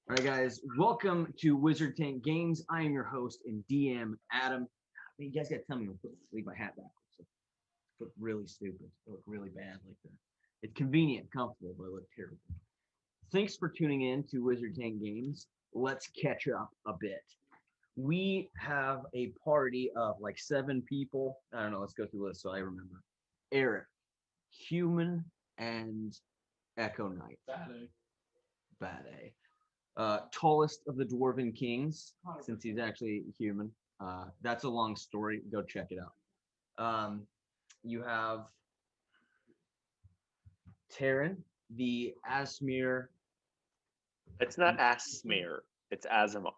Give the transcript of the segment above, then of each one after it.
All right, guys, welcome to Wizard Tank Games. I am your host and DM, Adam. You guys got to tell me to leave my hat backwards. So it look really stupid. It look really bad like that. It's convenient, comfortable, but it look terrible. Thanks for tuning in to Wizard Tank Games. Let's catch up a bit. We have a party of like 7 people. I don't know. Let's go through the list so I remember. Eric, Human, and Echo Knight. Bad A. Tallest of the Dwarven Kings, since he's actually human. That's a long story. Go check it out. You have Taryn, the Asmir. It's not Asmir. It's Azamar.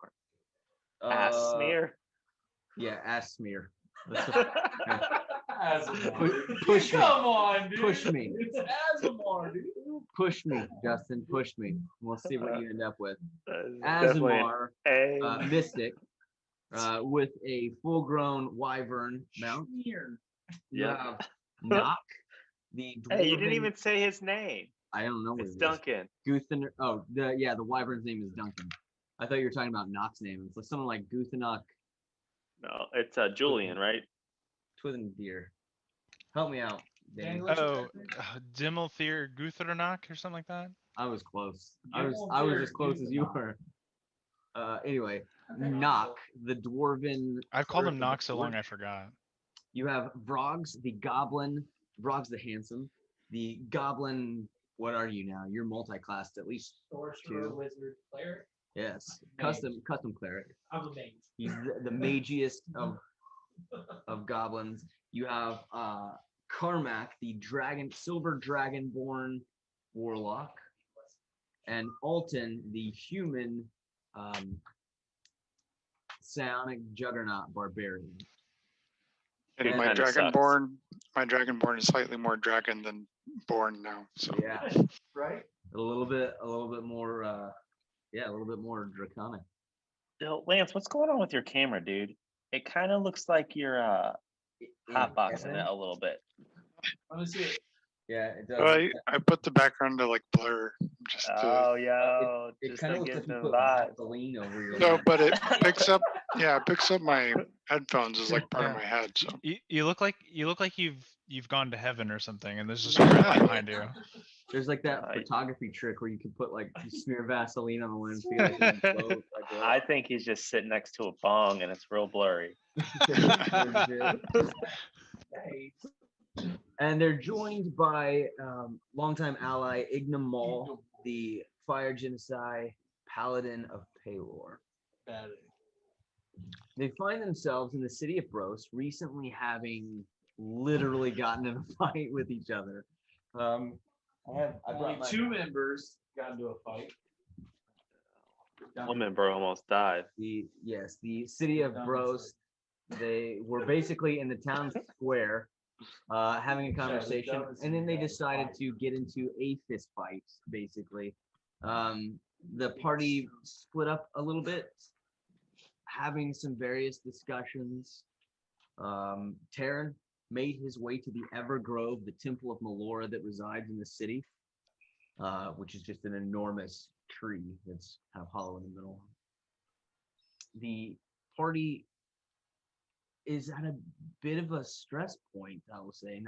Uh, Asmir. Yeah, Asmir. Azamar. Push me. Come on, dude. Push me. It's Azamar, dude. Push me, Justin. Push me. We'll see what you end up with. Definitely Azamar, A. Mystic, with a full-grown wyvern mount. You Yep. have Knock, the dwarven. Hey, you didn't even say his name. I don't know what It's it is. Duncan. Guthen. Oh, the wyvern's name is Duncan. I thought you were talking about Knock's name. It's like someone like Guthenok No, it's Julian, right? Twithendeer. Help me out, Danny. Oh, Dimmelthier Guthernach or something like that. I was close. I was as close as you were. Anyway, Knock, the dwarven. I've called him earth Knock of so the long dwarf. I forgot. You have Vrogz, the goblin. Vrogz the handsome. The goblin. What are you now? You're multi-classed at least. Sorcerer, wizard, cleric. Yes, Mage. custom cleric. I'm a mage. He's the magiest of goblins. You have Carmack, the silver dragonborn warlock, and Alton, the human psionic juggernaut barbarian. And It my kinda dragonborn is slightly more dragon than born now. So Yeah, Right? a little bit more. A little bit more draconic. Yo, Lance, what's going on with your camera, dude? It kind of looks like you're hotboxing it a little bit. Let me see it. Yeah, it does. I put the background to like blur just to, Oh, yo, It just kind to of looks like get you the put vibe. Vaseline over your. no, lens. but it picks up my headphones as like part of Yeah. my head. So You look like you've gone to heaven or something, and there's just a red light behind you. There's like that Right. photography trick where you can put like you smear Vaseline on the lens. To get it to glow, like, I think he's just sitting next to a bong and it's real blurry. Hey, And they're joined by longtime ally Ignam Maul, the fire genocide paladin of Paylor. bad. They find themselves in the city of Bros, recently having literally gotten in a fight with each other. I Only brought my 2 members got into a fight. One member almost died. the city of Bros. They were basically in the town square having a conversation, and then they decided to get into a fist fight. Basically, the party split up a little bit, having some various discussions. Taryn made his way to the Evergrove, the temple of Melora that resides in the city, which is just an enormous tree that's kind of hollow in the middle. The party is at a bit of a stress point, I will say.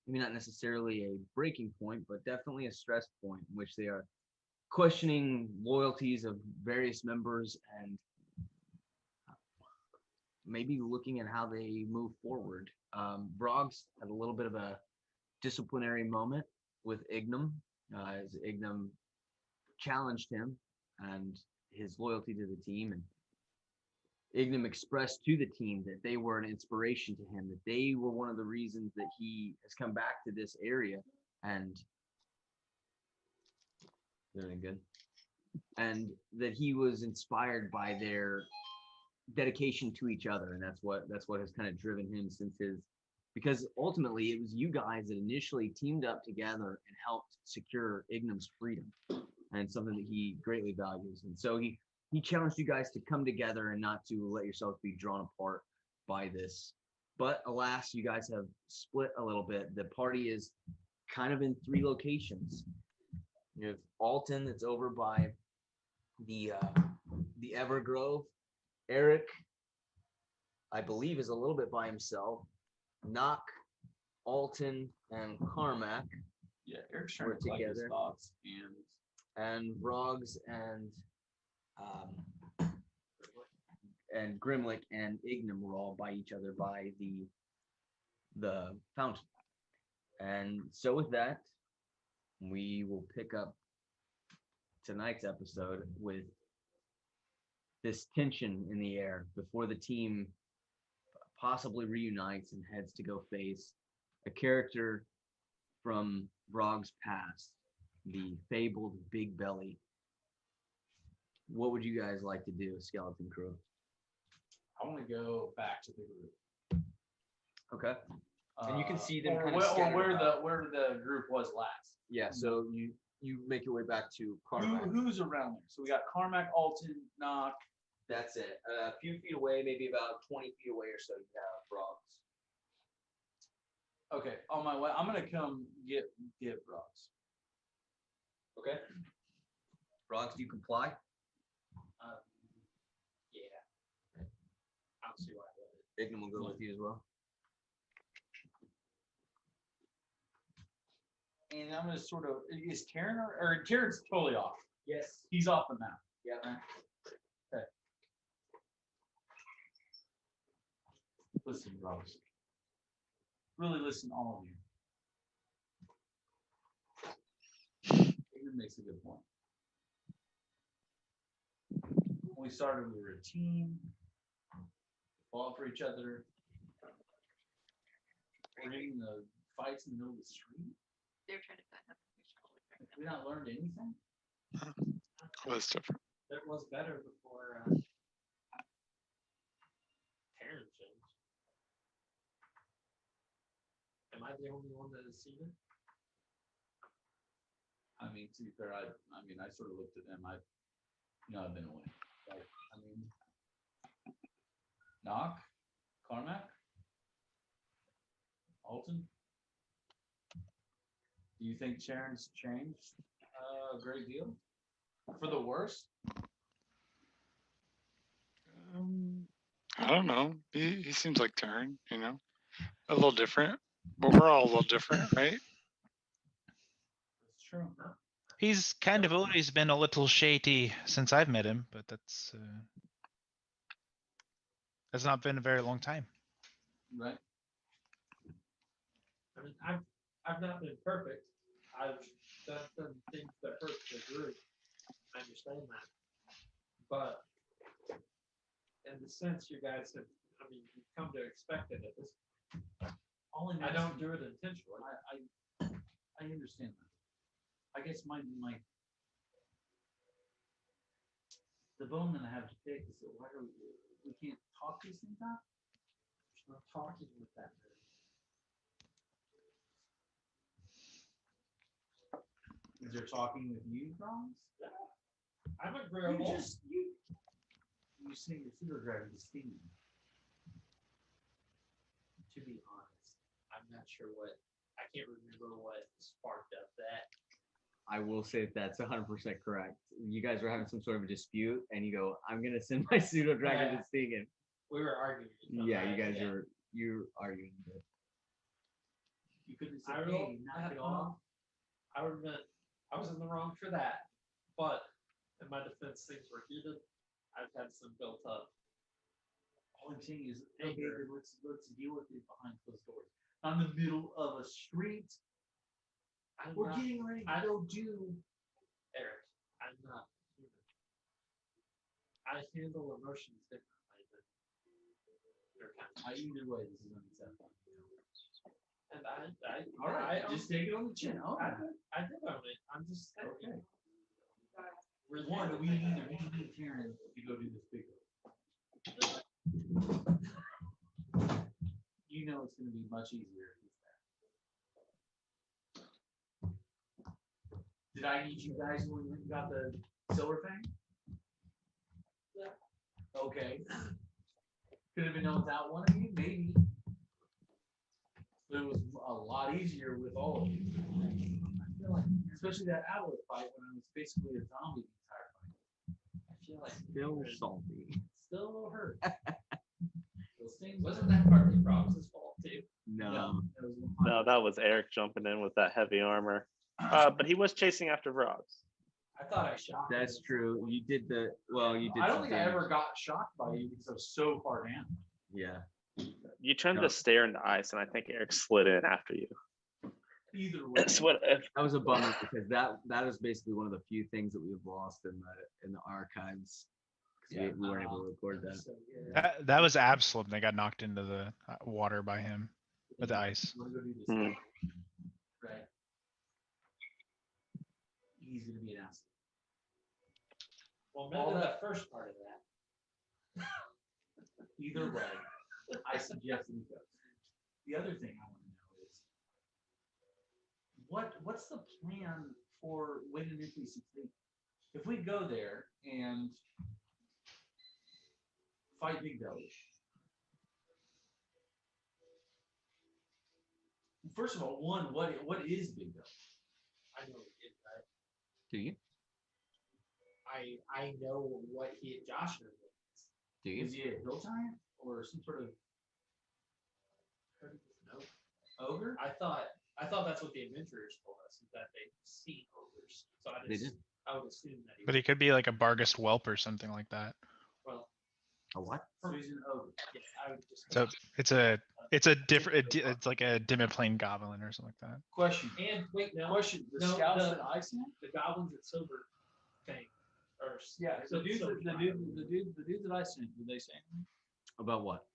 Maybe not necessarily a breaking point, but definitely a stress point in which they are questioning loyalties of various members and maybe looking at how they move forward. Vrogz had a little bit of a disciplinary moment with Ignam, as Ignam challenged him and his loyalty to the team, and Ignam expressed to the team that they were an inspiration to him, that they were one of the reasons that he has come back to this area and doing good, and that he was inspired by their dedication to each other, and that's what has kind of driven him since his, because ultimately it was you guys that initially teamed up together and helped secure Ignam's freedom, and something that he greatly values. And so he challenged you guys to come together and not to let yourselves be drawn apart by this. But alas, you guys have split a little bit. The party is kind of in 3 locations. You have Alton, that's over by the Evergrove. Eric, I believe, is a little bit by himself. Knock, Alton, and Carmack, Yeah, Eric's trying We're to collect his together. thoughts and Vrogz and Grimlick and Ignam were all by each other by the fountain. And so with that, we will pick up tonight's episode with this tension in the air before the team possibly reunites and heads to go face a character from Vrog's past, the fabled Big Belly. What would you guys like to do, Skeleton Crew? I want to go back to the group. Okay. And you can see them or kind of where, or scattered where about. where the group was last. Yeah, so you make your way back to Carmack. Who's around there? So we got Carmack, Alton, Knock. That's it. A few feet away, maybe about 20 feet away or so, you have Vrogz. Okay, on my way, I'm gonna come get Vrogz. Okay. Vrogz, do you comply? Yeah. I don't see why I would. Ignam will go with you as well. And I'm gonna sort of, is Taryn or Taryn's totally off? Yes. He's off the map. Yeah. Okay. Listen, Vrogz. Really listen, all of you. It makes a good point. When we started, we were a team. Fought for each other. We're getting the fights in the middle of the street. They're trying to find out. Have we not learned anything? Well, that's different. That was better before Taryn changed. Am I the only one that has seen it? I mean, to be fair, I mean, I sort of looked at them. I've been away. Like, I mean, Knock, Carmack, Alton. Do you think Sharon's changed a great deal for the worse? I don't know. He seems like Taryn, a little different, but we're all a little different, right? That's true. He's kind of always been a little shady since I've met him, but that's not been a very long time. Right. I mean, I've not been perfect. I've done things that hurt the group. I understand that. But in the sense you guys have, I mean, you've come to expect it at this point. I don't do it intentionally. I understand that. I guess my the bone that I have to pick is that why are we can't talk these things out? I'm not talking with that man. Is there talking with you, Vrogz? Yeah. I'm agreeable. You say your pseudo dragon is stinging. To be honest, I'm not sure I can't remember what sparked up that. I will say that's 100% correct. You guys were having some sort of a dispute, and you go, "I'm gonna send my pseudo dragon Yeah. to sting him." We were arguing. Yeah, you guys you're arguing. But You could have I said, will, hey, knock it off. I would admit I was in the wrong for that, but in my defense, things were heated. I've had some built up. All I'm saying is, okay, then let's deal with it behind closed doors. On the middle of a street. We're getting ready to go do. Eric, I'm not human. I handle emotions differently than your kind. Either way, this is unacceptable. And All right, I just take it on the chin. Oh, I did own it. I'm just saying. okay. Really One, we need Taryn to go do this big. You know it's going to be much easier if he's there. Did I need you guys when we got the silver thing? Yeah. Okay. Could have been done without one of you, maybe. But it was a lot easier with all of you. I feel like, especially that outlet fight when I was basically a zombie the entire fight. feel like Still salty. still a little hurt. Wasn't that partly Vrogz' fault too? No. No, that was Eric jumping in with that heavy armor. But he was chasing after Vrogz. I thought I shot. him. That's true. You did the you did. I don't some think I damage. ever got shocked by you because I was so far down. Yeah. You turned No. to stare in the ice, and I think Eric slid in after you. Either way. That's what. That was a bummer because that is basically one of the few things that we've lost in the archives. 'Cause Yeah, we weren't able to record that. So, yeah. That was Absalom. They got knocked into the water by him with the ice. Wanna go do this? Hmm. Right. He's gonna be an asshole. Well, All remember that- the first part of that. Either way, I suggest he goes. The other thing I want to know is what's the plan for Win and Nuclear 16? If we go there and fight Big Belly. First of all, what is Big Belly? I know it did, right? Do you? I know what he and Josh are doing. Do you? Is he a hill giant or some sort of ogre? I thought that's what the adventurers told us, is that they've seen ogres. So They did. I would assume that he But was, he could be like a Bargast whelp or something like that. well, A what? So he's an ogre. yeah, I would just. So it's a different. It's like a Dimiplane goblin or something like that. Question. And wait, no, Question. The no, scouts the- that I sent? the goblins at Silver thing. Or Yeah, so the dude that I sent, did they say anything? About what?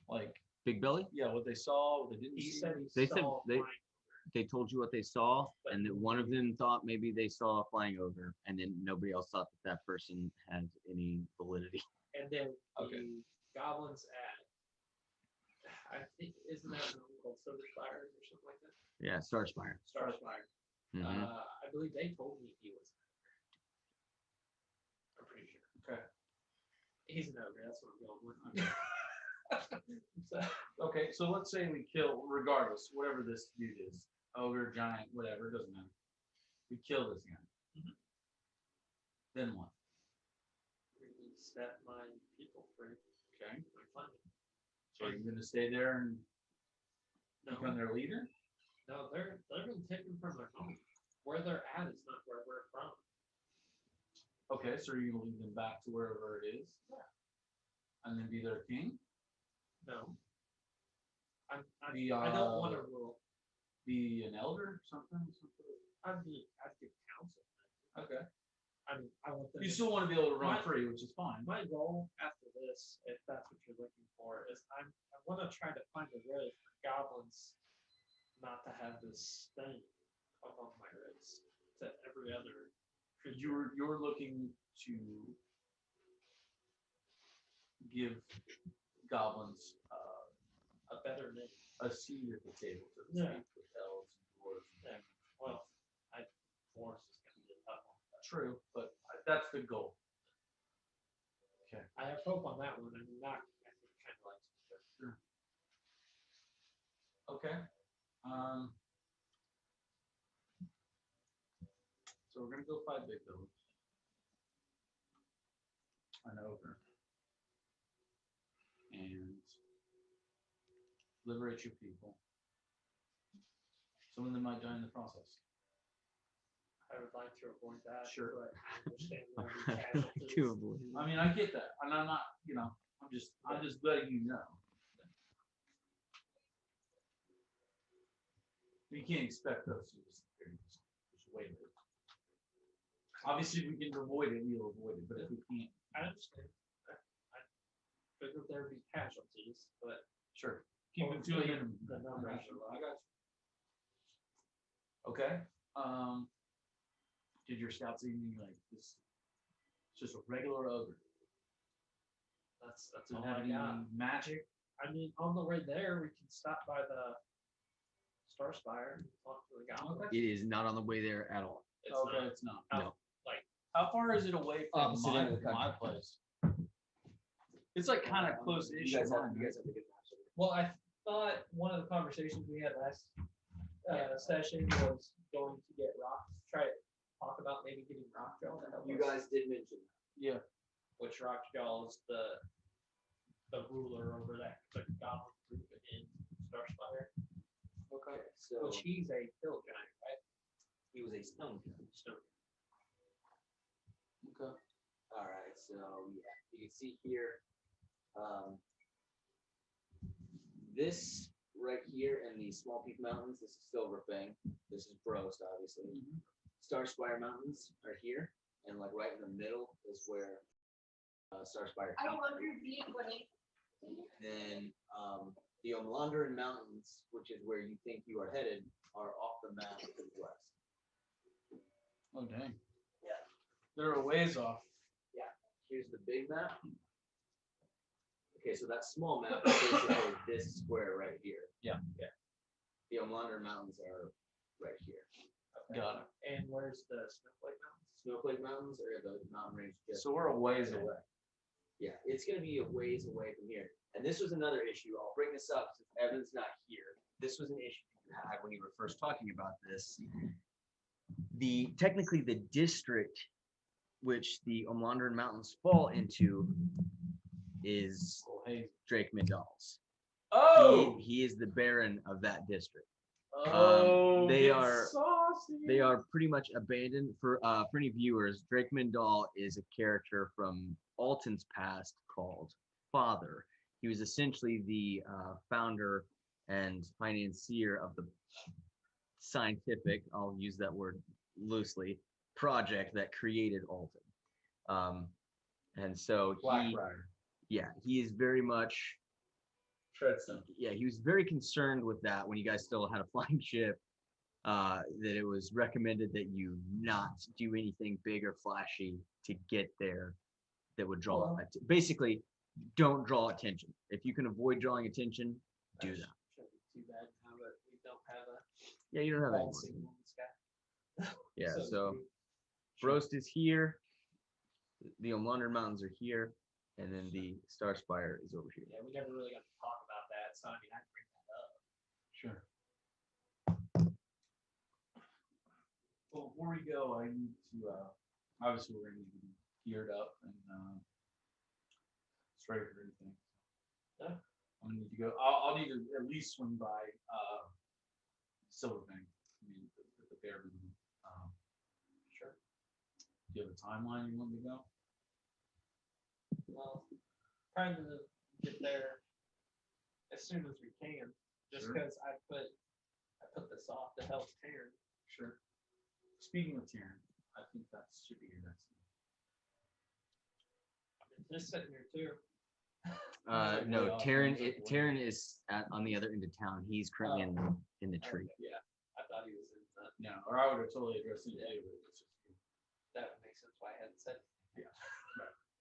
Like, Big Belly? yeah, what they saw, what they didn't He see? said he They said saw they- flying. They told you what they saw, and that one of them thought maybe they saw a flying ogre, and then nobody else thought that person had any validity. And then Okay. the goblins at, I think, isn't that an one called Silver Spires or something like that? Yeah, Starspire. Starspire. Mhm. I believe they told me he was. I'm pretty sure. Okay. He's an ogre. That's what I'm going with. So, Okay, so let's say we kill, regardless, whatever this dude is, ogre, giant, whatever, it doesn't matter. We kill this guy. Mhm. Then what? we need to set my people free. Okay, My funding. so are you gonna stay there and become No, their leader? no, they're gonna take them from their home. Where they're at is not where we're from. Okay, so are you gonna lead them back to wherever it is? Yeah. And then be their king? No. I The, don't want to rule. Be an elder, something? I'd give counsel. Okay. I mean, I want them. You still wanna be able to run My- free, which is fine. My goal after this, if that's what you're looking for, is I want to try to find a way for goblins not to have this stain above my wrist to every other creature. You're looking to give goblins A better name. a seat at the table to Yeah. speak with elves and dwarves. Yeah. Well, Force is going to be a tough one. But True, but that's the goal. I have hope on that one. I'm not. I think kind of like. Okay. So we're gonna go fight Big Village. An ogre. And liberate your people. Some of them might die in the process. I would like to avoid that. Sure. But I understand there will be I casualties. do believe. I mean, I get that, and I'm not, I'm just letting you know. You can't expect us to just wait. Obviously, if we can avoid it, we'll avoid it, but if we can't, I understand. I figured there'd be casualties, but sure. Keep it to a hopefully minimum. the numbers I are low. got you. Okay, did your scouts see anything like this? It's just a regular ogre. That's Doesn't all have I any got. magic. I mean, on the way there, we can stop by the Star Spire and talk to the goblin. Okay. It is not on the way there at all. It's Okay, not. it's not. No. How far is it away from Opposite my, end of the my country. place? It's like kind of close-ish. have to mine, right? get maps. Well, I thought one of the conversations we had last session was going to get rocks, try to talk about maybe getting rock gel to help us. did mention Yeah, which Rockjaw is the ruler over that the goblin group in Starspire. Okay, so Which he's a hill giant, right? he was a stone giant. Stone. Okay. All right, so yeah, you can see here, this right here in the Small Peak Mountains, this is Silverfang. This is Vrogz, obviously. Starspire Mountains are here, and like right in the middle is where Starspire. I love your V20. Then the Omlandran Mountains, which is where you think you are headed, are off the map to the west. Oh, dang. Yeah. They're a ways off. Here's the big map. Okay, so that small map is basically this square right here. Yeah. The Omlandran Mountains are right here. Got it. And where's the Snowflake Mountains? Snowflake Mountains are the mountain range just. So we're a ways away. Yeah, it's gonna be a ways away from here. And this was another issue. I'll bring this up since Evan's not here. This was an issue you had when you were first talking about this. Technically the district which the Omlandran Mountains fall into is Oh, hey. Drake Mindal's. Oh! He is the Baron of that district. Oh, they get are- saucy. They are pretty much abandoned. For any viewers, Drake Mindal is a character from Alton's past called Father. He was essentially the founder and financier of the scientific, I'll use that word loosely, project that created Alton. And so Blackbriar. he is very much, Treadstone. he was very concerned with that when you guys still had a flying ship, that it was recommended that you not do anything big or flashy to get there that would draw, basically, don't draw attention. If you can avoid drawing attention, do that. Shouldn't be too bad now that we don't have a Yeah, you don't have bald anyone. signal in the sky. Yeah, to so speak. Roast is here, the Omlandran Mountains are here, and then the Star Spire is over here. Yeah, we never really got to talk about that, so I mean, I can bring that up. Sure. Well, before we go, I need to, obviously we're gonna need to be geared up and, straight for everything. Yeah. I'm gonna need to go, I'll need to at least swing by, Silverfang, I mean, the bare minimum. Sure. Do you have a timeline you want me to go? Well, trying to get there as soon as we can, just Sure. because I put this off to help Taryn. Sure. Speaking of Taryn, I think that should be your next thing. Just sitting here too. No, way Taryn, off. Taryn is on the other end of town. He's currently in the tree. Okay, yeah, I thought he was in that. No, or I would have totally addressed it today, but it's just. That would make sense why I hadn't said. Yeah,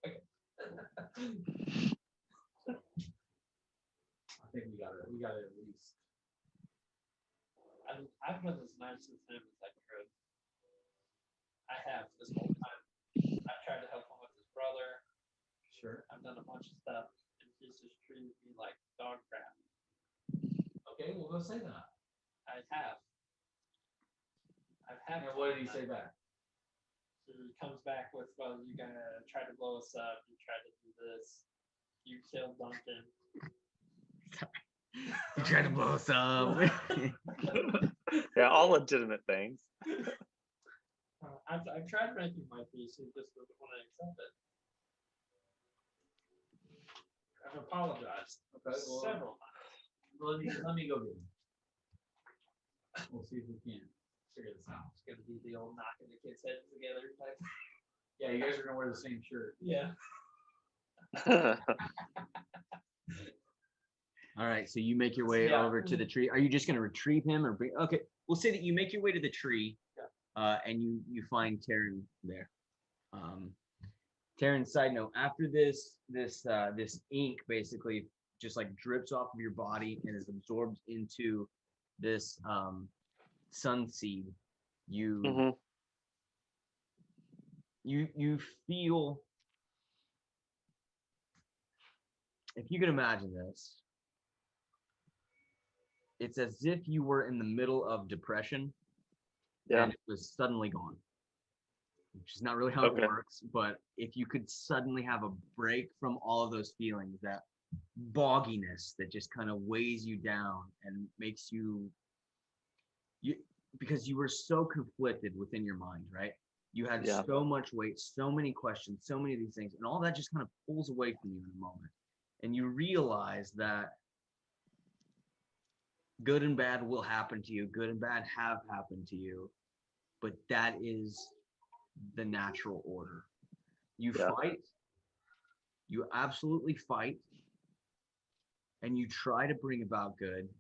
Okay. I think we got it at least. I've been as nice to him as I could. I have this whole time. I've tried to help him with his brother. Sure. I've done a bunch of stuff, and he's just treated me like dog crap. Okay, well, go say that. I have. I've had. And what did he say back? So he comes back with, well, you gotta try to blow us up. You tried to do this. You killed Duncan. You tried to blow us up. Yeah, all legitimate things. I've tried making my peace. He just doesn't want to accept it. I've apologized Okay, well, several times. let me go get him. We'll see if we can figure this out. It's gonna be the old knocking the kids' heads together type. Yeah, you guys are gonna wear the same shirt. Yeah. All right, so you make your way Yeah. over to the tree. Are you just going to retrieve him or bring? Okay, we'll say that you make your way to the tree, and you find Taryn there. Taryn, side note: after this ink basically just like drips off of your body and is absorbed into this sun seed, you you feel, if you can imagine this, it's as if you were in the middle of depression Yeah. and it was suddenly gone. which is not really how Okay. it works. But if you could suddenly have a break from all of those feelings, that bogginess that just kind of weighs you down and makes you because you were so conflicted within your mind, right? You had Yeah. so much weight, so many questions, so many of these things, and all that just kind of pulls away from you in a moment. And you realize that good and bad will happen to you, good and bad have happened to you, but that is the natural order. You Yeah. fight, you absolutely fight, and you try to bring about good,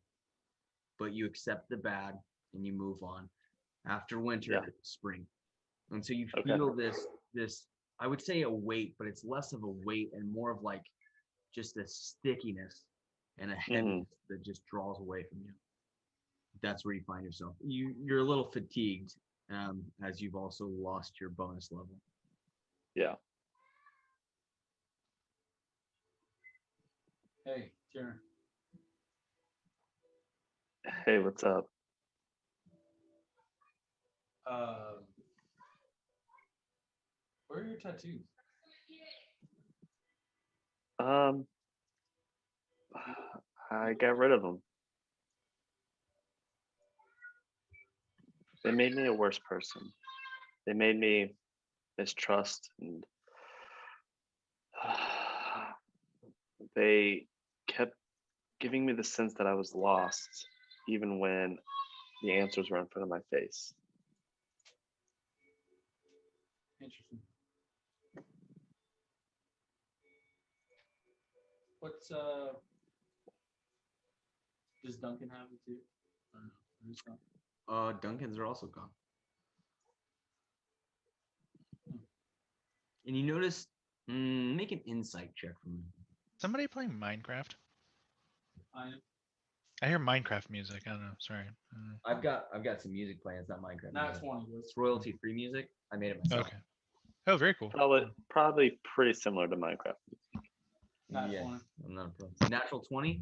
but you accept the bad and you move on. After winter, Yeah. spring. And so you Okay. feel this, I would say a weight, but it's less of a weight and more of like just a stickiness and a heaviness that just draws away from you. That's where you find yourself. You're a little fatigued, as you've also lost your bonus level. Yeah. Hey, Taryn. Hey, what's up? Where are your tattoos? I got rid of them. They made me a worse person. They made me mistrust and they kept giving me the sense that I was lost, even when the answers were in front of my face. Interesting. What's does Duncan have it too? I don't know. Who's gone? Duncan's are also gone. And you notice, make an insight check for me. Somebody playing Minecraft? I am I hear Minecraft music. I don't know. Sorry. I don't know. I've got some music playing. It's not Minecraft. not music. 20. It's royalty free music. I made it myself. Okay. Oh, very cool. Probably pretty similar to Minecraft. Not Yeah, 20. I'm not a pro. Natural 20.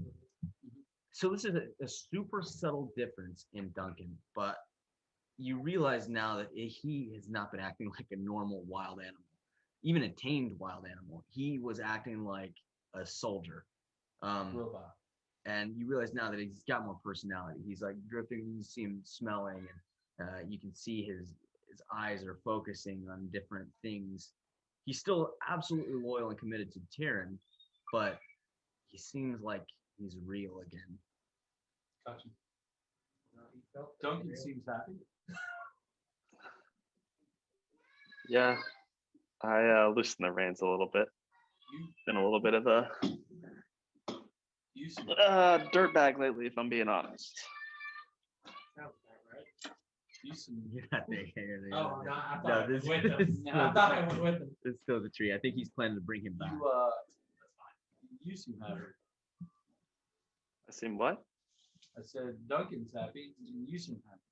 So this is a super subtle difference in Duncan, but you realize now that he has not been acting like a normal wild animal, even a tamed wild animal. He was acting like a soldier. Robot. And you realize now that he's got more personality. He's like drifting. You see him smelling, and you can see his eyes are focusing on different things. He's still absolutely loyal and committed to Taryn, but he seems like he's real again. Gotcha. Duncan seems happy. Yeah, I loosened the reins a little bit. Been a little bit of a You seem dirtbag lately, if I'm being honest. Sounds about right. you seem You're not there. Oh, no, I thought No, I this was with is them. still I thought I was with them. it's still the tree. I think he's planning to bring him back. that's fine. You seem happy. I seem what? I said Duncan's happy. And you seem happy.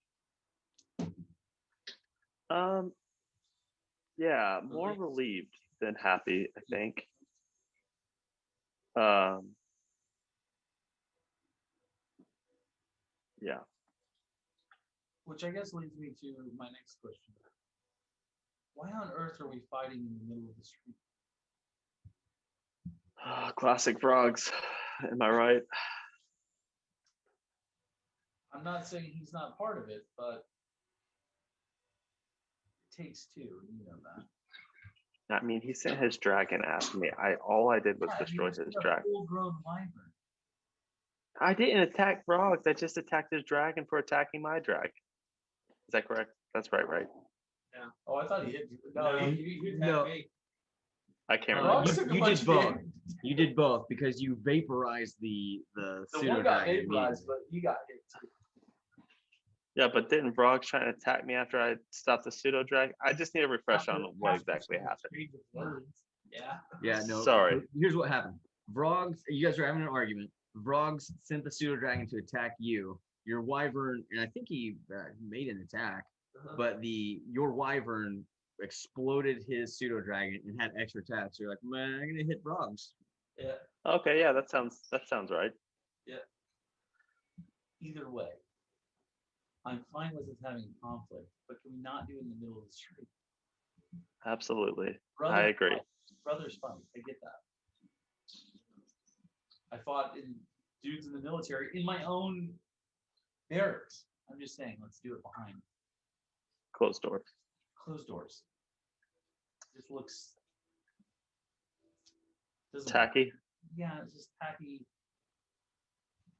Yeah, more relieved than happy, I think. Yeah. Which I guess leads me to my next question. Why on earth are we fighting in the middle of the street? Classic Vrogz. Am I right? I'm not saying he's not part of it, but it takes two. You know that. I mean, he sent his dragon after me. All I did was Yeah, destroy he's his a dragon. full-grown wyvern. I didn't attack Vrogz. I just attacked his dragon for attacking my dragon. Is that correct? That's right, right? Oh, I thought he hit you. No, No, you no. me. I can't Vrogz remember. took a You bunch did of both. damage. You did both because you vaporized the The pseudo one got dragon. vaporized, but he got hit too. Yeah, but didn't Vrogz try to attack me after I stopped the pseudo drag? I just need a refresh on what exactly happened. Yeah. Yeah, no. Sorry. Here's what happened. Vrogz, you guys are having an argument. Vrogz sent the pseudo dragon to attack you. Your wyvern, and I think he made an attack, but your wyvern exploded his pseudo dragon and had extra attacks. So you're like, man, I'm gonna hit Vrogz. Yeah. Okay, yeah, that sounds right. Either way, I'm fine with us having conflict, but can we not do it in the middle of the street? Absolutely. Brother's I agree. fun. Brother's fun. I get that. I fought in dudes in the military in my own barracks. I'm just saying, let's do it behind Closed door. closed doors. Just looks doesn't Tacky. Yeah, it's just tacky,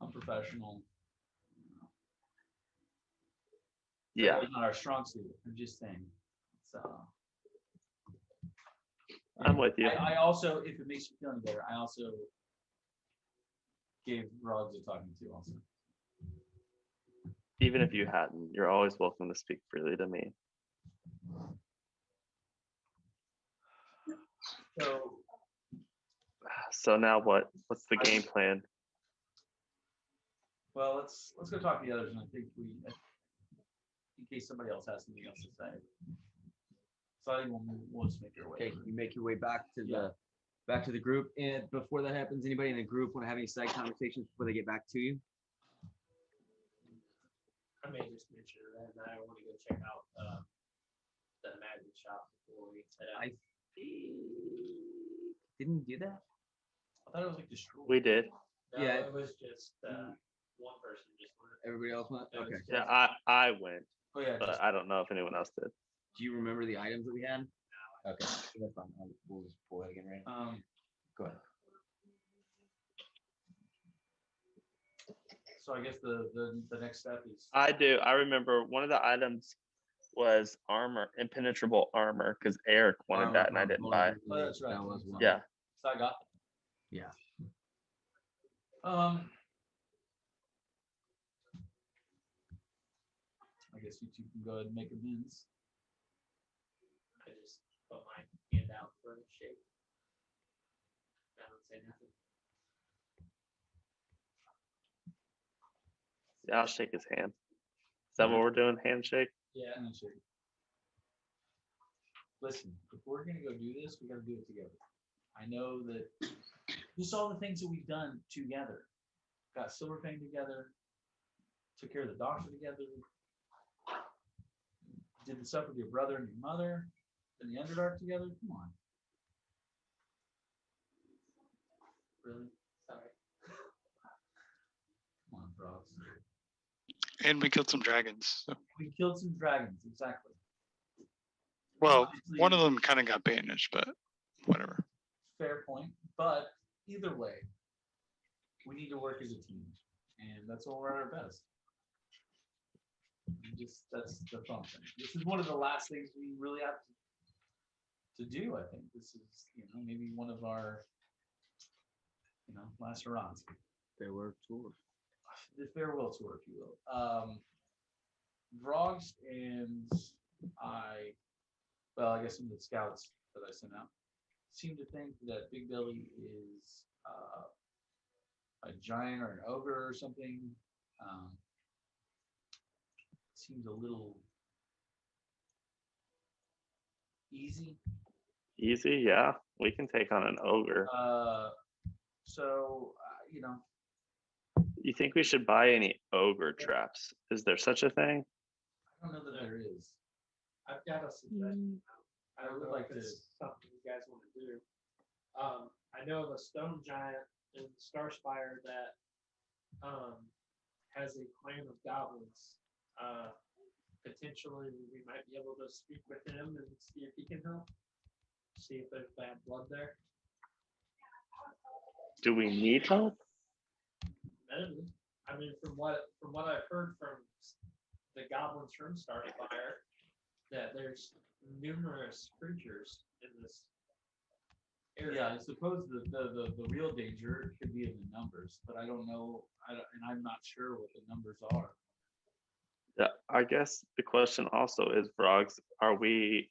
unprofessional. Yeah. It's not our strong suit. I'm just saying. So I'm with you. I also, if it makes you feel any better, I also gave Vrogz a talking to also. Even if you hadn't, you're always welcome to speak freely to me. So So now what? What's the game plan? well, let's go talk to the others, and I think in case somebody else has something else to say. So I think we'll just make our way. Okay, through. you make your way back to Yeah. the group. And before that happens, anybody in the group want to have any side conversations before they get back to you? I may just mention that, and I want to go check out the magic shop before we head out. Didn't you do that? I thought it was like destroyed. We did. No, yeah. it was just one person just went. Everybody else went? It was Okay. Yeah, just- I went, Oh yeah, but I don't know if anyone else did. Do you remember the items that we had? Okay, so that's fine. We'll just pull it again, right? Go ahead. So I guess the next step is I do. I remember one of the items was armor, impenetrable armor, because Eric wanted that and I didn't buy it. Oh, that's right. That was one. Yeah. So I got. Yeah. I guess you two can go ahead and make amends. I just put my hand out for a shake. I don't say nothing. Yeah, I'll shake his hand. Is that what we're doing? Handshake? Yeah. Handshake. Listen, if we're gonna go do this, we gotta do it together. I know that just all the things that we've done together. Got Silver Fang together, took care of the doctor together, did the stuff with your brother and your mother, and the Underdark together. Come on. Really? Sorry. Come on, Vrogz. And we killed some dragons. So. We killed some dragons, exactly. Well, Obviously, one of them kind of got banished, but whatever. fair point, but either way, we need to work as a team, and that's when we're at our best. That's the fun thing. This is one of the last things we really have to do. I think this is, maybe one of our, last hurrahs. Farewell tour. The farewell tour, if you will. Vrogz and I guess some of the scouts that I sent out seem to think that Big Belly is a giant or an ogre or something. Seems a little easy. Easy, yeah. We can take on an ogre. So You think we should buy any ogre traps? Is there such a thing? I don't know that there is. I've got a suggestion. I I would don't know like if it's something you guys want to do. I know of a stone giant in Starspire that has a clan of goblins. Potentially, we might be able to speak with him and see if he can help. See if there's bad blood there. Do we need help? Maybe. I mean, from what I've heard from the goblins from Starfire, that there's numerous creatures in this area. Yeah, I suppose the real danger could be in the numbers, but I don't know. And I'm not sure what the numbers are. Yeah, I guess the question also is, Vrogz, are we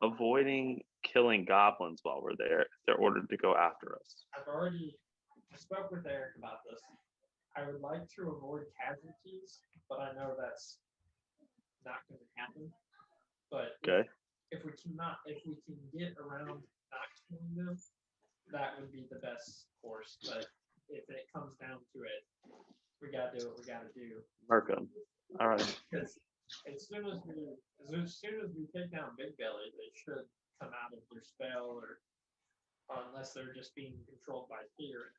avoiding killing goblins while we're there if they're ordered to go after us? I spoke with Eric about this. I would like to avoid casualties, but I know that's not going to happen. But Okay. if we can get around not killing them, that would be the best course. But if it comes down to it, we gotta do what we gotta do. Markham. All right. Because as soon as we take down Big Belly, they should come out of their spell or unless they're just being controlled by fear.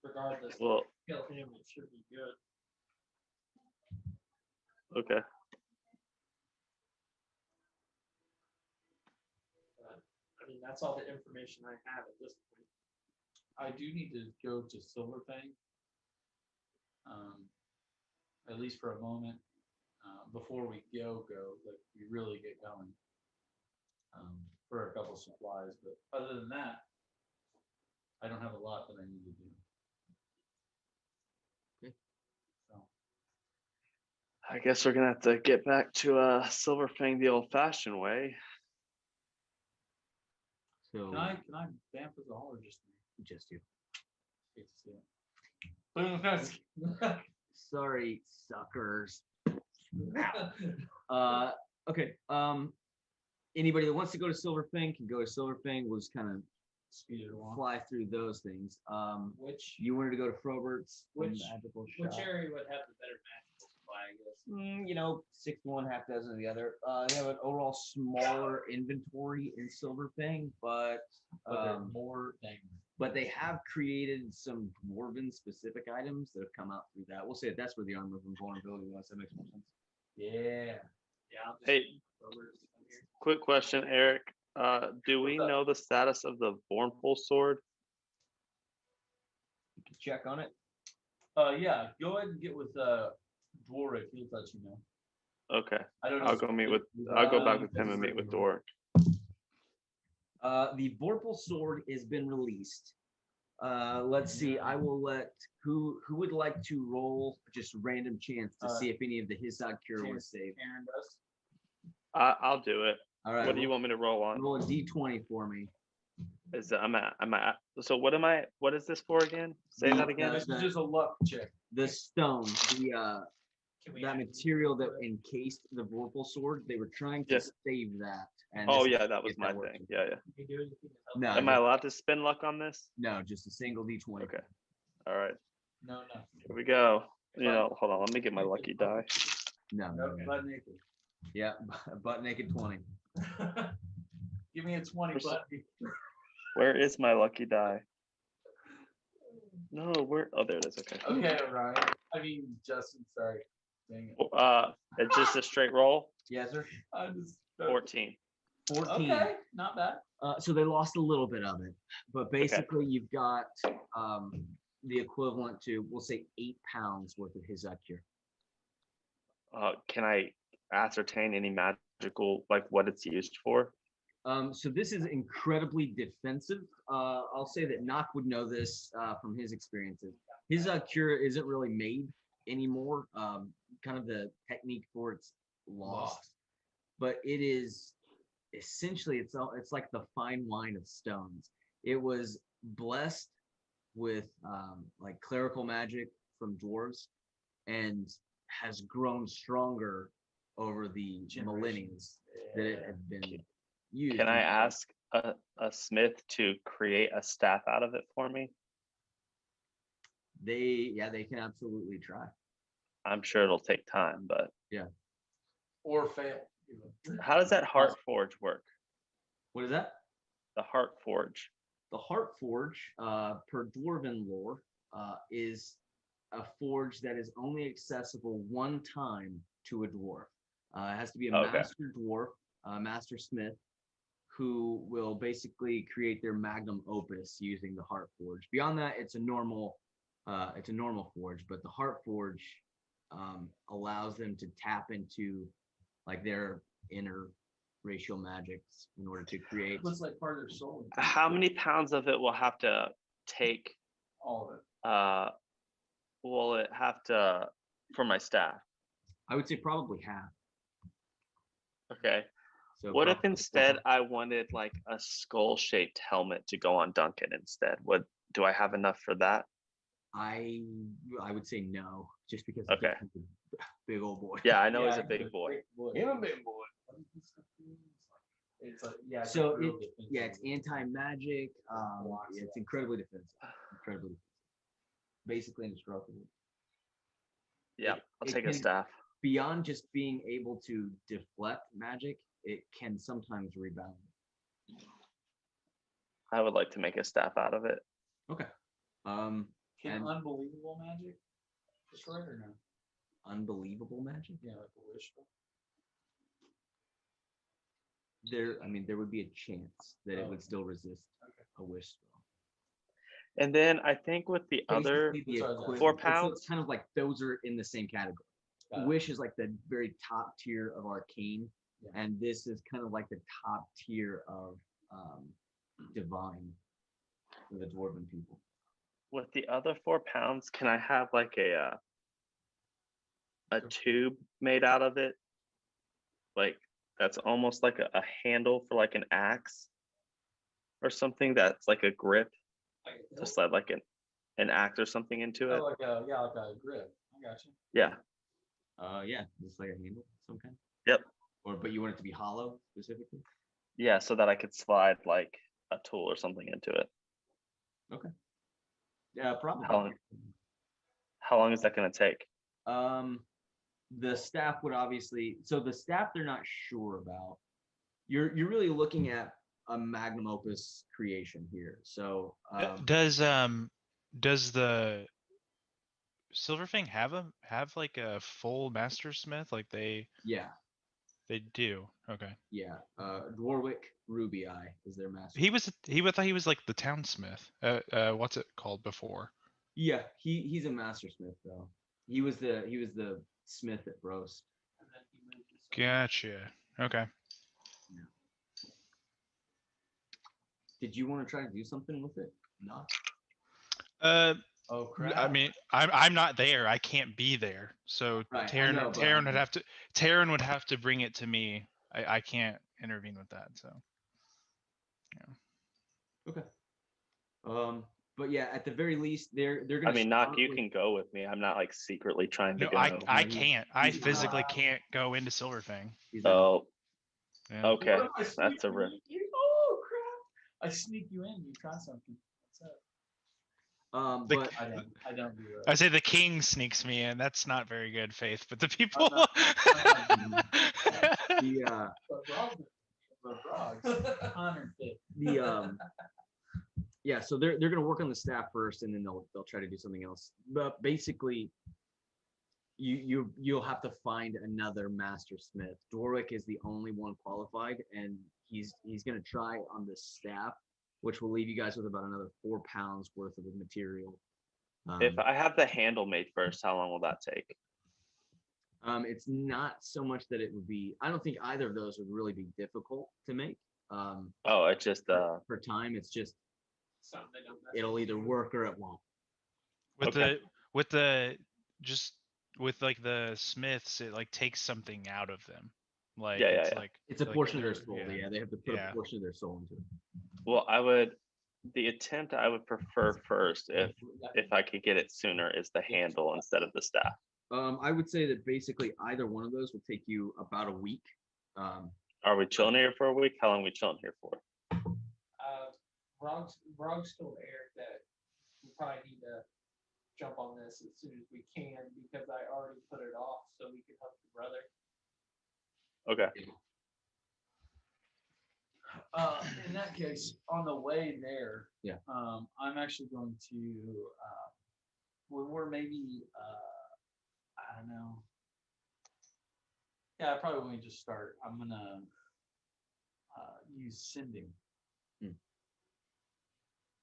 Regardless, Well, kill him, it should be good. okay. But, I mean, that's all the information I have at this point. I do need to go to Silverfang. At least for a moment, before we go, like we really get going. For a couple supplies, but other than that, I don't have a lot that I need to do. Okay. So, I guess we're gonna have to get back to Silverfang the old-fashioned way. So can I vamp as all or just me? just you. Hate to see it. Sorry, suckers. Okay. Anybody that wants to go to Silverfang can go to Silverfang. We'll just kind of Speed it along. fly through those things. Which You wanted to go to Frobert's Which- magical which shop. area would have the better magical supply, I guess? You know, 6 to 1, half dozen of the other. They have an overall smaller inventory in Silverfang, but But they're more things. but they have created some dwarven specific items that have come out through that. We'll say that's where the armor of invulnerability was. That makes more sense. Yeah. Yeah. I'll just Hey, go over to some here. quick question, Eric. Do we What's up? know the status of the Vornpul sword? You can check on it. Yeah, go ahead and get with Dwarrick, he'll let you know. Okay, I don't know. I'll go meet with. I'll go back with him and meet with Dor. The Vorpal sword has been released. Let's see. I will let who would like to roll just random chance to see if any of the Hizad cure was saved. Aaron does. I'll do it. All right. What do you want me to roll on? Roll a d20 for me. Is I'm at. So what am I? What is this for again? Say that again. This is just a luck check. The stone, Can we that add- material that encased the Vorpal sword, they were trying to Yes. save that. And Oh this- yeah, that was if my that works. thing. Yeah, yeah. Can we do anything to help? No, Am I just- allowed to spend luck on this? no, just a single d20. Okay. All right. No. Here we go. You know, hold on. Let me get my lucky die. No, no, Nope, no. butt naked. Yeah, butt naked 20. Give me a 20, Percent. butt. Where is my lucky die? No, where? Oh, there it is. Okay. Okay, Ryan. I mean, Justin, sorry. Dang it. It's just a straight roll. Yes, sir. I just. 14. 14. Okay, not bad. So they lost a little bit of it, but basically you've got the equivalent to, we'll say, 8 pounds worth of his cure. Can I ascertain any magical, like what it's used for? So this is incredibly defensive. I'll say that Nock would know this from his experiences. His cure isn't really made anymore. Kind of the technique for it's lost, but it is essentially it's like the fine wine of stones. It was blessed with like clerical magic from dwarves, and has grown stronger over the millennia that it had been used. Can I ask a smith to create a staff out of it for me? They can absolutely try. I'm sure it'll take time, but Or fail. how does that heart forge work? What is that? The heart forge. The Heart Forge, per dwarven lore, is a forge that is only accessible one time to a dwarf. It has to be a Okay. master dwarf, master smith, who will basically create their magnum opus using the Heart Forge. Beyond that, it's a normal forge, but the Heart Forge allows them to tap into like their inner racial magics in order to create. Looks like part of their soul. How many pounds of it will have to take? All of it. Will it have to for my staff? I would say probably half. Okay. So What if probably instead I wanted like a skull-shaped helmet to go on Duncan instead? Do I have enough for that? I would say no, just because Okay. he's a big old boy. Yeah, I know he's a Yeah, big boy. Him a big boy. It's like, yeah. So it's real it's defensive. anti-magic. Blocks Yeah, it's it. incredibly defensive. Incredibly defensive. Basically indestructible. Yeah, It- I'll it take a can- staff. Beyond just being able to deflect magic, it can sometimes rebound. I would like to make a staff out of it. Okay. Can And unbelievable magic destroy it or no? unbelievable magic. Yeah, like a wish. There would be a chance that it Oh. would still resist Okay. a wish spell. And then I think with the other, Basically, the Which are the equivalent- 4 so pounds? it's kind of like those are in the same category. Got it. Wish is like the very top tier of arcane, Yeah. and this is kind of like the top tier of divine for the dwarven people. with the other 4 pounds, can I have like a tube made out of it? Like that's almost like a handle for like an axe or something that's like a grip Like a to hilt? slide like an axe or something into it. Oh, like a grip. I got you. Yeah. Yeah, just like a handle, of some kind. Yep. But you want it to be hollow specifically. Yeah, so that I could slide like a tool or something into it. Yeah, probably. How long is that going to take? The staff would obviously. So the staff they're not sure about. You're really looking at a magnum opus creation here. So Does the Silverfang have like a full master smith? Like they yeah, do. Okay. yeah. Dwarwick Ruby Eye is their master. He thought he was like the townsmith. What's it called before? Yeah, he's a master smith though. He was the smith at Brost. And then he moved to something. Gotcha. Okay. Did you want to try to do something with it? No. Oh crap. I mean, I'm not there. I can't be there. So Right, I Taryn know, but I Taryn mean- would have to bring it to me. I can't intervene with that. So Okay. But yeah, at the very least, they're gonna. I mean, Knock, start you with- can go with me. I'm not like secretly trying to no, go. I No, can't. I he's not physically allowed. can't go into Silverfang. he's not- Oh, Yeah. okay. What if I That's sneak a you risk. in? Oh crap! I sneak you in. You try something. What's up? The- But I don't do that. I say the king sneaks me in. That's not very good faith, but the people. not- the But Vrogz, 150. yeah, so they're gonna work on the staff first, and then they'll try to do something else. But basically, you'll have to find another master smith. Dwarwick is the only one qualified, and he's gonna try on the staff, which will leave you guys with about another 4 pounds worth of the material. If I have the handle made first, how long will that take? It's not so much that it would be. I don't think either of those would really be difficult to make. Oh, it's just For time, it's just Something they don't mess it'll with. either work or it won't. Okay. with like the smiths, it like takes something out of them. Like Yeah, it's yeah. like It's a like portion of their they're- soul. yeah. Yeah, they have to put Yeah. a portion of their soul into it. Well, the attempt I would prefer first, if I could get it sooner, is the handle instead of the staff. I would say that basically either one of those will take you about a week. Are we chilling here for a week? How long are we chilling here for? Vrogz told Eric that we probably need to jump on this as soon as we can because I already put it off so we could help the brother. Okay. In that case, on the way there, Yeah. I'm actually going to, when we're maybe, I don't know. Yeah, I probably want to just start. I'm gonna use sending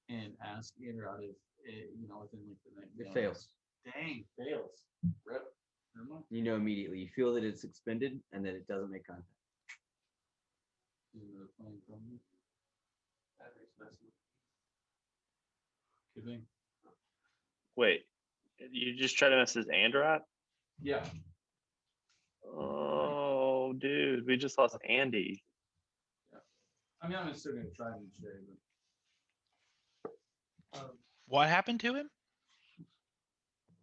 and ask Inrod if within like the next. It fails. Dang, fails. Rip. Never mind. You know immediately. You feel that it's expended and that it doesn't make contact. Is another plane from me? Battery's messing with Could be. Wait, you just try to mess his Andrat? Yeah. Oh, dude, we just lost Andy. I mean, I'm still gonna try to each day, but What happened to him?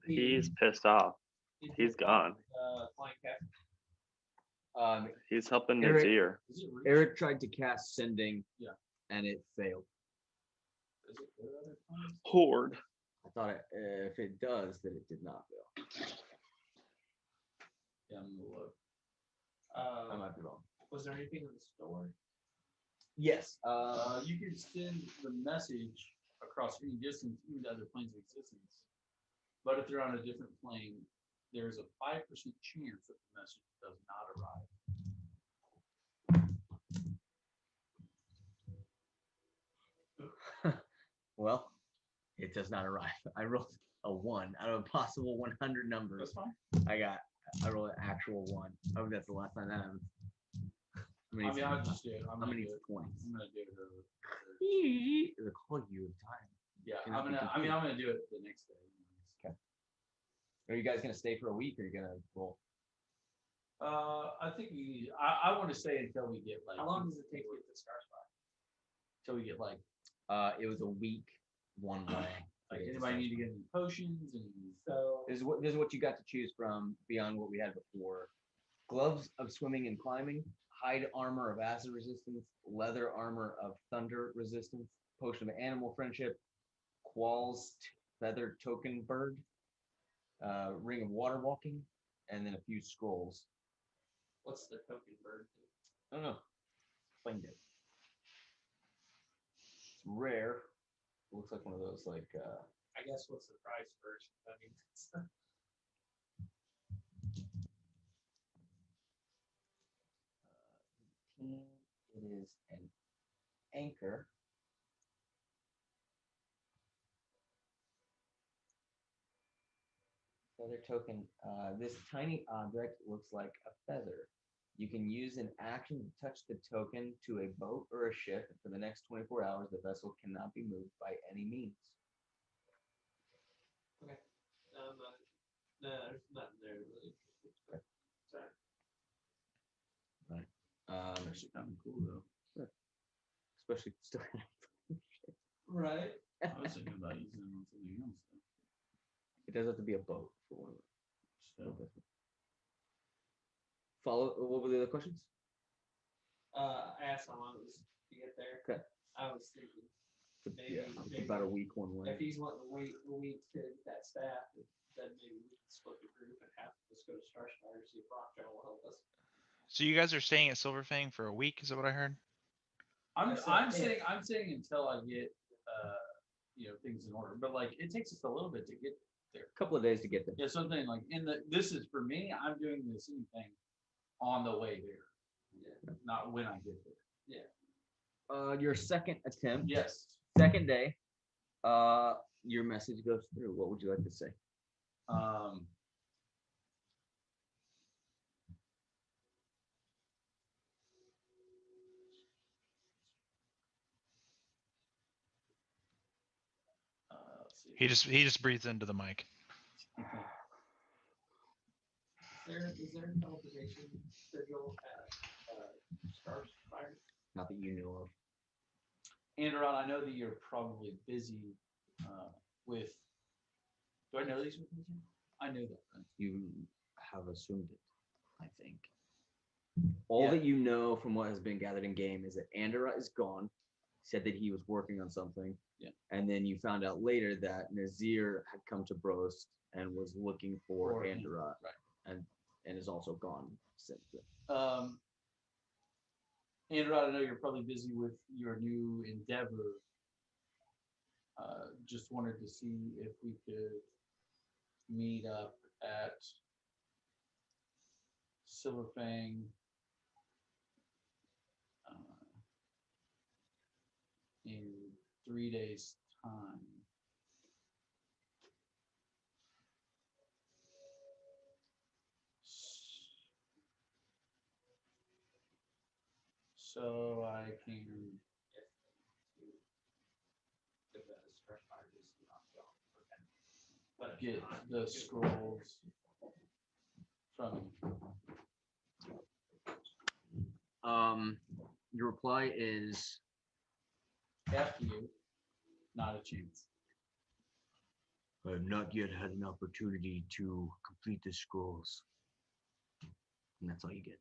He's pissed off. He's gone. flying cat. He's helping Eric- Nazir. is it reach? Eric tried to cast sending. Yeah. And it failed. Is it good other times? Horde. I thought if it does, then it did not fail. Yeah, I'm gonna look. I might be wrong. Was there anything in the store? Yes. You can send the message across any distance, even to other planes of existence. But if they're on a different plane, there's a 5% chance that the message does not arrive. Well, it does not arrive. I rolled a 1 out of a possible 100 numbers. That's fine. I rolled an actual 1. I hope that's the last time that happens. I mean, I'll just do it. How many points? I'm gonna do it. It'll call you in time. Yeah, You're not I'm gonna do it the next day. Okay. Are you guys gonna stay for a week or are you gonna roll? I think I want to stay until we get like. How long does it take to get the Star Spot? Till we get like. It was a week one way. Like anybody need to get any potions and. So This is what you got to choose from beyond what we had before. Gloves of swimming and climbing, hide armor of acid resistance, leather armor of thunder resistance, potion of animal friendship, qualls feather token bird, ring of water walking, and then a few scrolls. what's the token bird do? I don't know. Find it. It's rare. Looks like one of those like I guess what's the price first? I mean, it is an anchor. Feather token. This tiny object looks like a feather. You can use an action to touch the token to a boat or a ship. For the next 24 hours, the vessel cannot be moved by any means. no, there's nothing there really. Okay. Sorry. Actually, kind of cool though. Especially still. Right. I was thinking about using it on something else. It does have to be a boat for one of them. So. Follow. What were the other questions? I asked how long it was to get there. Okay. I was thinking Yeah, maybe- it's about a week one way. if he's wanting to wait a week to get that staff, then maybe we can split the group and have us go to Star Spire, see if Rockjaw will help us. So you guys are staying at Silverfang for a week, is that what I heard? I'm I said I'm saying until I get things in order, but like it takes us a little bit to get there. A couple of days to get there. Yeah, something like this is for me, I'm doing the same thing on the way there. Yeah. Not when I get there. Your second attempt. Yes. Second day. Your message goes through. What would you like to say? Let's see. He just breathes into the mic. Is there a teleportation schedule at Star Spire? Not that you know of. Andron, I know that you're probably busy with. Do I know these? I know that. Right? You have assumed it, I think. All Yeah. that you know from what has been gathered in game is that Andorra is gone. Said that he was working on something. Yeah. And then you found out later that Nazir had come to Brost and was looking for For him, Andorra. right. And is also gone since then. Andron, I know you're probably busy with your new endeavor. Just wanted to see if we could meet up at Silverfang in 3 days' time. So I can If that is Star Spire, just not go. Okay. But if get not, the just- scrolls from Your reply is after you. Not a chance. I have not yet had an opportunity to complete the scrolls. And that's all you get.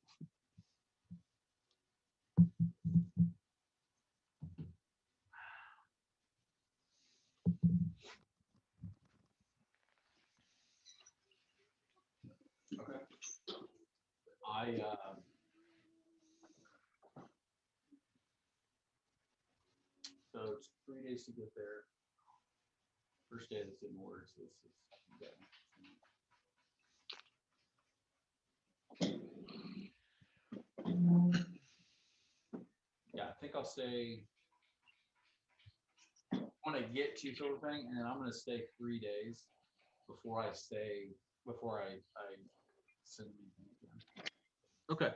Okay. I days to get there. First day that's in order, so this is. Yeah, I think I'll stay. I want to get to Silver Fang, and then I'm gonna stay 3 days before I send anything. Okay.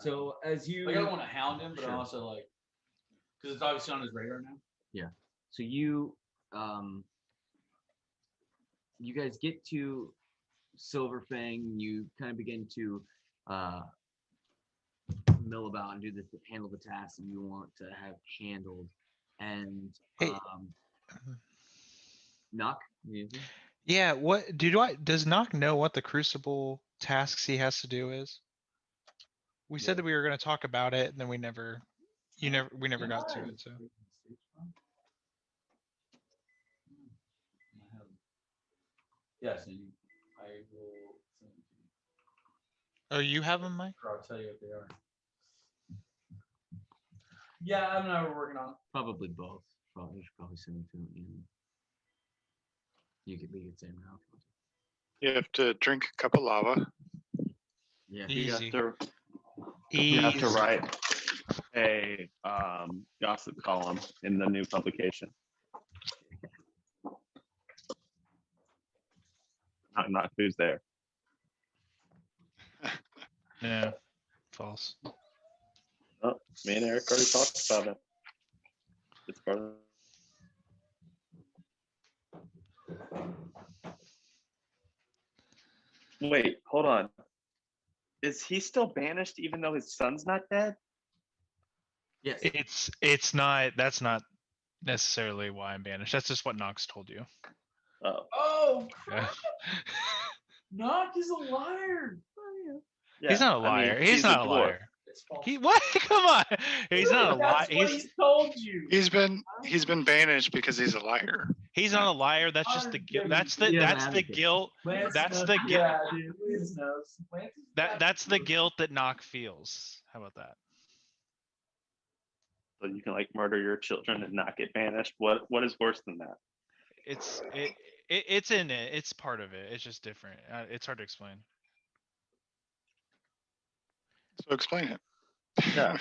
So as you, Like I don't want to hound him, but Sure. I also like because it's obviously on his radar now. so you, you guys get to Silver Fang. You kind of begin to mill about and handle the tasks that you want to have handled. And Hey. knock. Anything? Yeah, does Knock know what the Crucible tasks he has to do is? We said that we were gonna talk about it, and then we never got to it, so. Yes, and I will send it to you. Oh, you have them, Mike? Or I'll tell you what they are. Yeah, I'm not working on it. Probably both. You should probably send them to him. We could say them now. if you want You have to drink a cup of lava. to. Yeah. You have Easy. to, you have to Easy. write a gossip column in the new publication. Not who's there. No, false. Oh, me and Eric already talked about it. It's part of. Wait, hold on. Is he still banished even though his son's not dead? Yes. That's not necessarily why I'm banished. That's just what Knox told you. Oh, Oh, Yeah. Knock is a liar. He's not a I mean, liar. He's not a dwarf. liar. It's false. He what? Come on. He's not a liar. That's what he's told you. He's been banished because he's a liar. He's not a liar. That's just the guilt. That's the Yeah, that's the advocate. guilt. Lance That's knows- the guilt. Yeah, dude. Lance knows. Lance is That's the guilt that Knock feels. How about that? So you can like murder your children and not get banished. What is worse than that? It's in it. It's part of it. It's just different. It's hard to explain. So explain it. Yeah.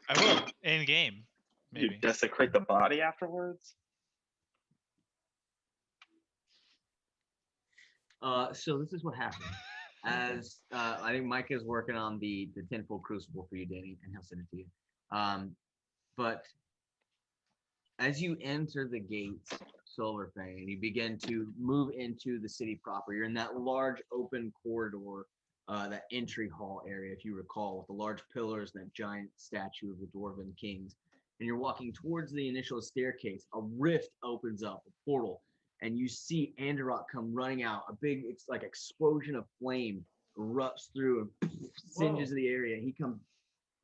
I will in game. You Maybe. desecrate the body afterwards? So this is what happened. As I think Mike is working on the tenfold crucible for you, Danny, and he'll send it to you. But as you enter the gates, Silver Fang, and you begin to move into the city proper, you're in that large open corridor, that entry hall area, if you recall, with the large pillars and that giant statue of the Dwarven Kings. And you're walking towards the initial staircase. A rift opens up, a portal, and you see Anderot come running out. A big, it's like explosion of flame erupts through and singes the area. He comes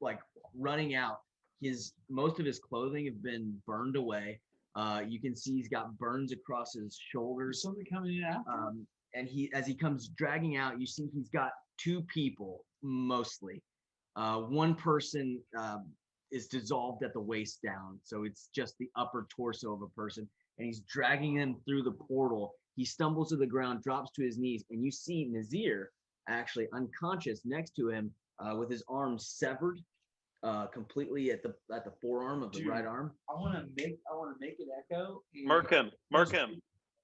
like running out. Most of his clothing have been burned away. You can see he's got burns across his There's shoulders. somebody coming in after. And as he comes dragging out, you see he's got two people mostly. One person is dissolved at the waist down, so it's just the upper torso of a person, and he's dragging him through the portal. He stumbles to the ground, drops to his knees, and you see Nazir actually unconscious next to him, with his arms severed completely at the forearm of the Dude. right arm. I want to make it echo. and- Murk him. Murk him.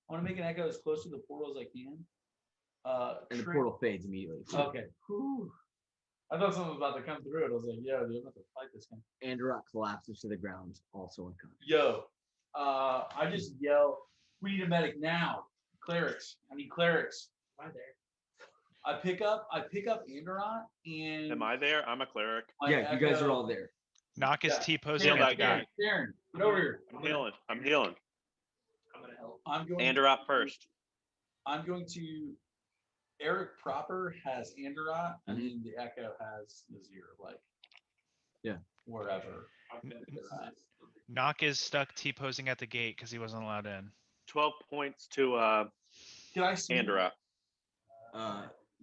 I want to make it echo as close to the portal as I can. And the Trick- portal fades immediately. Okay. Whew. I thought something was about to come through it. I was like, yo, dude, I'm about to fight this guy. Anderot collapses to the ground, also unconscious. Yo, I just yell, we need a medic now. Clerics. I need clerics. Am I there? I pick up Anderot and Am I there? I'm a cleric. my Yeah, you guys are echo- all there. Knock is Yeah. T-posing Heal at that the guy. gate. Taryn, get over here. I'm healing. I'm healing. I'm gonna help. I'm going. Anderot first. I'm going to. Eric proper has Anderot, and then the Echo has Nazir, like. Yeah. Wherever. Knock is stuck T-posing at the gate because he wasn't allowed in. 12 points to Can I see? Anderot.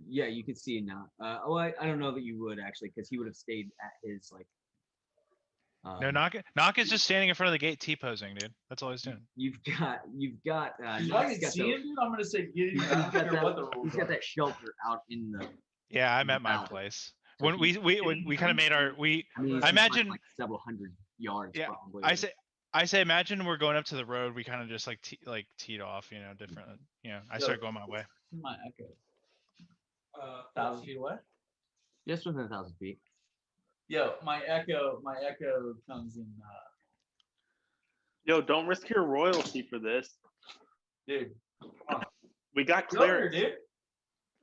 Yeah, you can see it now. Well, I don't know that you would actually, because he would have stayed at his like No, knock is just standing in front of the gate T-posing, dude. That's all he's doing. You've got If I Knock's can got see the- him, dude, I'm gonna say get him. he's I don't got care what the that, rules he's got are. that shelter out in the. Yeah, I'm in at the my valley. place. So When he- we kind of made our I mean, I he's like- imagine- like several hundred yards. Yeah, probably. I say imagine we're going up to the road. We kind of just like teed off, different. I start going my way. My echo. 1,000 feet away. Just within 1,000 feet. Yo, my echo comes in. Yo, don't risk your royalty for this. Dude, We got go there, clearance. dude.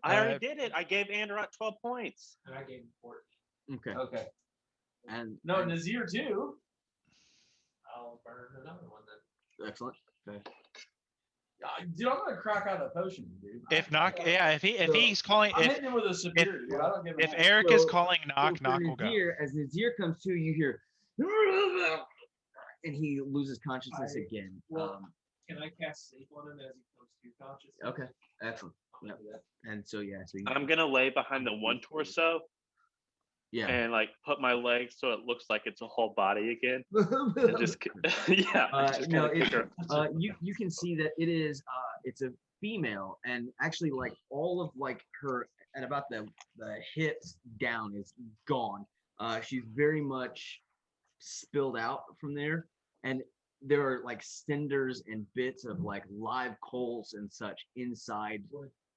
I already did it. I gave Androt 12 points. and I gave him 40. Okay. Okay. And No, and- Nazir too. I'll burn another one then. excellent. Okay. Dude, I'm gonna crack out a potion, dude. If knock, yeah, if So, he's calling, I'm if hitting him with a superior, dude. I don't give a if damn. Eric is So- calling knock, So for knock will go. Nazir, as Nazir comes to, you hear, and he loses consciousness again. Well, Can I cast sleep on him as he comes to consciousness? Okay, excellent. I'll Yep. do that. And so yeah, so I'm gonna lay behind the one torso yeah. and like put my legs so it looks like it's a whole body again. And just yeah. Just no, kinda kick her. you can see that it is it's a female, and actually like all of like her at about the hips down is gone. She's very much spilled out from there, and there are like cinders and bits of like live coals and such inside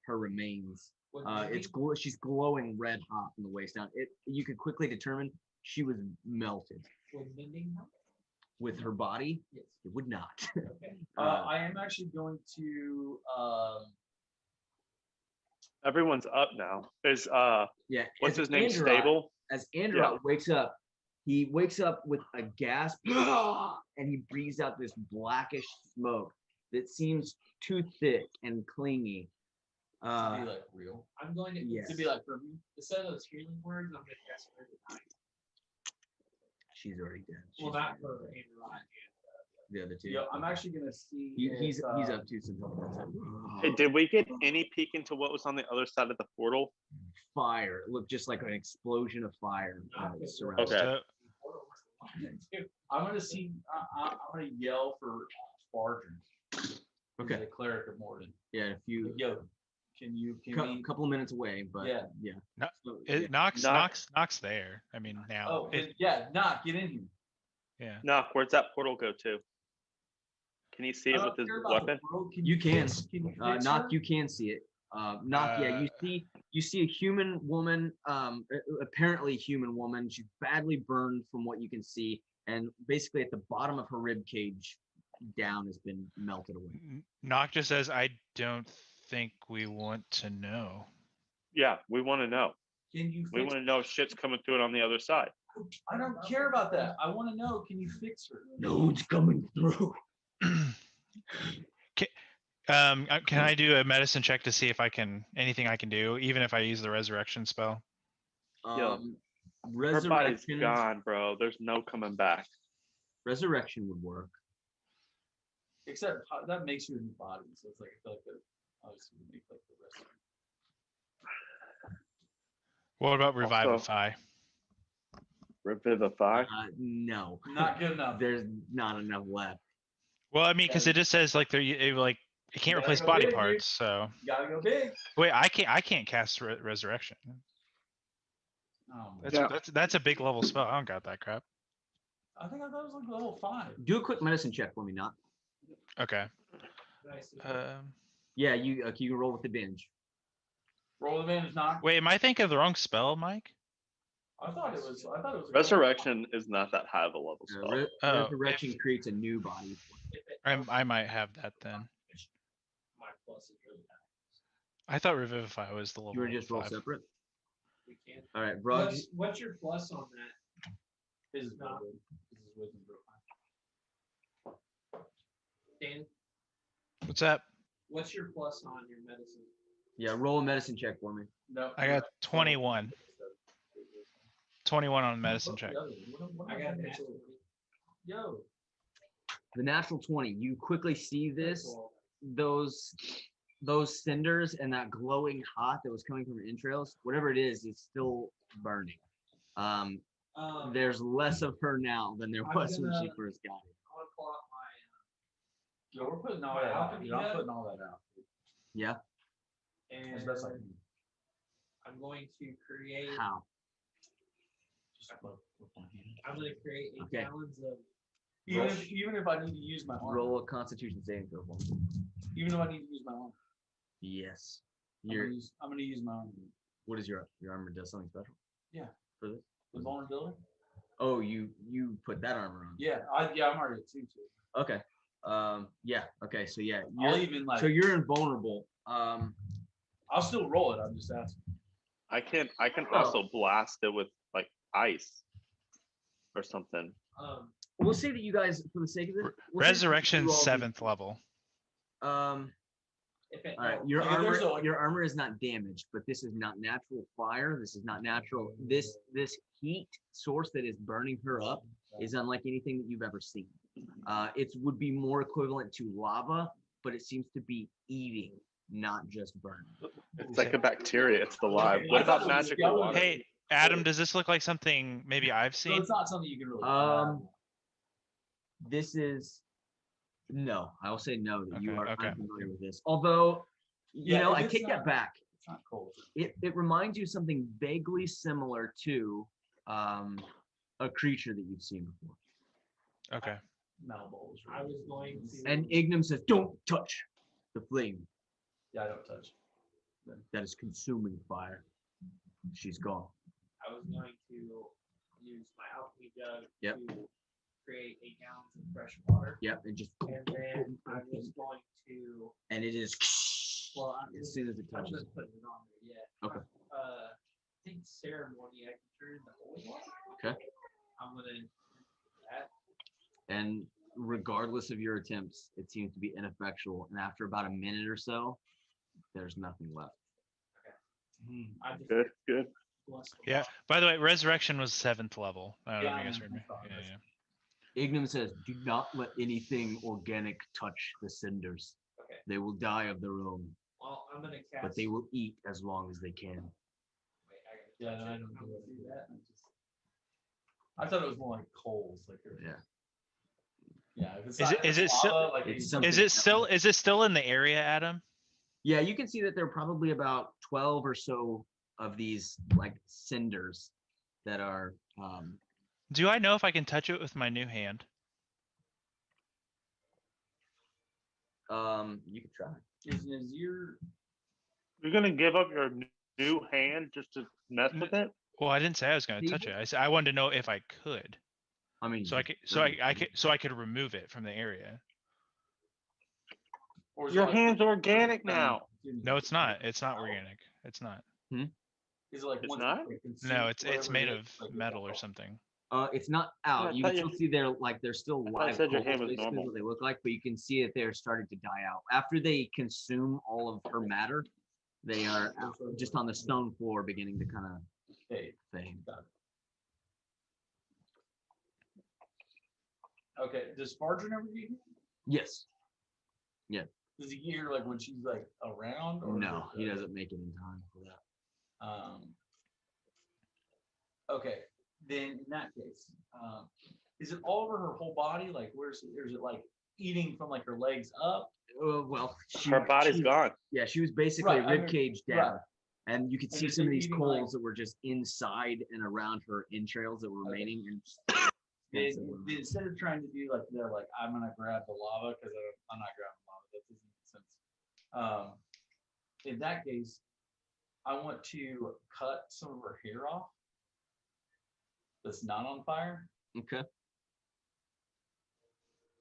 her remains. Would It's mending- she's glowing red hot from the waist down. You could quickly determine she was melted. would mending help? With her body, Yes. it would not. Okay. I am actually going to. Everyone's up now. Is Yeah. what's as his name? Androt- Stable? As Androt wakes up, he wakes up with a gasp and he breathes out this blackish smoke that seems too thick and clingy. To be like real. I'm going to. Yes. To be like from you. Instead of those healing words, I'm going to cast Word of Time. She's already dead. Well, She's not already for dead. Andrew The other two. Yo, I'm actually gonna see. He's if, up to some Hey, did we get any peek into what was on the other side of the portal? fire. It looked just like an explosion of fire. surrounding Okay. it. So, I'm gonna see. I'm gonna yell for Spartan. Okay. The cleric of Morden. Yeah, if you Yo, can we? couple of minutes away, but Yeah. yeah. No, So, yeah. Knock's there. I mean, now. Oh, yeah, knock, get in here. Yeah. Knock, where's that portal go to? Can you see I it don't with his care about the weapon? world. You can. Can you fix Knock, her? you can see it. Knock, yeah, you see a human woman, apparently human woman. She's badly burned from what you can see, and basically at the bottom of her rib cage down has been melted away. Knock just says, I don't think we want to know. Yeah, we want to know. Can you We fix? want to know if shit's coming through it on the other side. I don't care about that. I want to know. Can you fix her? No, it's coming through. Can I do a medicine check to see if anything I can do, even if I use the resurrection spell? Yo, Her body's Resurrection, gone, bro. There's no coming back. resurrection would work. Except that makes you a new body, so it's like I feel like that obviously would make like the rest. What about Also- revivify? Revivify. No, Not good enough. there's not enough left. Well, I mean, because it just says like it can't gotta replace go body big, dude. parts. So You gotta go big. wait, I can't cast resurrection. That's, Yeah. that's a big level spell. I don't got that crap. I think I thought it was like level 5. Do a quick medicine check for me, not. Okay. Nice. Yeah, you can roll with advantage. Roll advantage knock. Wait, am I thinking of the wrong spell, Mike? I thought it was. I thought it was. Resurrection is not that high of a level spell. Oh, Resurrection creates a new body. I might have that then. My plus is really high. I thought revivify was the level. You want to just roll 5. separate? We can. All right, Vrogz. What's your plus on that? His is Knock. good. His is wisdom real high. Dan, What's that? what's your plus on your medicine? Yeah, roll a medicine check for me. No. I got 21. 21 on medicine check. I got that. Yo. The natural 20. You quickly see this, those cinders and that glowing hot that was coming from your entrails. Whatever it is still burning. there's less of her now than there I'm was when she gonna- first got here. I want to pull out my. Yeah, we're putting all My that out. alchemy Dude, I'm gun? putting all that out. Yeah. And As best I can. I'm going to create. How? Just with my hand. I'm going to create 8 Okay. gallons of. Even if I need to use my arm. Roll a Constitution saving throw. for me. Even if I need to use my arm. Yes. I'm gonna use my arm. What is your armor does something special? Yeah. For this? The vulnerability? Oh, you put that armor on. Yeah, I'm already at 2 too. Okay. Yeah. Okay. So yeah, I'll you're, even like, so you're invulnerable. I'll still roll it. I'm just asking. I can Oh. also blast it with like ice or something. We'll say that you guys, for the sake of it, we'll say that Resurrection you all do- 7th level. If it, All right, your Yeah, there's armor, a- your armor is not damaged, but this is not natural fire. This is not natural. This heat source that is burning her up is unlike anything that you've ever seen. It would be more equivalent to lava, but it seems to be eating, not just burning. It's like a bacteria. It's alive. Okay, What I thought about it was magical skeleton. water? Hey, Adam, does this look like something maybe I've So seen? it's not something you can really. This is no. I will say no that you Okay, are okay. unfamiliar with this. Although, you Yeah, know, if I it's take that not- back. It's not cold. It reminds you of something vaguely similar to a creature that you've seen before. Okay. Metal bowls. I was going to. And Ignum says, "Don't touch the flame Yeah, I don't touch. that is consuming fire." She's gone. I was going to use my alchemy jug Yep. to create 8 gallons of fresh water. Yep, and just And then I was going to. and it is Well, I'm as just, soon as it I'm touches. just putting it on there yet. Okay. I think ceremony I can turn the holy water. Okay. I'm gonna do that. And regardless of your attempts, it seems to be ineffectual. And after about a minute or so, there's nothing left. I just Good, good. bless the Yeah. water. By the way, Resurrection was 7th level. I don't know Yeah, if you guys I heard me. thought Yeah, that's- yeah. Ignum says, "Do not let anything organic touch the cinders. Okay. They will die of their own, Well, I'm gonna cast. but they will eat as long as they can." Wait, I gotta Yeah, touch no, it. I don't I'm do gonna do that. I thought it was more like coals, like. Yeah. Yeah. If it's Is not- it- if is it's it still- lava, like it's you- something- Is it still in the area, Adam? Yeah, you can see that there are probably about 12 or so of these like cinders that are Do I know if I can touch it with my new hand? you could try. Is your You're gonna give up your new hand just to mess with it? Well, I didn't say I was going to touch it. I said I wanted to know if I could, I mean, so I could, so I could remove it from the area. or is Your it like- hand's organic now. No, it's not. It's not organic. It's not. Is it like It's once not? like, consumed, No, it's whatever made it of is, like, it's metal or alcohol? something. It's not Yeah, I out. You thought can you- still see they're still I thought you live said your coals, hand was basically normal. what they look like, but you can see that they're starting to die out. After they consume all of her matter, they are out, just on the stone floor beginning to kind of Okay. fade. Okay. Does Fargen ever get here? Yes. Does he get here like when she's like around? Or No, is it, he doesn't make it in time for that. Okay, then in that case, is it all over her whole body? Like, where's or is it like eating from like her legs up? Well, Her body's gone. Yeah, she was basically Right, I rib mean, cage down. right. And you could And see is some it of these eating, like- coals that were just inside and around her entrails that were Okay. remaining. And Then, That's it. then instead of trying to do like they're like, I'm gonna grab the lava because I'm not grabbing lava. That doesn't make sense. In that case, I want to cut some of her hair off. That's not on fire. okay.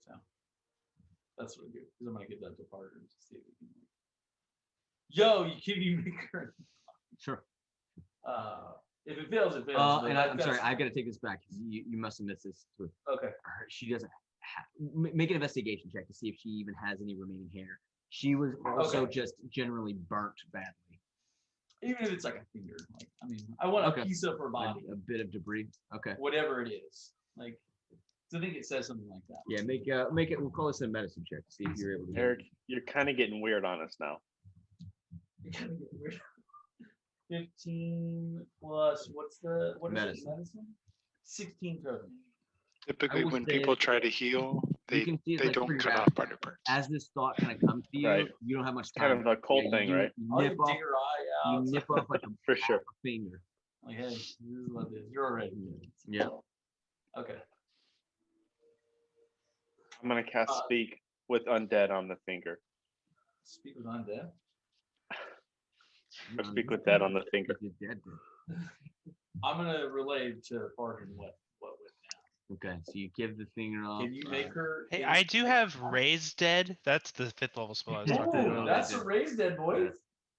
So that's what I do because I'm gonna give that to Parker to see if we can. Yo, can you make her? Sure. If it fails, it fails. but And that- I'm sorry, that's- I gotta take this back. 'Cause you must have missed this with Okay. her. She doesn't make an investigation check to see if she even has any remaining hair. She was also Okay. just generally burnt badly. Even if it's like a finger, like I mean, I want Okay. a piece of her Like body, a bit of debris. Okay. whatever it is. Like, so I think it says something like that. Yeah, make it. We'll call this a medicine check to see if you're able to. Eric, you're kind of getting weird on us now. You're kinda getting weird. 15 plus what is Medicine. it? Medicine? 16 tokens. Typically, will when say people try to heal, you they can see it's they like don't pretty cut rapid. off body parts. As this thought kind of comes to you, Right. you don't have much Kind time. of a cult you thing, do- right? You Oh, you nip dig off, her eye you out. nip off like a, For sure. a finger. Like, hey, this is what it is. You're already dead. Yeah. Okay. I'm gonna cast Uh, speak with undead on the finger. Speak with undead. Or speak with dead on the finger. You're dead. I'm gonna relay to Parkin what went down. Okay, so you give the finger off. Can you make her? Hey, can I you- do have raised dead. That's the 5th level spell I was talking Ooh, about. That's a raised dead boy. Yeah.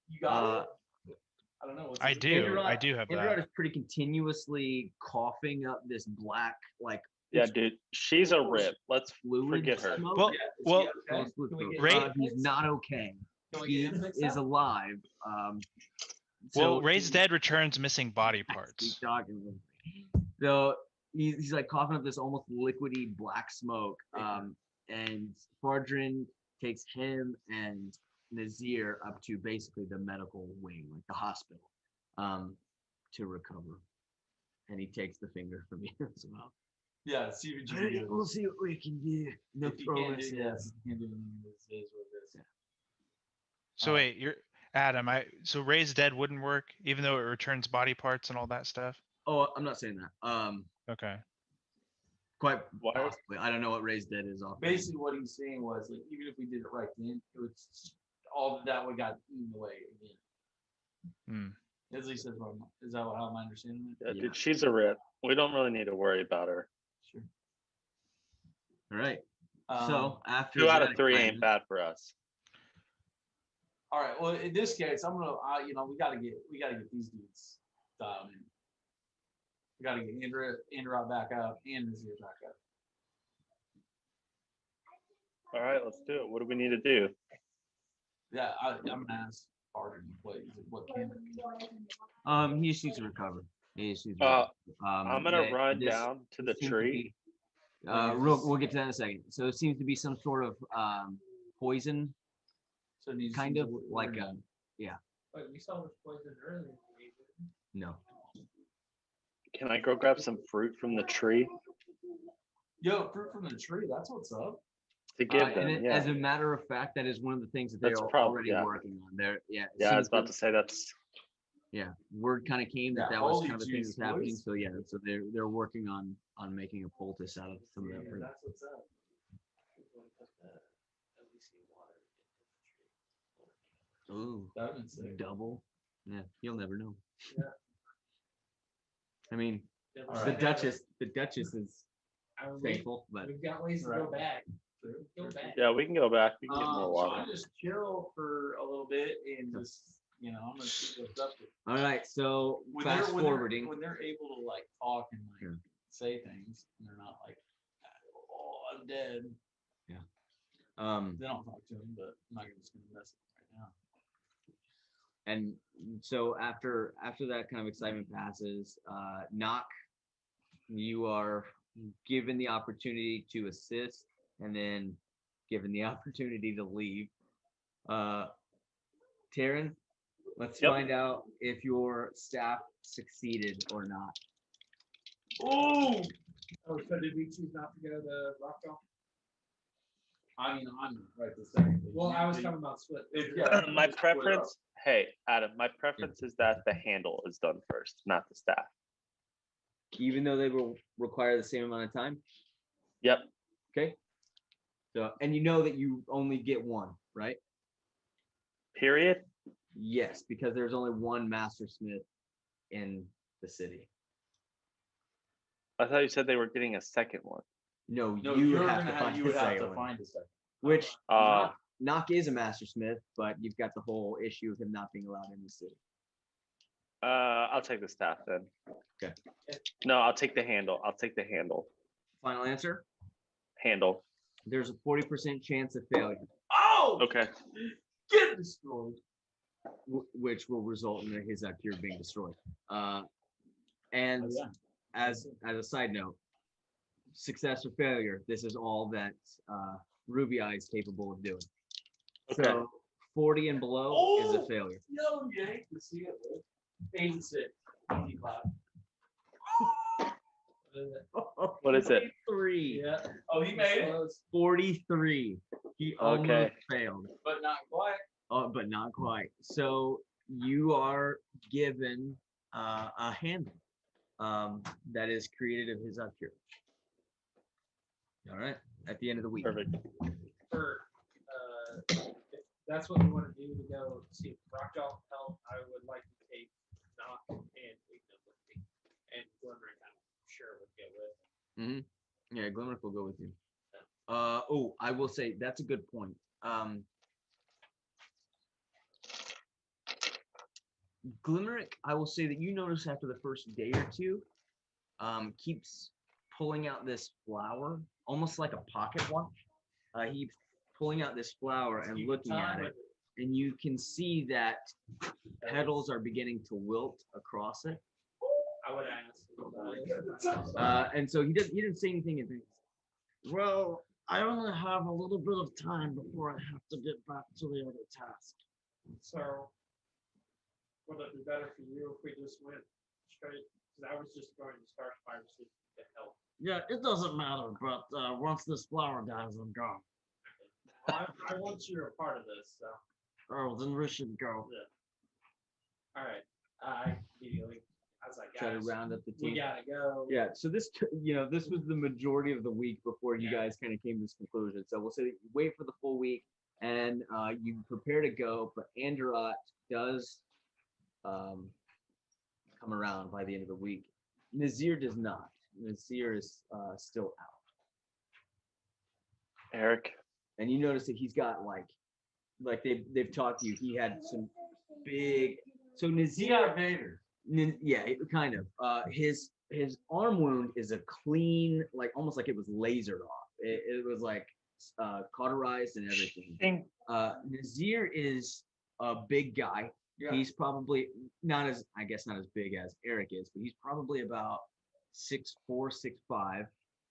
You got Uh, it. I don't know. What's I it- do. I do have Indra that. is pretty continuously coughing up this black, like Yeah, dude, she's a rip. Let's fluid forget her. smoke. Well, Yeah, is well, he okay? Close with Can we throat. get Ray- He's not okay. Can we He get him fixed is up? alive. Well, So raised dead returns missing body keep parts. talking with me. So he's like coughing up this almost liquidy black smoke. And Fardrin takes him and Nazir up to basically the medical wing, like the hospital, to recover. And he takes the finger from you as well. Yeah, see what you can do. We'll see what we can do. No If you can't do, promises. yes, you can't do anything. This is what it is. So wait, you're Adam. So raised dead wouldn't work, even though it returns body parts and all that stuff. Oh, I'm not saying that. Okay. Quite Why? possibly. I don't know what raised dead is off. Basically, what he's saying was, like, even if we did it right then, it would all of that would got eaten away again. Hmm. At least that's what is that how I'm understanding it? Yeah, dude, she's a rip. We don't really need to worry about her. Sure. All right. Um, So after 2 out of that 3 excitement- ain't bad for us. all right. Well, in this case, I'm gonna, we gotta get these dudes dialed in. We gotta get Indra back up and Nazir back up. All right, let's do it. What do we need to do? Yeah, I'm gonna ask Arden what can it be? He just needs to recover. He just needs to Uh, recover. I'm gonna they- run this down to the seems to tree. be- we'll get to that in a second. So it seems to be some sort of poison, So it needs kind to- of like a But we saw this poison earlier. no. Can I go grab some fruit from the tree Yo, fruit from the tree. That's what's up. to give And them? it- Yeah, as a matter of fact, that is one of the things that they're That's probably- already yeah. working on. They're it yeah. I was seems about that- to say that's Yeah, word kind of came that Yeah, that was holy kind of a thing juice, that's happening. boys. So yeah, so they're working on making a poultice out of some of that fruit. That's what's up. Ooh, That would sick. double. Yeah, you'll never know. Yeah. I mean, All the right. Duchess is faithful, but We've got ways to go back. Go back. yeah. We can go back. We can get more So water. I just chill for a little bit and just, I'm gonna see what's up. all right. So When fast they're, forwarding. when they're able to like talk and like Yeah. say things, and they're not like, oh, I'm dead. Then I'll talk to them, but I'm not just gonna mess with them right now. And so after that kind of excitement passes, Knock, you are given the opportunity to assist and then given the opportunity to leave. Taryn, let's Yep. find out if your staff succeeded or not. Oh, Oh, so did we choose not to go to Rockville? I mean, I'm not right this second. but Well, I was usually- talking about split. If- yeah, My just split up. preference. Hey, Adam. My preference is that the handle is done first, not the staff. Even though they will require the same amount of time? Yep. Okay. So, and you know that you only get one, right? Period. Yes, because there's only one master smith in the city. I thought you said they were getting a second one. No, No, you you're have gonna to have, find you the would have second to one. find a second. Which Uh, Knock is a master smith, but you've got the whole issue of him not being allowed in the city. I'll take the staff then. Okay. No, I'll take the handle. I'll take the handle. Final answer: Handle. there's a 40% chance of failure, Oh, Okay. get destroyed. which will result in his cure being destroyed. And Oh, yeah. as a side note, success or failure, this is all that Ruby Eye is capable of doing. Okay. So 40 and below is a Oh! failure. Yo, you hate to see it. Dude. 86. Easy clap. What is it? 43. Yeah. Oh, he made it, 43. He almost Okay. failed. but not quite. Oh, but not quite. So you are given a handle that is created of his upcure. All right. At the end of the week. Perfect. For, if that's what we want to do to go see if Frogz help, I would like to take Knock and Ignite with me. And Glimmering, I'm sure would get with. Mm-hmm. Yeah, Glimmer will go with you. Oh, I will say that's a good point. Glimmerick, I will say that you notice after the first day or two, keeps pulling out this flower, almost like a pocket watch. He's pulling out this flower and Keep looking at time it, and you can see that petals are beginning to wilt across it. I would ask. And so he didn't say anything. And thinks, well, I only have a little bit of time before I have to get back to the other task. So, would it be better for you if we just went straight? Because I was just going to start by receiving the help. Yeah, it doesn't matter, but once this flower dies, I'm gone. Well, I want you a part of this, so. Oh, then we should go. All right. I immediately, I was like, Try to guys, round up the we team. gotta go. Yeah, so this, this was the majority of the week before you Yeah. guys kind of came to this conclusion. So we'll say that you wait for the full week and you prepare to go, but Androt does come around by the end of the week. Nazir does not. Nazir is still out. Eric. And you notice that he's got like they've talked to you. He had some big. So Nazir, Vader. yeah, kind of. His arm wound is a clean, like almost like it was lasered off. It was like cauterized and everything. Nazir is a big guy. Yeah. He's probably not as big as Eric is, but he's probably about 6'4", 6'5",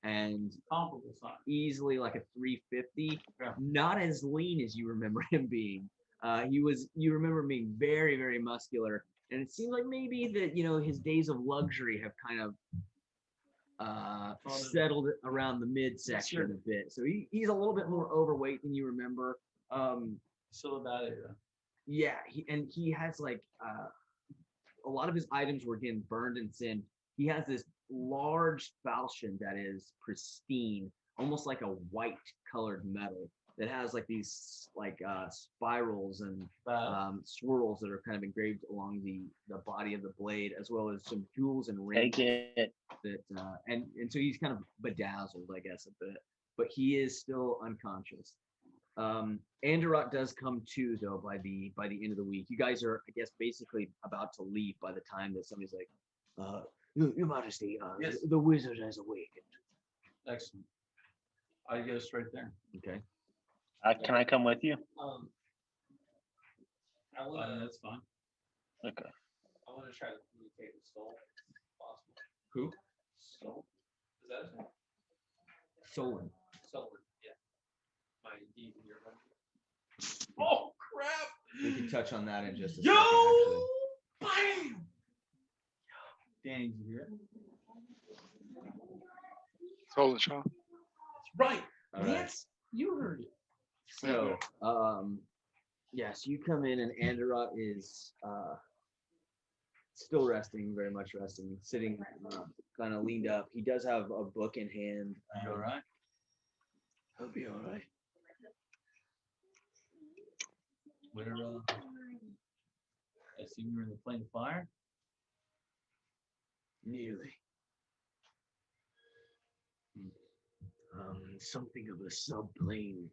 and Comparable size. easily like a 350. Yeah. Not as lean as you remember him being. You remember him being very, very muscular, and it seems like maybe that his days of luxury have kind of settled around the midsection Sure. a bit. So he's a little bit more overweight than you remember. Still about it. Yeah, he has like a lot of his items were getting burned and sinned. He has this large falchion that is pristine, almost like a white colored metal that has like these spirals and swirls that are kind of engraved along the body of the blade, as well as some jewels and rings. Take it. That and so he's kind of bedazzled, I guess, a bit, but he is still unconscious. Andorot does come to though by the end of the week. You guys are, I guess, basically about to leave by the time that somebody's like, Your Majesty, Yes. the wizard has awakened. Excellent. I go straight there. Okay. Can I come with you? I wanna, That's fine. Okay. I wanna try to communicate with Soul, if possible. Who? Soul, is that his name? Solon. Soul, yeah. My deep in your memory. Oh, crap! We can touch on that in just a Yo! second, Bam! Danny, did you hear it? Hold it, Shaw. That's right. All right. Lance, you heard it. So, yes, you come in and Andorot is still resting, very much resting, sitting kind of leaned up. He does have a book in hand. You all right? He'll be all right. Where, I see you were in the plane of fire. Nearly. Something of a subplane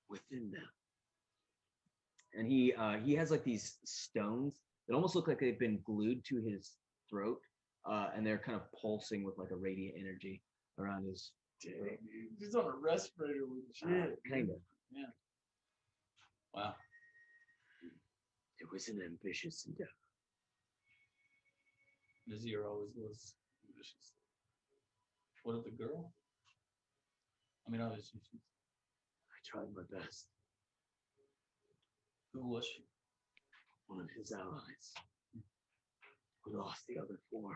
within them. And he has like these stones that almost look like they've been glued to his throat, and they're kind of pulsing with like a radiant energy around his. He's on a respirator with shit. Kind of. Yeah. Wow. It was an ambitious endeavor. Nazir always was ambitious. What of the girl? I mean, obviously, I tried my best. who was she? One of his allies. We lost the other 4.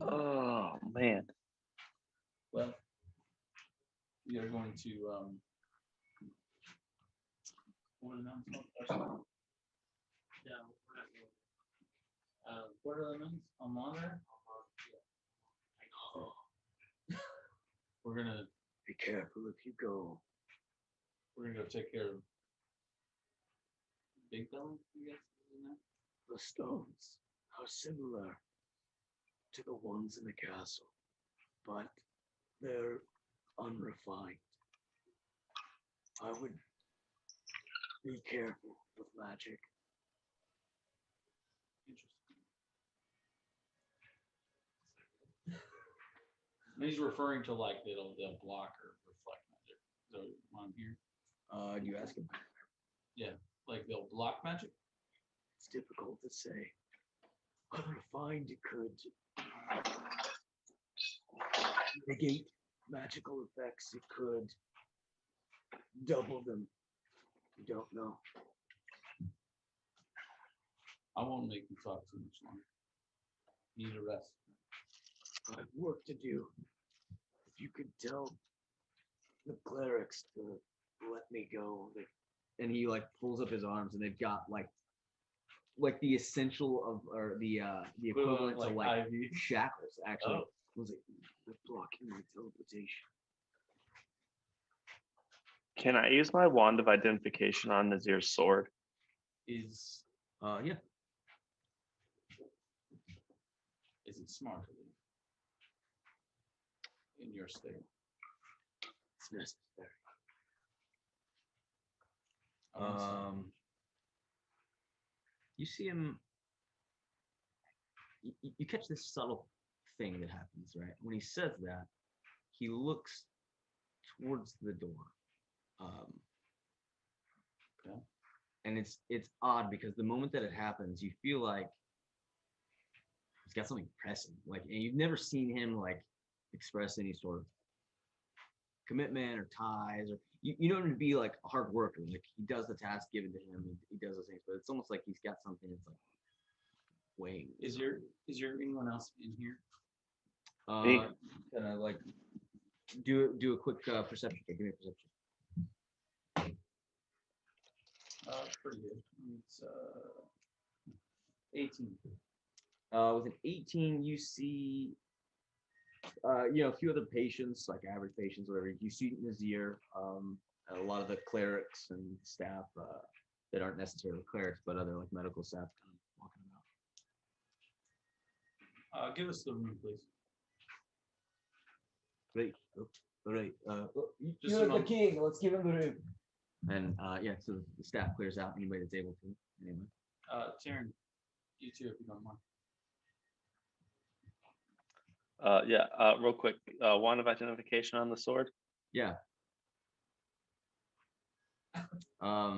Oh man. Well, we are going to, what are the numbers called? No, we're not doing What are the numbers? On monitor? We're gonna, Be careful if you go. we're gonna go take care of Big Belly, you guys, isn't that? The stones are similar to the ones in the castle, but they're unrefined. I would be careful with magic. Interesting. He's referring to like they'll block or reflect magic. So on here, Do you ask him? like they'll block magic. It's difficult to say. Unrefined, it could negate magical effects. It could double them. You don't know. I won't make you talk too much longer. Need a rest. I have work to do. If you could tell the clerics to let me go. And he like pulls up his arms, and they've got like the essential of, or the equivalent to like IV. shackles. Actually, Oh. was it blocking my teleportation? Can I use my wand of identification on Nazir's sword? Is Yeah. is it smart to leave in your state? It's necessary. I want some. You see him. You catch this subtle thing that happens, right? When he says that, he looks towards the door. Okay. And it's odd because the moment that it happens, you feel like he's got something pressing. Like, and you've never seen him like express any sort of commitment or ties, or you know him to be like a hard worker. Like he does the task given to him, and he does those things. But it's almost like he's got something that's like weighing. Is there anyone else in here? Me. Kind of like do a quick perception check. Give me a perception. Pretty good. It's 18. With an 18, you see, a few other patients, like average patients, whatever. You see Nazir, a lot of the clerics and staff that aren't necessarily clerics, but other like medical staff kind of walking about. Give us the room, please. Right. Oh, all right. Just You're a the moment. king. Let's give him the room. And so the staff clears out anybody that's able to. Anyway. Taryn, you too, if you don't mind. Real quick, wand of identification on the sword. Yeah.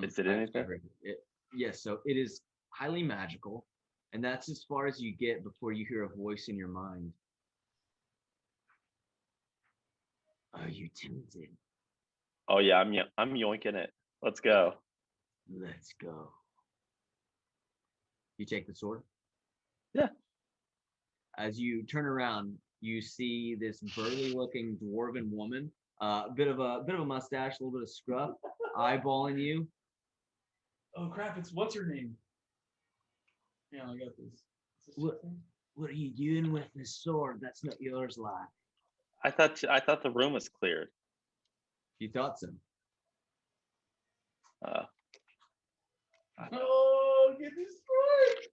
Is it anything? Yes, so it is highly magical, and that's as far as you get before you hear a voice in your mind. Are you tempted? Oh yeah, I'm yoinking it. Let's go. Let's go. You take the sword? Yeah. As you turn around, you see this burly-looking dwarven woman, a bit of a mustache, a little bit of scruff, eyeballing you. Oh crap! It's what's her name? Yeah, I got this. Is this What? her thing? What are you doing with this sword? That's not yours, lad. I thought the room was cleared. You thought so. Oh, get destroyed!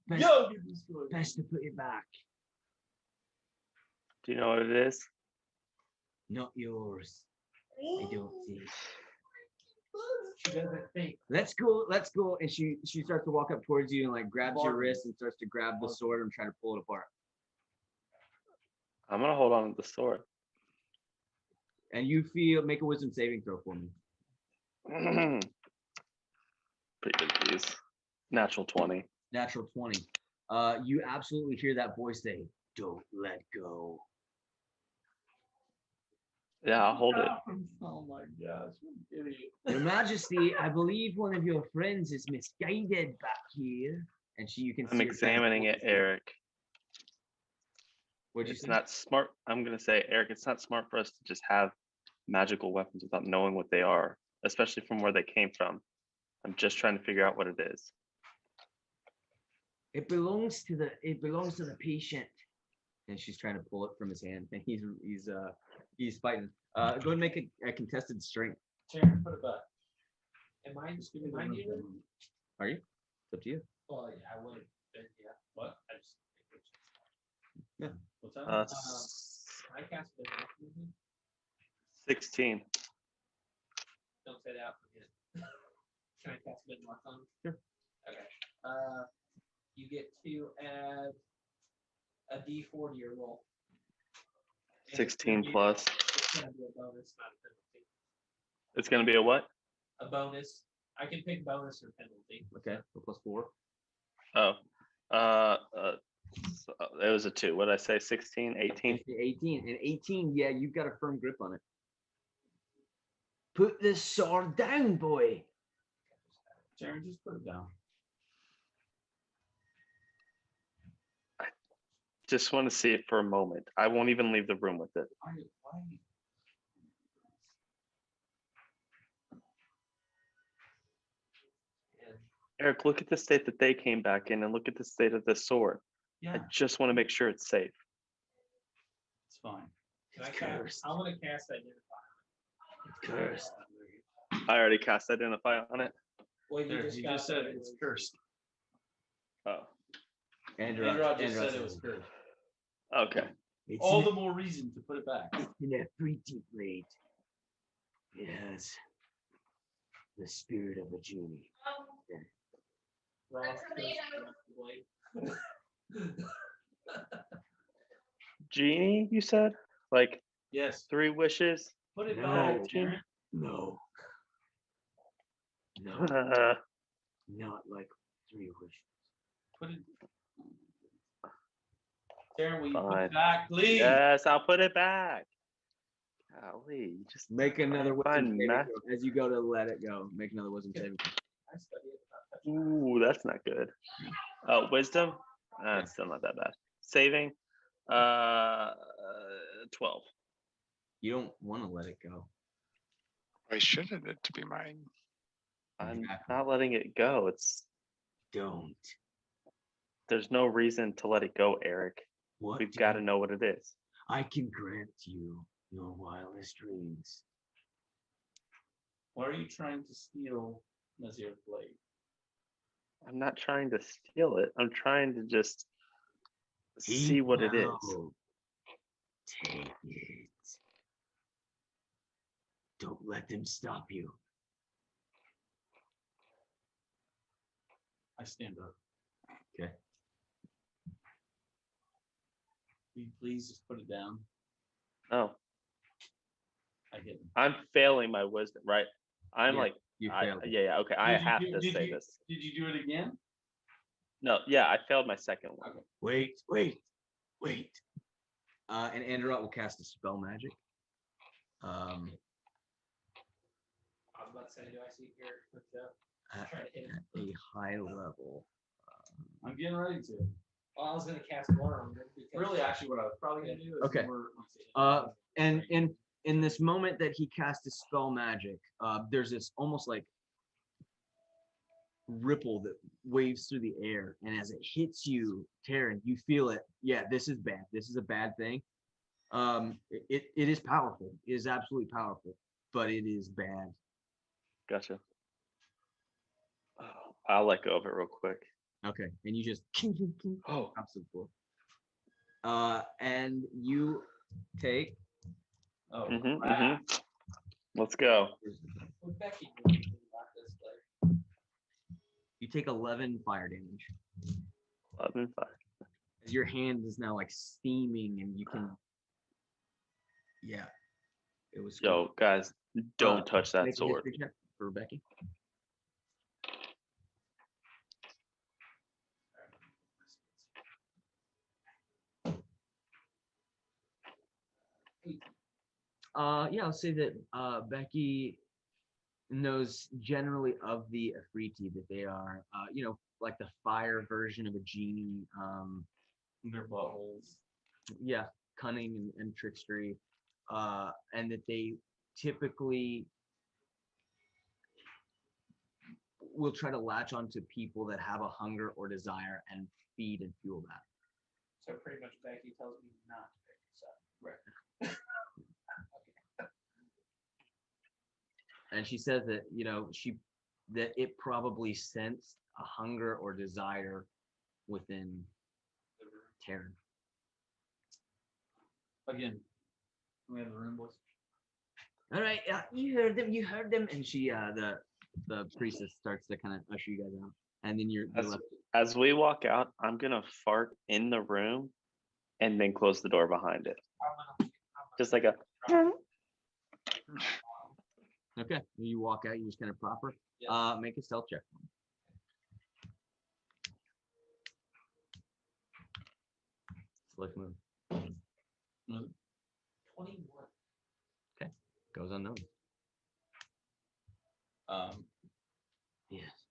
Best- Yo, get destroyed! Best to put it back. Do you know what it is? Not yours. I don't see. She doesn't think. Let's go. And she starts to walk up towards you and like grabs your wrist and starts to grab the sword and try to pull it apart. I'm gonna hold on to the sword. And you make a wisdom saving throw for me. Pretty good at these. Natural 20. Natural 20. You absolutely hear that voice say, "Don't let go." Yeah, I'll hold it. Oh my gosh, what an idiot. Your Majesty, I believe one of your friends is misguided back here. And you can see I'm her trying to examining pull it, the sword. Eric. What'd you It's say? not smart. I'm gonna say, Eric, it's not smart for us to just have magical weapons without knowing what they are, especially from where they came from. I'm just trying to figure out what it is. It belongs to the patient. And she's trying to pull it from his hand, and he's fighting. Go ahead and make a contested strength. Taryn, put it back. Am I needed? Are you? It's up to you. Well, yeah, I would, but yeah, what? I just. What's that? I cast it. 16. Don't say that again. Can I cast it more time? Sure. Okay. You get to add a D4 to your roll. And 16 plus. It's gonna be a bonus, not a penalty. It's gonna be a what? A bonus. I can pick bonus or penalty. Okay, so +4. Oh, so it was a 2. What did I say? 16, 18? 18 and 18. Yeah, you've got a firm grip on it. Put this sword down, boy. Taryn, just put it down. Just want to see it for a moment. I won't even leave the room with it. Why? And Eric, look at the state that they came back in and look at the state of this sword. Yeah, I just want to make sure it's safe. it's fine. can I It's cast? cursed. I want to cast identify. Cursed. I already cast identify on it. Well, There, you just said it's cursed. Oh, Andrew just said it was cursed. okay. It's All an, the more reason to put it back. it's an Afriti blade. It has the spirit of a genie. Ross, Genie, you said? Like Yes, 3 wishes? put it No. back, Taryn. No. No, Uh, not like 3 wishes. Put it. Taryn, will you put Fine. it back, please? yes, I'll put it back. Golly, you just Make another wisdom Fine, saving Matt. throw as you go to let it go. Make another wisdom saving throw. I study it, not touch it. Ooh, that's not good. Wisdom? It's still not that bad. Saving? 12. You don't want to let it go. Why shouldn't it to be mine? I'm Exactly. not letting it go. Don't. There's no reason to let it go, Eric. What? We've do got to you- know what it is. I can grant you your wildest dreams. Why are you trying to steal Nazir's blade? I'm not trying to steal it. I'm trying to just see Keep what it is. out. Take it. Don't let them stop you. I stand up. Okay. Will you please just put it down? Oh, I get it. I'm failing my wisdom, right? I'm Yeah, like, You I, failed. yeah, okay. I Did you have do- to did say you- this. Did you do it again? No, yeah, I failed my second one. Wait. And Andrew will cast a spell magic. I was about to say, do I see here? Looked up. At Try to hit it. a high level. I'm getting ready to. Well, I was gonna cast more on it. because- Really, actually, what I was probably gonna do is. Okay. let's see. And in this moment that he cast his spell magic, there's this almost like ripple that waves through the air, and as it hits you, Taryn, you feel it. Yeah, this is bad. This is a bad thing. It is powerful. It is absolutely powerful, but it is bad. Gotcha. Oh, I'll let go of it real quick. Okay, and you just Oh, drops to the floor. And you take. Oh, Let's go. What Becky do about this blade? You take 11 fire damage. 11, 5. As your hand is now like steaming, and you can. Yeah, it was. Yo, guys, don't touch that Make a sword. history check for Becky. Yeah, I'll say that Becky knows generally of the Afriti that they are, like the fire version of a genie. their buttholes. yeah, cunning and trickstery, and that they typically will try to latch onto people that have a hunger or desire and feed and fuel that. So pretty much Becky tells me not to pick this up. Right. And she says that, that it probably sensed a hunger or desire within Taryn. Again, we have the room, boys. All right, you heard them, and she, the priestess starts to kind of usher you guys out, and then you're As, left. as we walk out, I'm gonna fart in the room and then close the door behind it. Just like a. Okay, you walk out, you just kind of proper. Yeah. Make a stealth check. Slick move. 21. Goes unnoticed. Yes.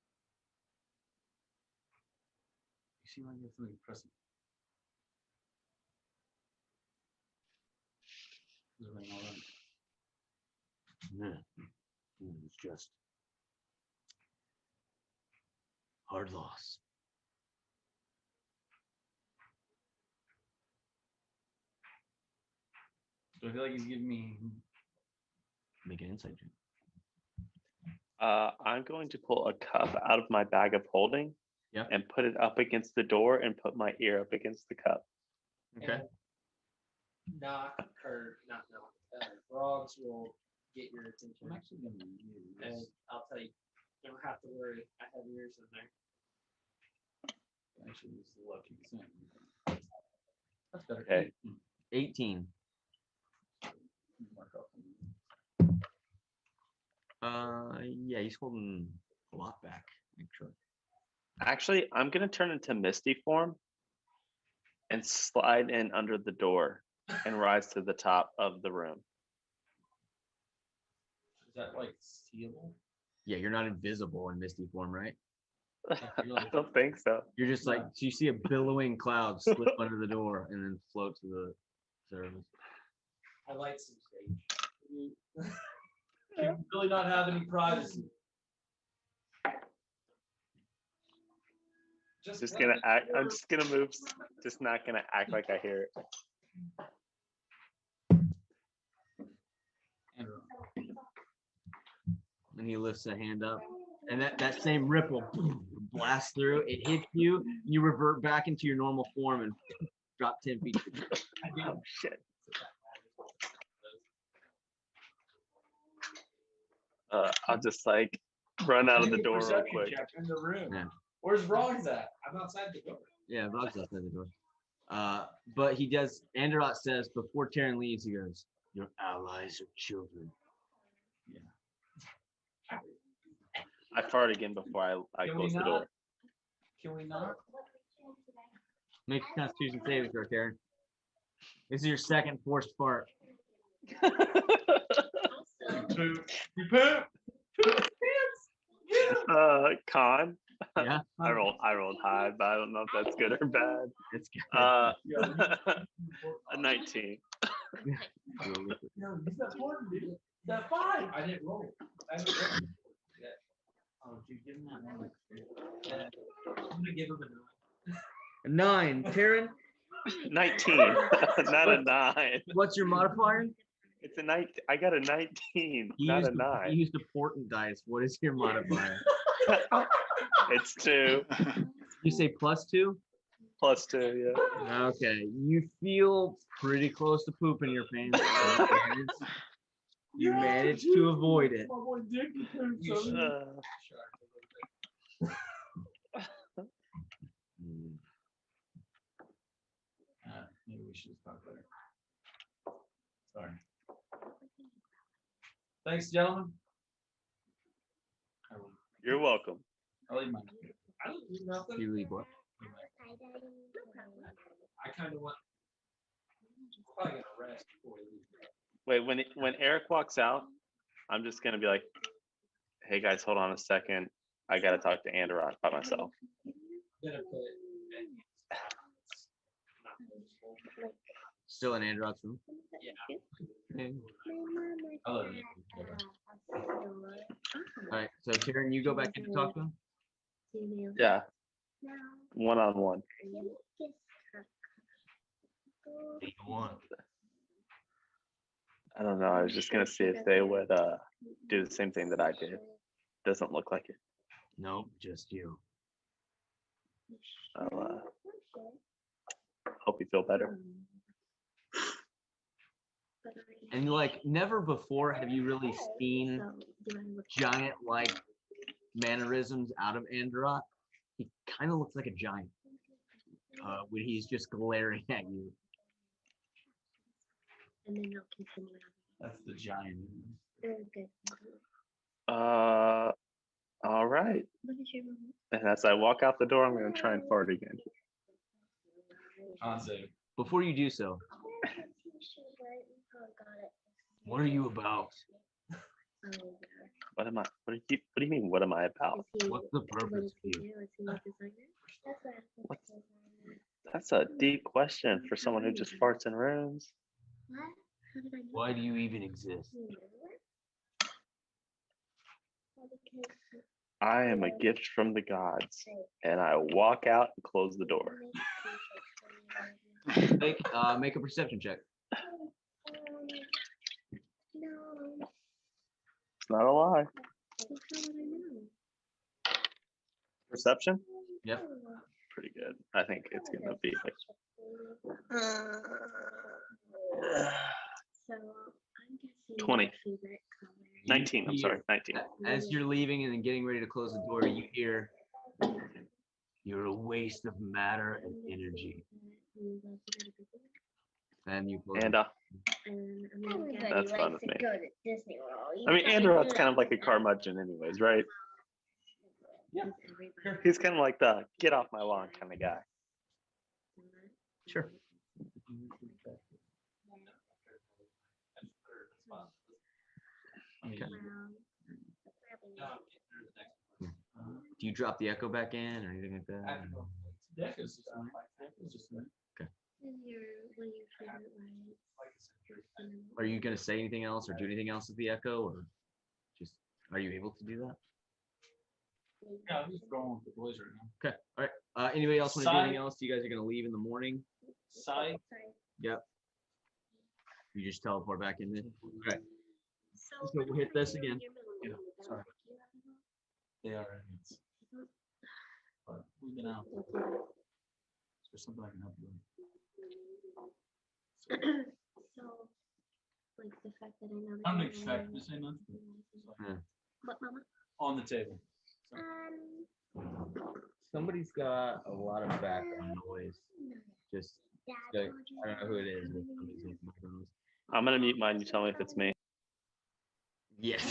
You seem like you have something pressing. Is everything all right? Yeah. It's just hard loss. So I feel like he's giving me. Make an insight check. I'm going to pull a cup out of my bag of holding. Yeah. And put it up against the door and put my ear up against the cup. Okay. Knock or not knock. Vrogz will get your attention. I'm actually gonna use. And I'll tell you, you don't have to worry. I have ears in there. Actually, this is the lucky thing. That's better. Okay. 18. Mark off. Yeah, he's holding a lot back, actually. Actually, I'm gonna turn into Misty form and slide in under the door and rise to the top of the room. Is that like seeable? Yeah, you're not invisible in Misty form, right? I don't think so. You're just like, so you see a billowing cloud slip under the door and then float to the surface. I like some stage. You really not have any privacy. Just gonna act. I'm just gonna move. Just not gonna act like I hear it. And he lifts a hand up, and that same ripple blasts through. It hits you. You revert back into your normal form and drop 10 feet. Oh shit. I'll just like run out of the door real Perception quick. check in the room. Yeah. Where's Vrogz at? I'm outside the door. Yeah, Vrogz outside the door. But he does. Anderot says before Taryn leaves, he goes, "Your allies are children." I fart again before I Can we close the not? door. Can we not? Make a Constitution saving throw, Taryn. This is your second forced fart. You poop. Con. Yeah, I rolled high, but I don't know if that's good or bad. it's good. A 19. No, he's not important, dude. That 5. I didn't roll. I haven't rolled. Yeah. Oh, dude, give him that 1. Yeah. I'm gonna give him a 9. 9. Taryn, 19, not a 9. what's your modifier? It's a 19. I got a 19, not a 9. You used a portent dice. What is your modifier? It's 2 You say +2? plus 2. Yeah. Okay, you feel pretty close to pooping your pants. You managed to avoid it. My boy Dick pooped You something. Maybe we should talk better. Sorry. Thanks, gentlemen. You're welcome. I'll leave mine. I didn't do nothing. You leave what? I kind of want. Probably gonna rest before we leave. Wait, when Eric walks out, I'm just gonna be like, "Hey guys, hold on a second. I gotta talk to Anderot by myself." Gonna put. Not noticeable. Still in Androt's room. Yeah. Okay. Other than- All right. So Taryn, you go back in to talk to him. Yeah, one-on-one. I don't know. I was just gonna see if they would do the same thing that I did. Doesn't look like it. Nope, just you. I'll hope you feel better. And like never before have you really seen giant like mannerisms out of Androt. He kind of looks like a giant when he's just glaring at you. And then they'll continue. That's the giant. Okay. All right. What is your room? And as I walk out the door, I'm gonna try and fart again. Con save. Before you do so, what are you about? What am I? What do you mean? What am I about? What's the purpose of you? That's a deep question for someone who just farts in rooms. What? How did I know Why that? do you even exist? I am a gift from the gods, and I walk out and close the door. Make a perception check. No. It's not a lie. How would I know? Perception? Yep. Pretty good. I think it's gonna be like So I'm guessing 20. my favorite color. 19. I'm sorry, 19. As you're leaving and then getting ready to close the door, you hear, "You're a waste of matter and energy." And you close And it. That's fine with me. Go to Disney World. I mean, Andrew's kind of like a curmudgeon, anyways, right? Yeah. He's kind of like the get off my lawn kind of guy. Sure. Okay. Do you drop the echo back in or anything like that? Deck is just fine. Deck is just fine. One of your favorite lights. Are you gonna say anything else or do anything else with the echo, or just are you able to do that? Yeah, I'm just going with the boys right now. Okay. All right. Anybody else want to do anything Side- else? You guys are gonna leave in the morning. Side. Yep. You just teleport back in there. Okay. So we'll hit this again. Yeah, sorry. They are enemies. But we've been out. Is there something I can help you with? So, like the fact that I know. that I'm you're expecting alive. to say nothing. What, Mama? On the table. Somebody's got a lot of background noise. Just Dad I told you don't know who it is. But that. somebody's making background noise. I'm gonna mute mine. You tell me if it's me. Yes.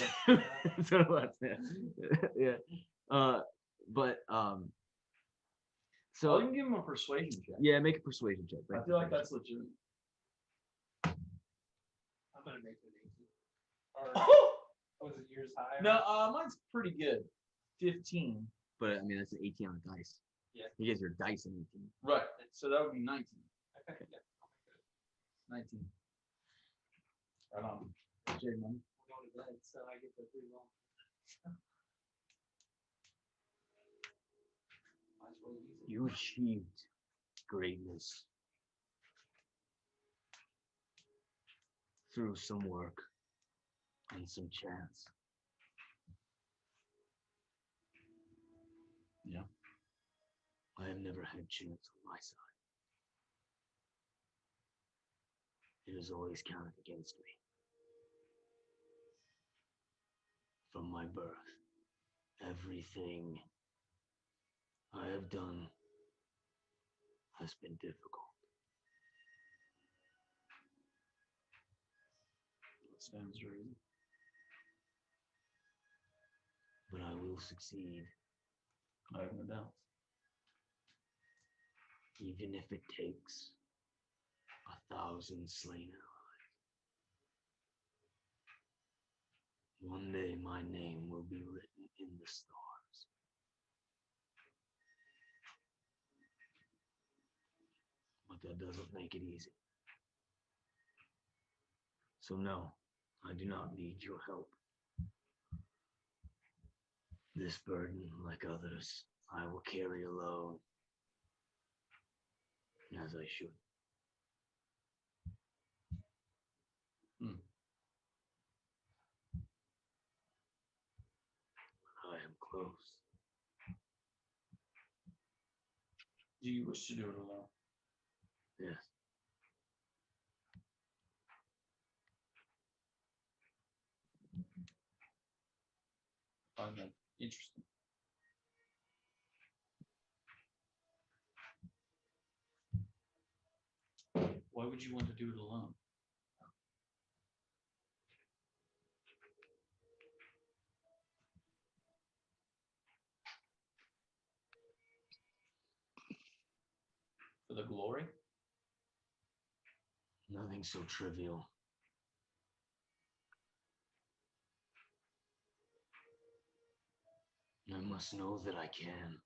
So that's it. Yeah. But So you so can give him a persuasion check. yeah, make a persuasion check. I feel like that's legit. I'm gonna make it easy. Or was it yours higher? No, mine's pretty good. 15. But I mean that's an 18 on the dice. Yeah. You guys are dice in 18. Right. So that would be 19. Okay, yeah. 19. Right on. Jade money. I'm going to bed, so I get the free roll. Might as well use it. You achieved greatness through some work and some chance. Yeah. I have never had chance on my side. It has always counted against me. From my birth, everything I have done has been difficult. That stands to reason. But I will succeed, I have no doubt. even if it takes 1,000 slain allies. One day my name will be written in the stars. But that doesn't make it easy. So no, I do not need your help. This burden, like others, I will carry alone, as I should. I am close. Do you wish to do it alone? Yes. Find that interesting. Why would you want to do it alone? For the glory? Nothing so trivial. I must know that I can.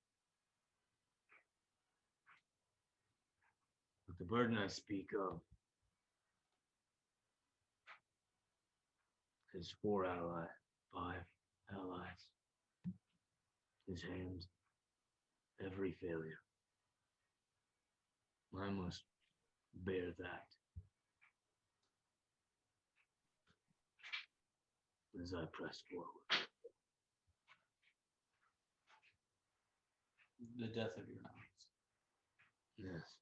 But the burden I speak of is 4 allies, 5 allies. His hand, every failure. I must bear that as I press forward. The death of your allies. Yes.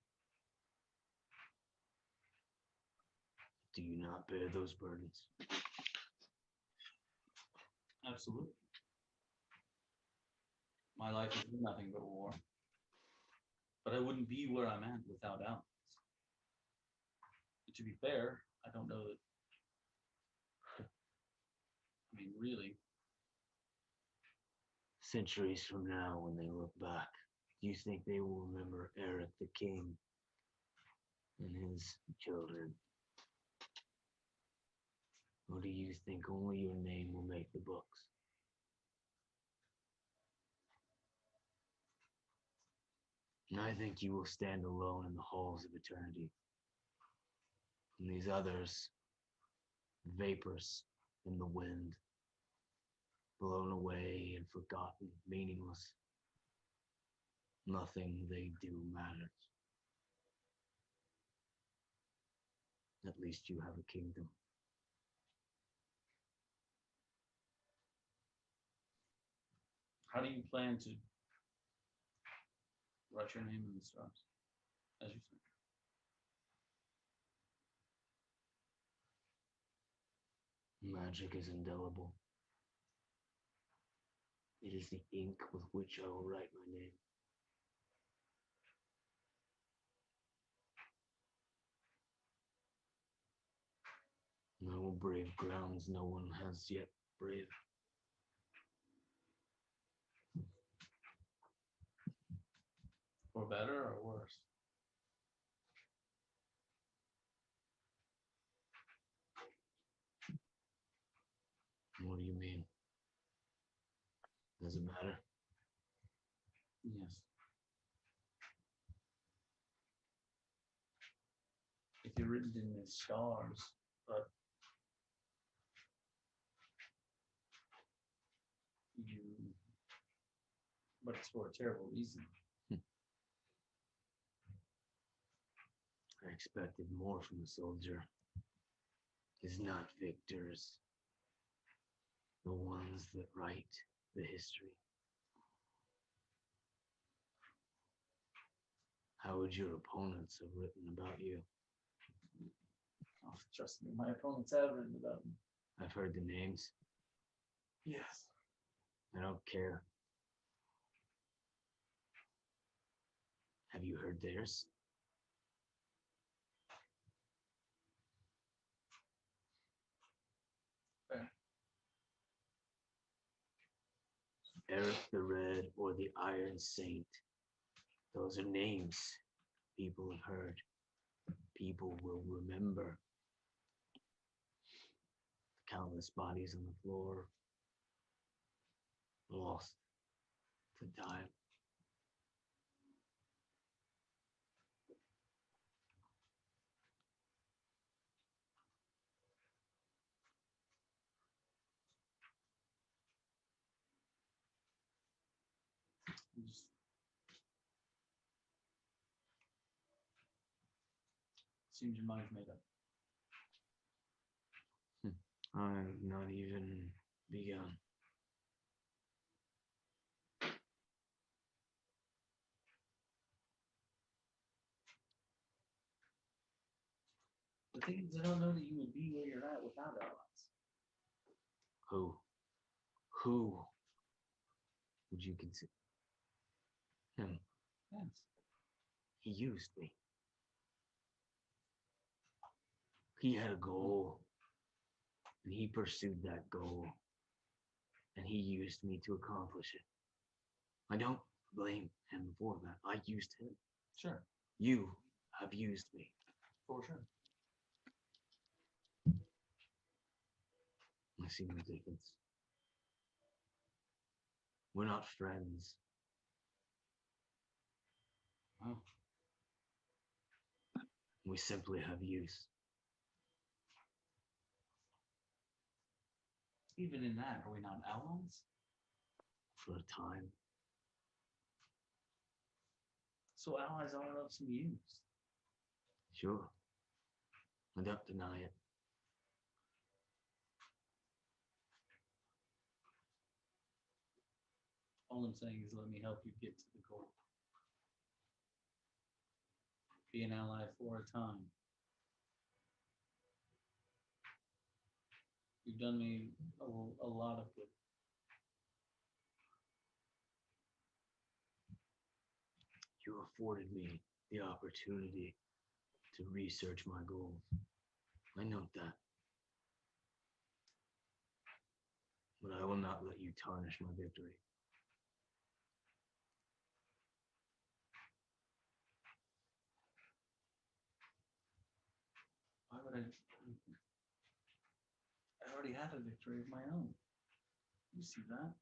Do you not bear those burdens? Absolutely. My life has been nothing but war. But I wouldn't be where I'm at without allies. But to be fair, I don't know that. I mean, really, Centuries from now, when they look back, do you think they will remember Eric the King and his children? Or do you think only your name will make the books? And I think you will stand alone in the halls of eternity. And these others, vapors in the wind, blown away and forgotten, meaningless. Nothing they do matters. At least you have a kingdom. how do you plan to write your name in the stars? As you say. Magic is indelible. It is the ink with which I will write my name. And I will brave grounds no one has yet braved. For better or worse? What do you mean? Does it matter? Yes. If you're written in the stars, but but it's for a terrible reason. I expected more from a soldier. Is not victors the ones that write the history? How would your opponents have written about you? Oh, trust me, my opponents have written about me. I've heard the names. Yes. I don't care. Have you heard theirs? Fair. Eric the Red or the Iron Saint. Those are names people have heard. People will remember. The countless bodies on the floor. Lost to time. We just. Seems your mind's made up. I've not even begun. The thing is, I don't know that you would be where you're at without allies. Who would you consider? Him. Yes. He used me. He had a goal, and he pursued that goal, and he used me to accomplish it. I don't blame him for that. I used him. Sure. You have used me. For sure. I see no difference. We're not friends. Oh. We simply have use. Even in that, are we not allies? For a time. So allies are of some use. Sure. I don't deny it. All I'm saying is let me help you get to the goal. Be an ally for a time. You've done me a lot of good. You afforded me the opportunity to research my goals. I note that. But I will not let you tarnish my victory. Why would I? I already had a victory of my own. You see that?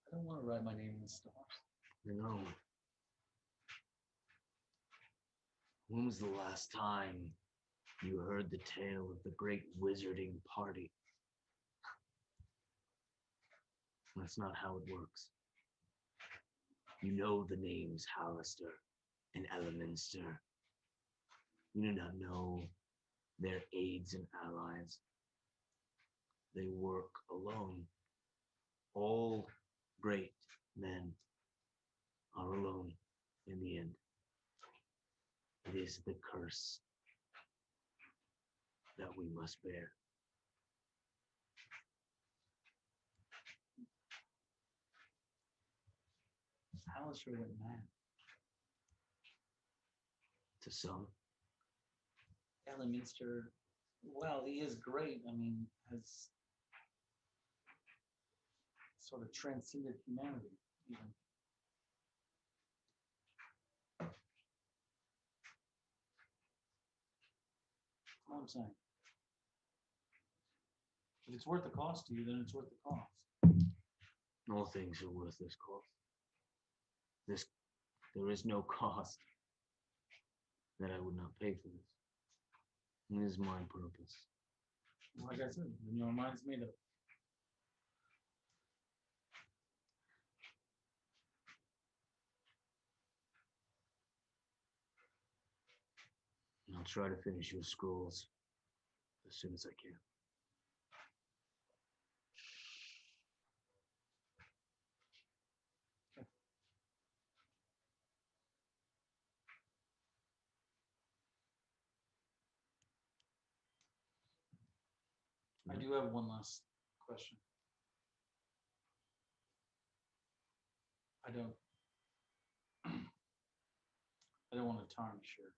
I don't want to write my name in the stars. No. When was the last time you heard the tale of the great wizarding party? That's not how it works. You know the names Hallister and Elminster. You do not know their aides and allies. They work alone. All great men are alone in the end. It is the curse that we must bear. Alistair went mad. To some, Elminster, well, he is great. I mean, has sort of transcended humanity, even. That's all I'm saying. If it's worth the cost to you, then it's worth the cost. all things are worth this cost. There is no cost that I would not pay for this. It is my purpose. Like I said, your mind's made up. And I'll try to finish your scrolls as soon as I can. I do have one last question. I don't want to tarnish your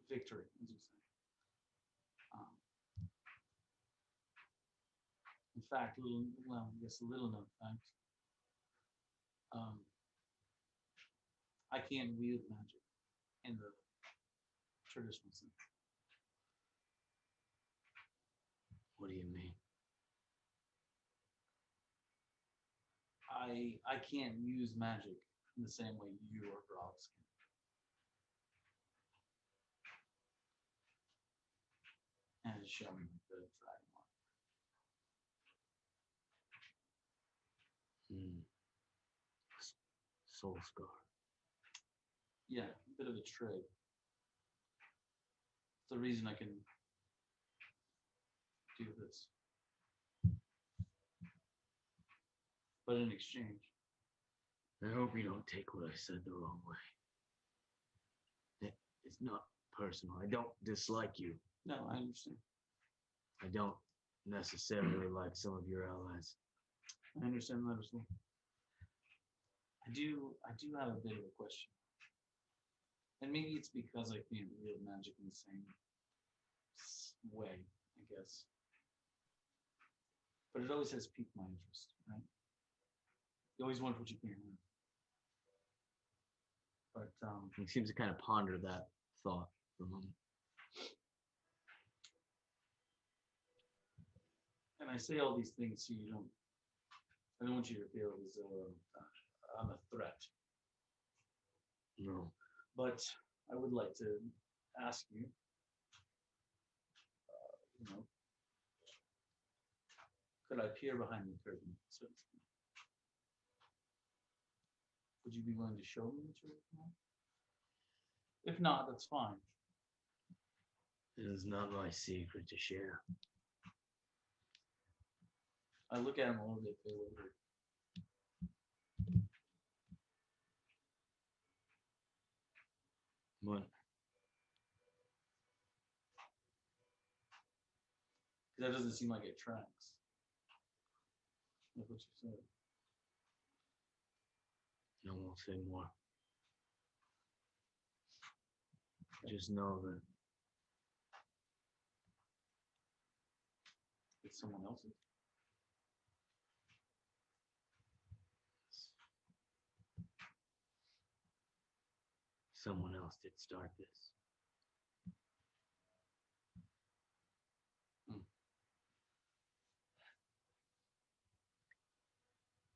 victory, as you say. In fact, I guess a little note, thanks. I can't wield magic in the traditional sense. What do you mean? I can't use magic in the same way you or Vrogz can. And show me the dragon mark. soul scar. Yeah, a bit of a trade. It's the reason I can do this. But in exchange, I hope you don't take what I said the wrong way. It's not personal. I don't dislike you. no, I understand. I don't necessarily like some of your allies. I understand that as well. I do have a bit of a question. And maybe it's because I can't wield magic in the same way, I guess. But it always has piqued my interest, right? You always want what you can't have. But He seems to kind of ponder that thought for a moment. and I say all these things so I don't want you to feel as though I'm a threat. No. But I would like to ask you, could I peer behind the curtain, so to speak? Would you be willing to show me the truth? If not, that's fine. It is not my secret to share. I look at him a little bit bewildered. What? That doesn't seem like it tracks. Like what you said. I won't say more. Just know that It's someone else's. someone else did start this.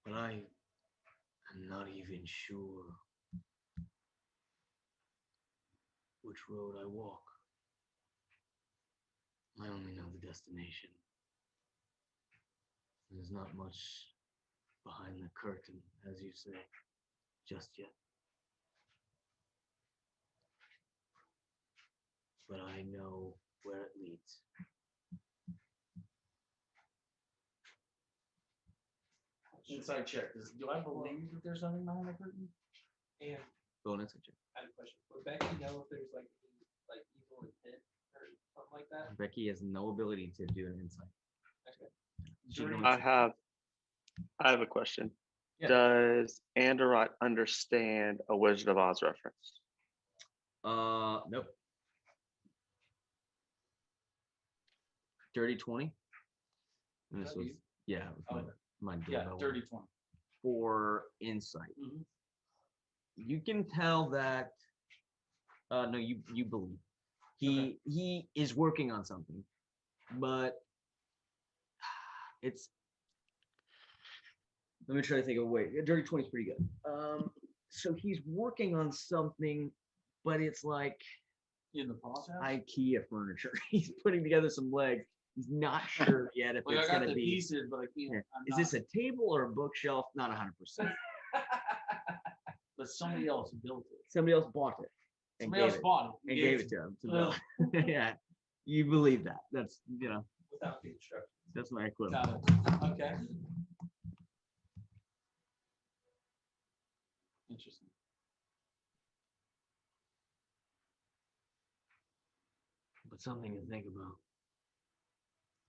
But I am not even sure which road I walk. I only know the destination. There's not much behind the curtain, as you say, just yet. But I know where it leads. Inside check. Do I believe that there's something behind the curtain? And Go on inside check. I have a question. Would Becky know if there's like any like evil intent or something like that? Becky has no ability to do an insight. Okay. She can During- only- I have a question. Yeah. Does Andorot understand a Wizard of Oz reference? Nope. Dirty 20. And this Is that was, you? yeah, it was Oh, my yeah, demo dirty 20. for insight. Mhm. You can tell that. No, you believe he is working on something, but it's. Let me try to think of a way. Dirty 20 is pretty good. So he's working on something, but it's like In the process? IKEA furniture. He's putting together some legs. He's not sure yet if Like I it's got gonna the be. pieces, but I can't. Yeah. I'm Is not- this a table or a bookshelf? Not 100%. But somebody else built it. Somebody else bought it and Somebody gave else it bought it. and gave it to him to build. Yeah, you believe that? That's Without the instruction. that's my equivalent. Got it. Okay. Interesting. But something to think about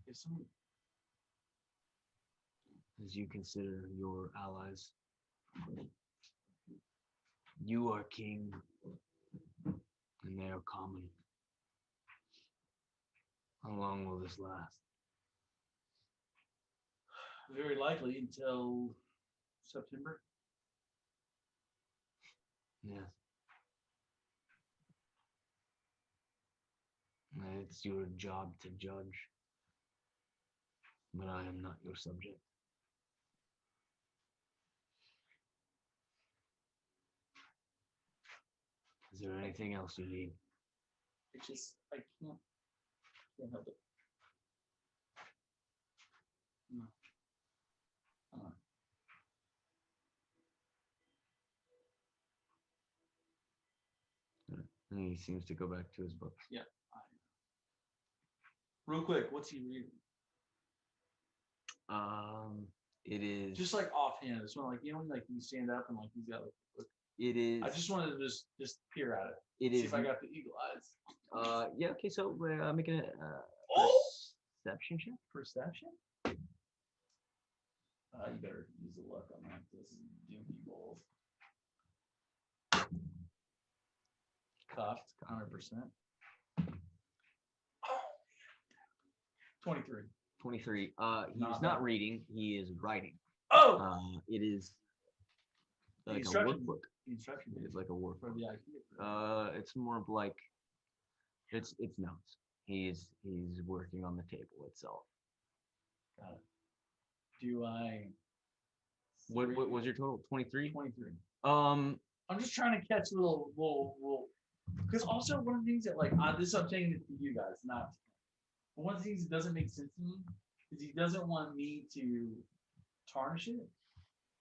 If some, as you consider your allies. You are king, and they are common. How long will this last? very likely until September. Yes. It's your job to judge, but I am not your subject. Is there anything else you need? It's just I can't help it. No. And he seems to go back to his book. Real quick, what's he reading? It is. Just like offhand, it's like like you stand up and like he's got like. It is. I just wanted to just peer at it. It See is. if I got the eagle eyes. Yeah. Okay. So we're making a Oh! perception check. Perception? You better use the luck on that. This is dookie balls. Cuffed, 100%. 23. 23. He's Not not bad. reading. He is writing. Oh! It is The like a instruction- workbook. The instruction It book is like a workbook. for the IQ. It's more of like it's notes. He's working on the table itself. Got it. Do I? What was your total? 23? 23. Um, I'm just trying to catch little. Because also one of the things that this I'm saying it to you guys, not. But one of the things that doesn't make sense to me is he doesn't want me to tarnish it,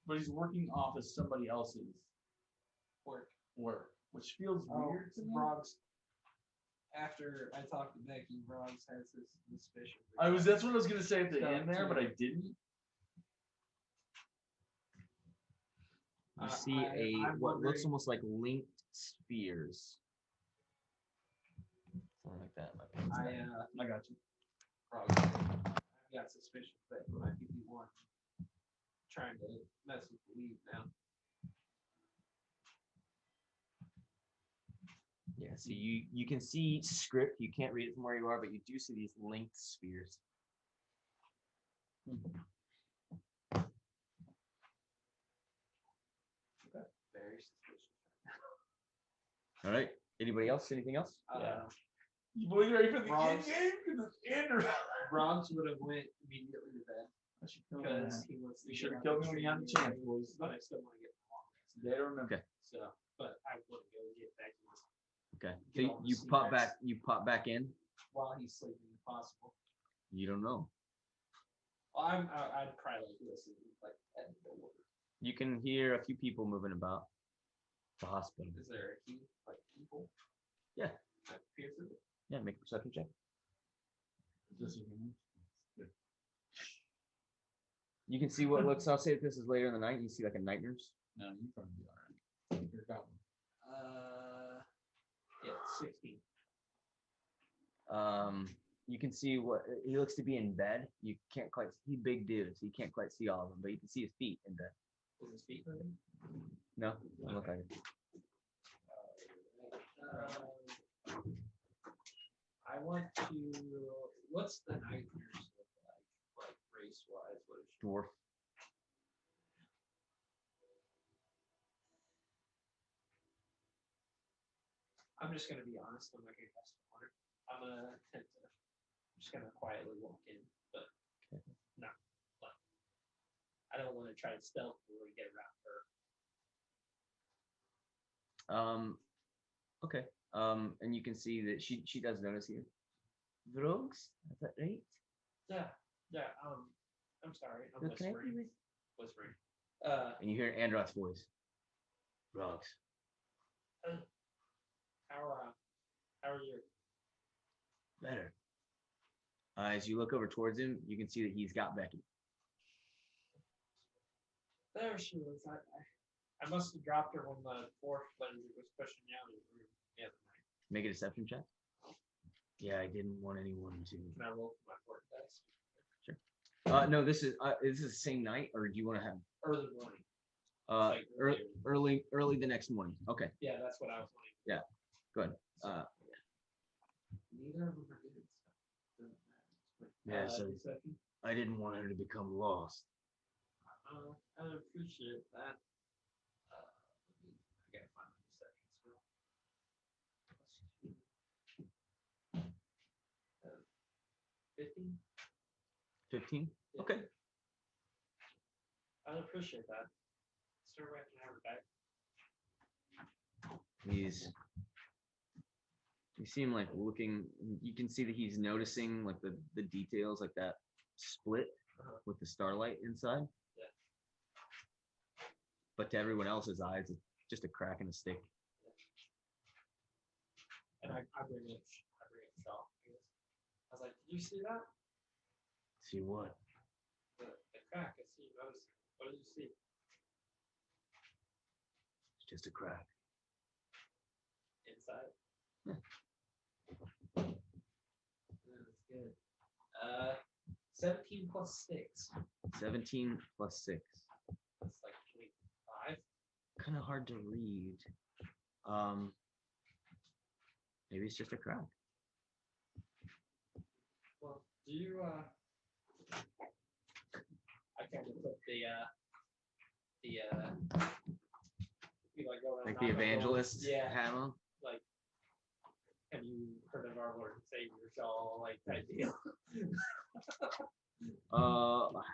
but he's working off of somebody else's work, which feels weird to me. Vrogz. After I talked to Becky, Vrogz has this suspicion. That's what I was gonna say at the So, end there, but I didn't. you see I'm what looks wondering- almost like linked spheres. Something like that. I got you. I've got suspicions that there might be one trying to mess with the lead now. Yeah. So you can see script. You can't read it from where you are, but you do see these linked spheres. Very suspicious. All right. Anybody else? Anything else? You boys ready for the Vrogz. kid game? Because it's in. Vrogz would have went immediately to bed because he wants to. You should get have out killed me the when you had the tree chance, anyway, boys. But I still want to get the long rest. They don't remember. Okay. So, but I wouldn't go get back in this Okay. Get So all the you pop secrets. back. You pop back in. while he's sleeping if possible. You don't know. Well, I'd probably like listen like at the door. You can hear a few people moving about the hospital. Is there a key like people? Yeah. That peer through it? Yeah. Make a perception check. You can see what looks. I'll say if this is later in the night. You see like a night nurse. No, you probably be all right. You're a goblin. Yeah, 16. You can see what he looks to be in bed. You can't quite. He's big dude, so you can't quite see all of them, but you can see his feet in bed. Is his feet hurting? No, don't look like it. I want to. What's the night nurse look like race wise? What is she? Dwarf. I'm just gonna be honest. I'm not gonna guess on her. I'm gonna attempt to. I'm just gonna quietly walk in, but Okay. no, but I don't want to try to stealth or get around her. Okay. And you can see that she does notice you. Vrogz, is that right? Yeah, yeah. I'm sorry. I'm Can I be whispering. with? Whispering. And you hear Androth's voice. Vrogz. How are you? Better. As you look over towards him, you can see that he's got Becky. There she was. I must have dropped her when the force lens was pushing me out of the room the other night. Make a deception check. Yeah, I didn't want anyone to. Can I roll for my fork dice? No, this is the same night, or do you want to have Early morning. uh Like early the next morning? Okay, Yeah, that's what I was wanting. Yeah, good. Neither of them are doing stuff. Doesn't matter. Yeah, so Deception? I didn't want her to become lost. I appreciate that. I gotta find my deception skill. 15? 15. Yeah. Okay. I appreciate that. Sir, I can have her back. You see him like looking. You can see that he's noticing like the details, like that split with the starlight inside. Yeah. But to everyone else's eyes, it's just a crack in a stick. And I bring it Shaw. I guess. I was like, did you see that? See what? The crack. I see. Notice. What did you see? It's just a crack. Inside. That's good. 17 plus 6. 17 plus 6. That's like 25. Kind of hard to read. Maybe it's just a crack. Well, do you I kind of put the you like go around Like knock the on doors. evangelist Yeah. hat on. Like, have you heard of our Lord and Savior Shaw, like type deal?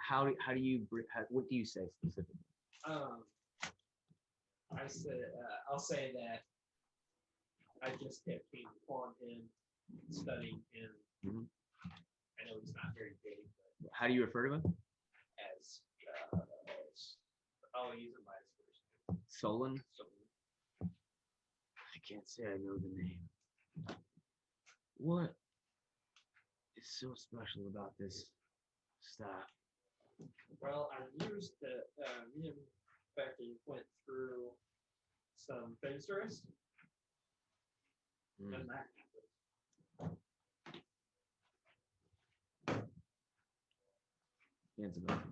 How do you what do you say specifically? I said I'll say that I just kept came upon him studying him. Mhm. I know he's not very big, but How do you refer to him? as I'll use him by his first name. Solon? So I can't say I know the name. What is so special about this staff? well, I used the me and Becky went through some things for us, Hmm. and that happened. Hands him up.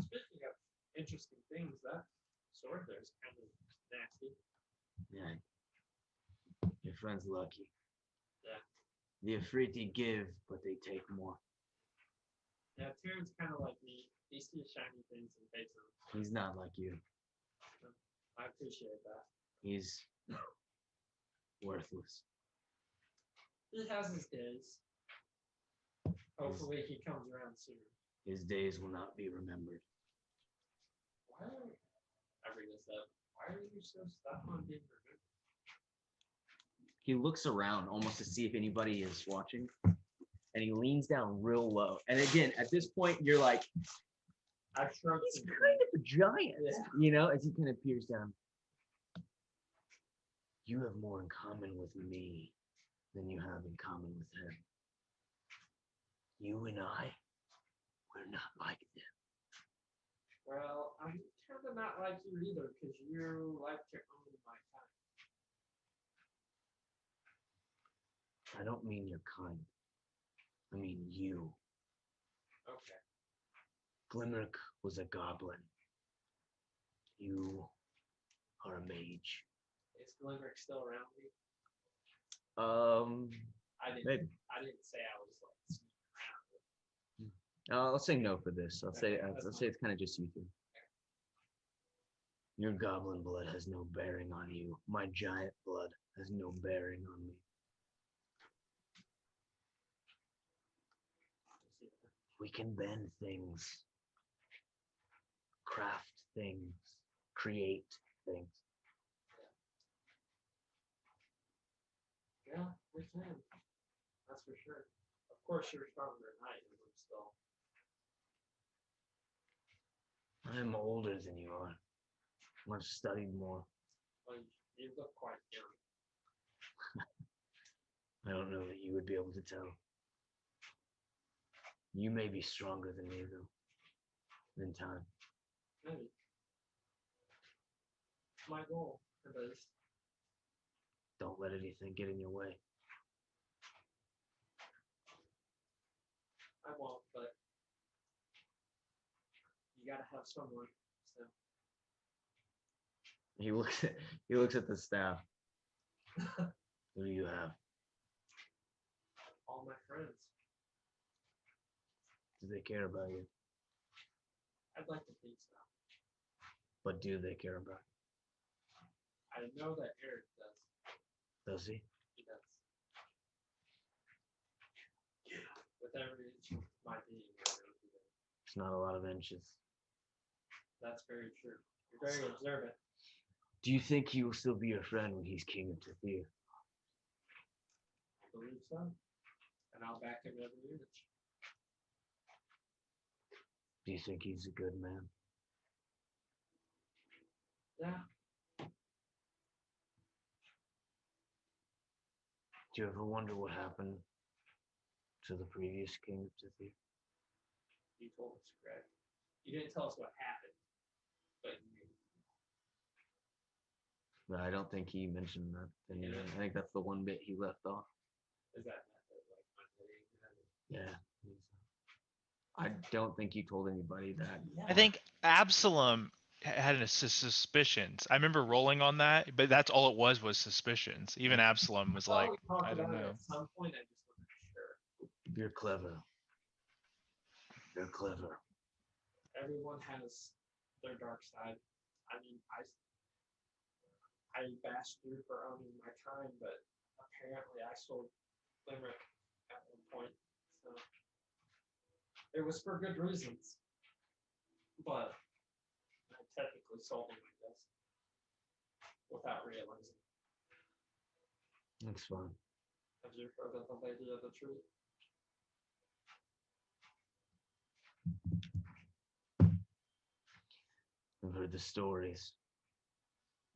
Speaking of interesting things, that sword there is kind of nasty. Yeah. Your friend's lucky. Yeah. The Afriti give, but they take more. Yeah, Taryn's kind of like me. He sees shiny things and takes them. He's not like you. I appreciate that. He's worthless. He has his days. Hopefully he comes around soon. His days will not be remembered. Why are I bring this up? Why are you so stuck on being remembered? He looks around almost to see if anybody is watching, and he leans down real low. And again, at this point, you're like, I've shrunk he's some kind of a giant, Yeah. you know, as he kind of peers down. You have more in common with me than you have in common with him. You and I, we're not like them. Well, I'm kind of not like you either, because you like to own my time. I don't mean you're kind. I mean you. Okay. Glimerick was a goblin. You are a mage. Is Glimerick still around me? I didn't. Maybe. I didn't say I was like sneaking around. I'll say no for this. I'll say Okay, that's I'll say it's kind of just you two. Your goblin blood has no bearing on you. My giant blood has no bearing on me. We can bend things, craft things, create things. Yeah, we can. That's for sure. Of course, you're stronger than I am, but still. I'm older than you are. I've studied more. Well, you look quite young. I don't know that you would be able to tell. You may be stronger than me, though, in time. Maybe. My goal for this. Don't let anything get in your way. I won't, but you gotta have someone. So He looks at the staff. Who do you have? all my friends. Do they care about you? I'd like to think so. But do they care about I know that Eric does. you? Does he? He does. With every inch of my being, I know he does. It's not a lot of inches. That's very true. You're very observant. Do you think he will still be your friend when he's king of Tathir? I believe so. And I'll back him every inch. Do you think he's a good man? Yeah. Do you ever wonder what happened to the previous king of Tithia? You told us, correct? You didn't tell us what happened, but No, I don't think he mentioned that. Yeah. I think that's the one bit he left off. is that like my Yeah. I don't think you told anybody that. I think Absalom had suspicions. I remember rolling on that, but that's all it was suspicions. Even Absalom was like, I don't know. At some point, I just wasn't sure. You're clever. You're clever. Everyone has their dark side. I mean, I bashed you for owning my time, but apparently I sold Limerick at one point. So it was for good reasons. But I technically sold him, I guess, without realizing. That's fine. Have you heard of the Lady of the Truth? I've heard the stories,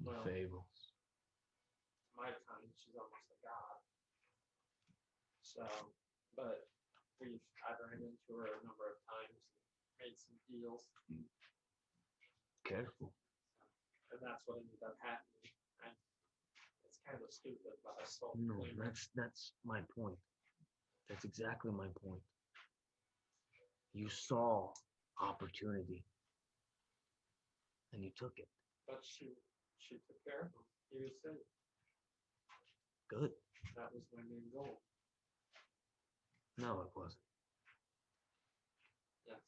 the Well, fables. my time, she's almost a god. So, but I've ran into her a number of times, made some deals, Careful. and that's what ended up happening. And it's kind of stupid, but I sold No, Limerick. that's my point. That's exactly my point. You saw opportunity, and you took it. But she took care of him. He was safe. Good. That was my main goal. No, it wasn't. Yes.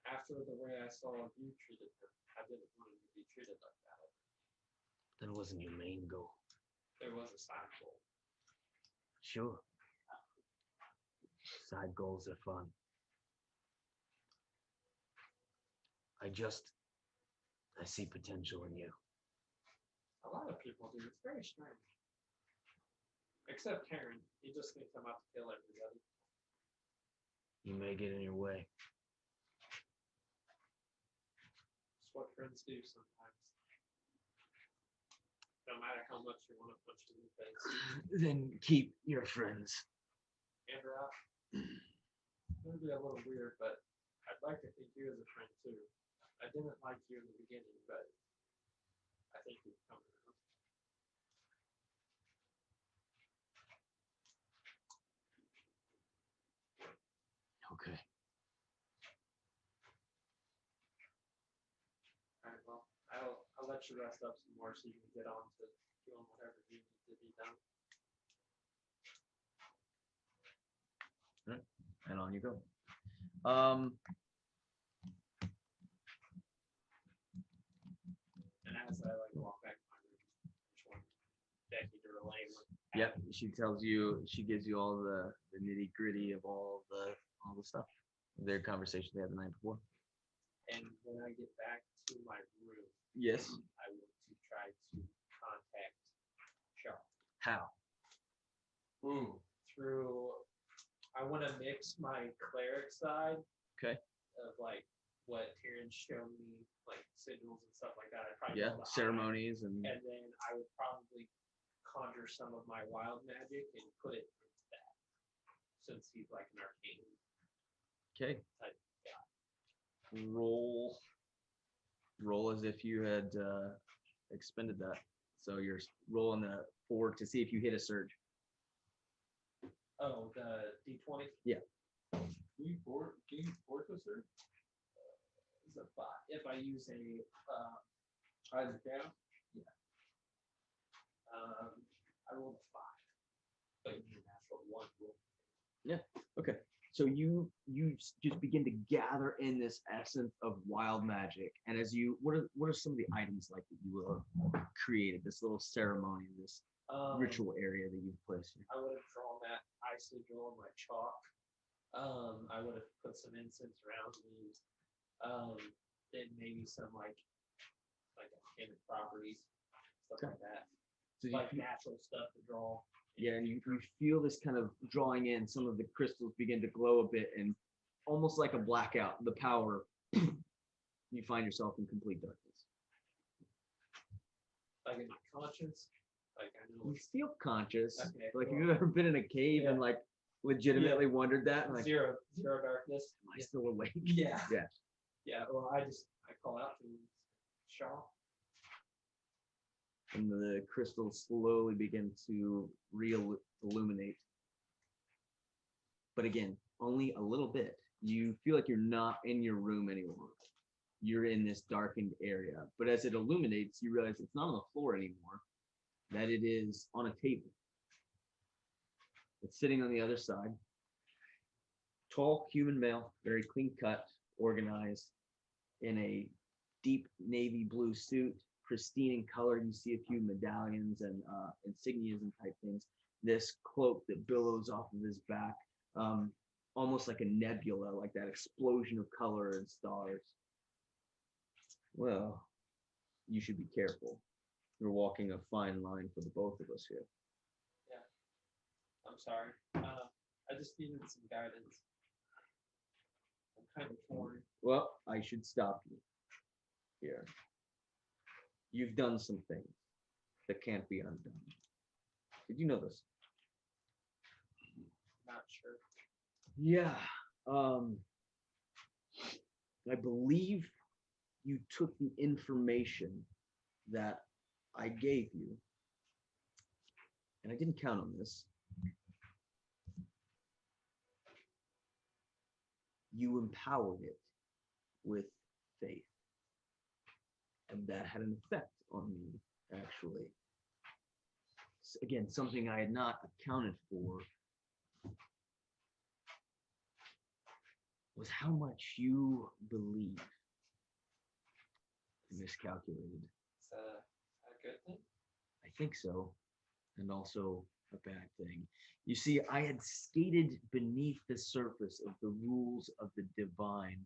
After the way I saw you treated him, I didn't want him to be treated like that. That wasn't your main goal. There was a side goal. Sure. Side goals are fun. I see potential in you. A lot of people do. It's very strange. Except Taryn. He just thinks I'm out to kill everybody. You may get in your way. It's what friends do sometimes. No matter how much you want to punch them in the face. Then keep your friends. Andrew, it's going to be a little weird, but I'd like to think you as a friend too. I didn't like you in the beginning, but I think you've come around. Okay. All right, well, I'll let you rest up some more so you can get on to doing whatever you need to be done. And on you go. And as I like walk back to my room, which one Becky to relay what Yep. happened. She tells you. She gives you all the nitty gritty of all the stuff. Their conversation they had the night before. And when I get back to my room, Yes. I want to try to contact Shaw How? through. I want to mix my cleric side. Okay. Of like what Taryn showed me, like sigils and stuff like that. I probably Yeah. know the Ceremonies and. and then I would probably conjure some of my wild magic and put it into that, since he's like an arcane Okay. type guy. Roll as if you had expended that. So you're rolling the 4 to see if you hit a surge. Oh, the D20. Yeah. Do you fortress her? Is a 5. If I use a rise it down. Yeah. I rolled a 5, but you need a natural 1 roll. Okay. So you just begin to gather in this essence of wild magic, and as you, what are some of the items like that you created? This little ceremony, this ritual area that you've placed here. I would have drawn that ice sigil on my chalk. I would have put some incense around me. Then maybe some like enchanted properties, stuff Okay. like that. So Like natural stuff to draw. yeah, and you feel this kind of drawing in. Some of the crystals begin to glow a bit, and almost like a blackout, the power. You find yourself in complete darkness. Like in my conscience. Like I know You it's feel conscious. Okay, Like cool. you've ever been in a cave and Yeah. like legitimately wondered that? And like, zero darkness. am I still awake? Yeah. Yeah. Yeah. Well, I call out to him. Shaw. And the crystals slowly begin to illuminate. But again, only a little bit. You feel like you're not in your room anymore. You're in this darkened area. But as it illuminates, you realize it's not on the floor anymore, that it is on a table. It's sitting on the other side. Tall human male, very clean cut, organized, in a deep navy blue suit, pristine in color. You see a few medallions and insignias and type things. This cloak that billows off of his back, almost like a nebula, like that explosion of color and stars. Well, you should be careful. You're walking a fine line for the both of us here. I'm sorry. I just needed some guidance. I'm kind of torn. Well, I should stop you here. You've done some things that can't be undone. Did you know this? Not sure. Yeah. I believe you took the information that I gave you, and I didn't count on this. You empowered it with faith. And that had an effect on me, actually. Again, something I had not accounted for was how much you believe. Miscalculated. It's a good thing. I think so. And also a bad thing. You see, I had skated beneath the surface of the rules of the divine,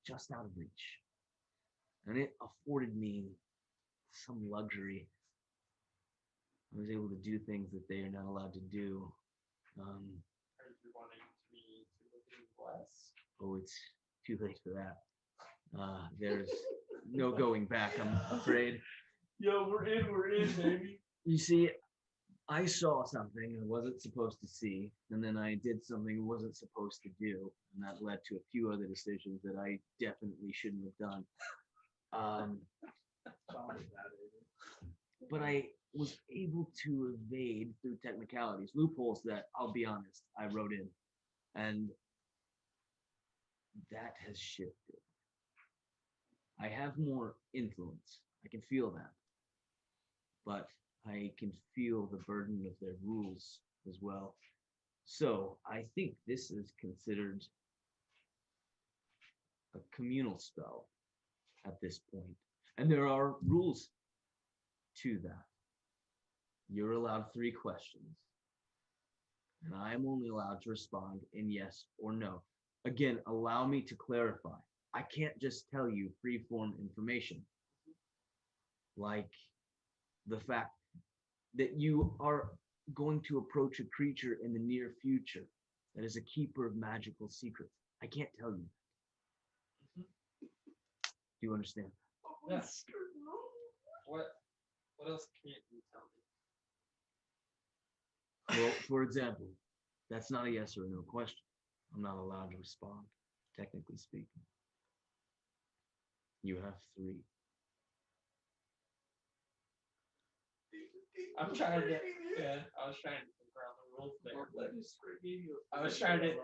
just out of reach. And it afforded me some luxury. I was able to do things that they are not allowed to do. Are you wanting me to look at his glass? Oh, it's too late for that. There's no going back, I'm afraid. Yo, we're in, baby. You see, I saw something I wasn't supposed to see, and then I did something I wasn't supposed to do, and that led to a few other decisions that I definitely shouldn't have done. But I was able to evade through technicalities, loopholes that, I'll be honest, I wrote in, and that has shifted. I have more influence. I can feel that. But I can feel the burden of their rules as well. So I think this is considered a communal spell at this point. And there are rules to that. You're allowed 3 questions. And I am only allowed to respond in yes or no. Again, allow me to clarify. I can't just tell you free-form information. Like the fact that you are going to approach a creature in the near future that is a keeper of magical secrets. I can't tell you. Mhm. Do you understand? Yeah. What else can't you tell me? Well, for example, that's not a yes or a no question. I'm not allowed to respond, technically speaking. You have 3. I'm trying to. Yeah, I was trying to figure out the rules there. But I was trying to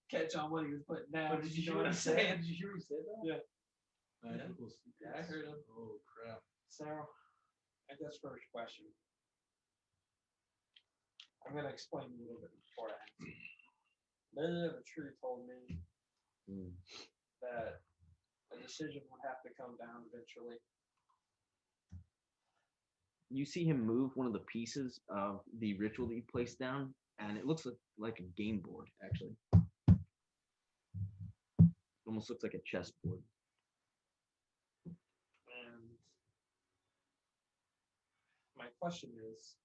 catch on what he was putting down. Did you know what I'm saying? Did you hear he said that? Yeah. Magical Yeah, I heard him. Oh crap. So, I guess first question. I'm gonna explain a little bit before I answer. Lady of the Tree told me Hmm. that a decision would have to come down eventually. You see him move one of the pieces of the ritual that you placed down, and it looks like a game board, actually. Almost looks like a chessboard. And my question is,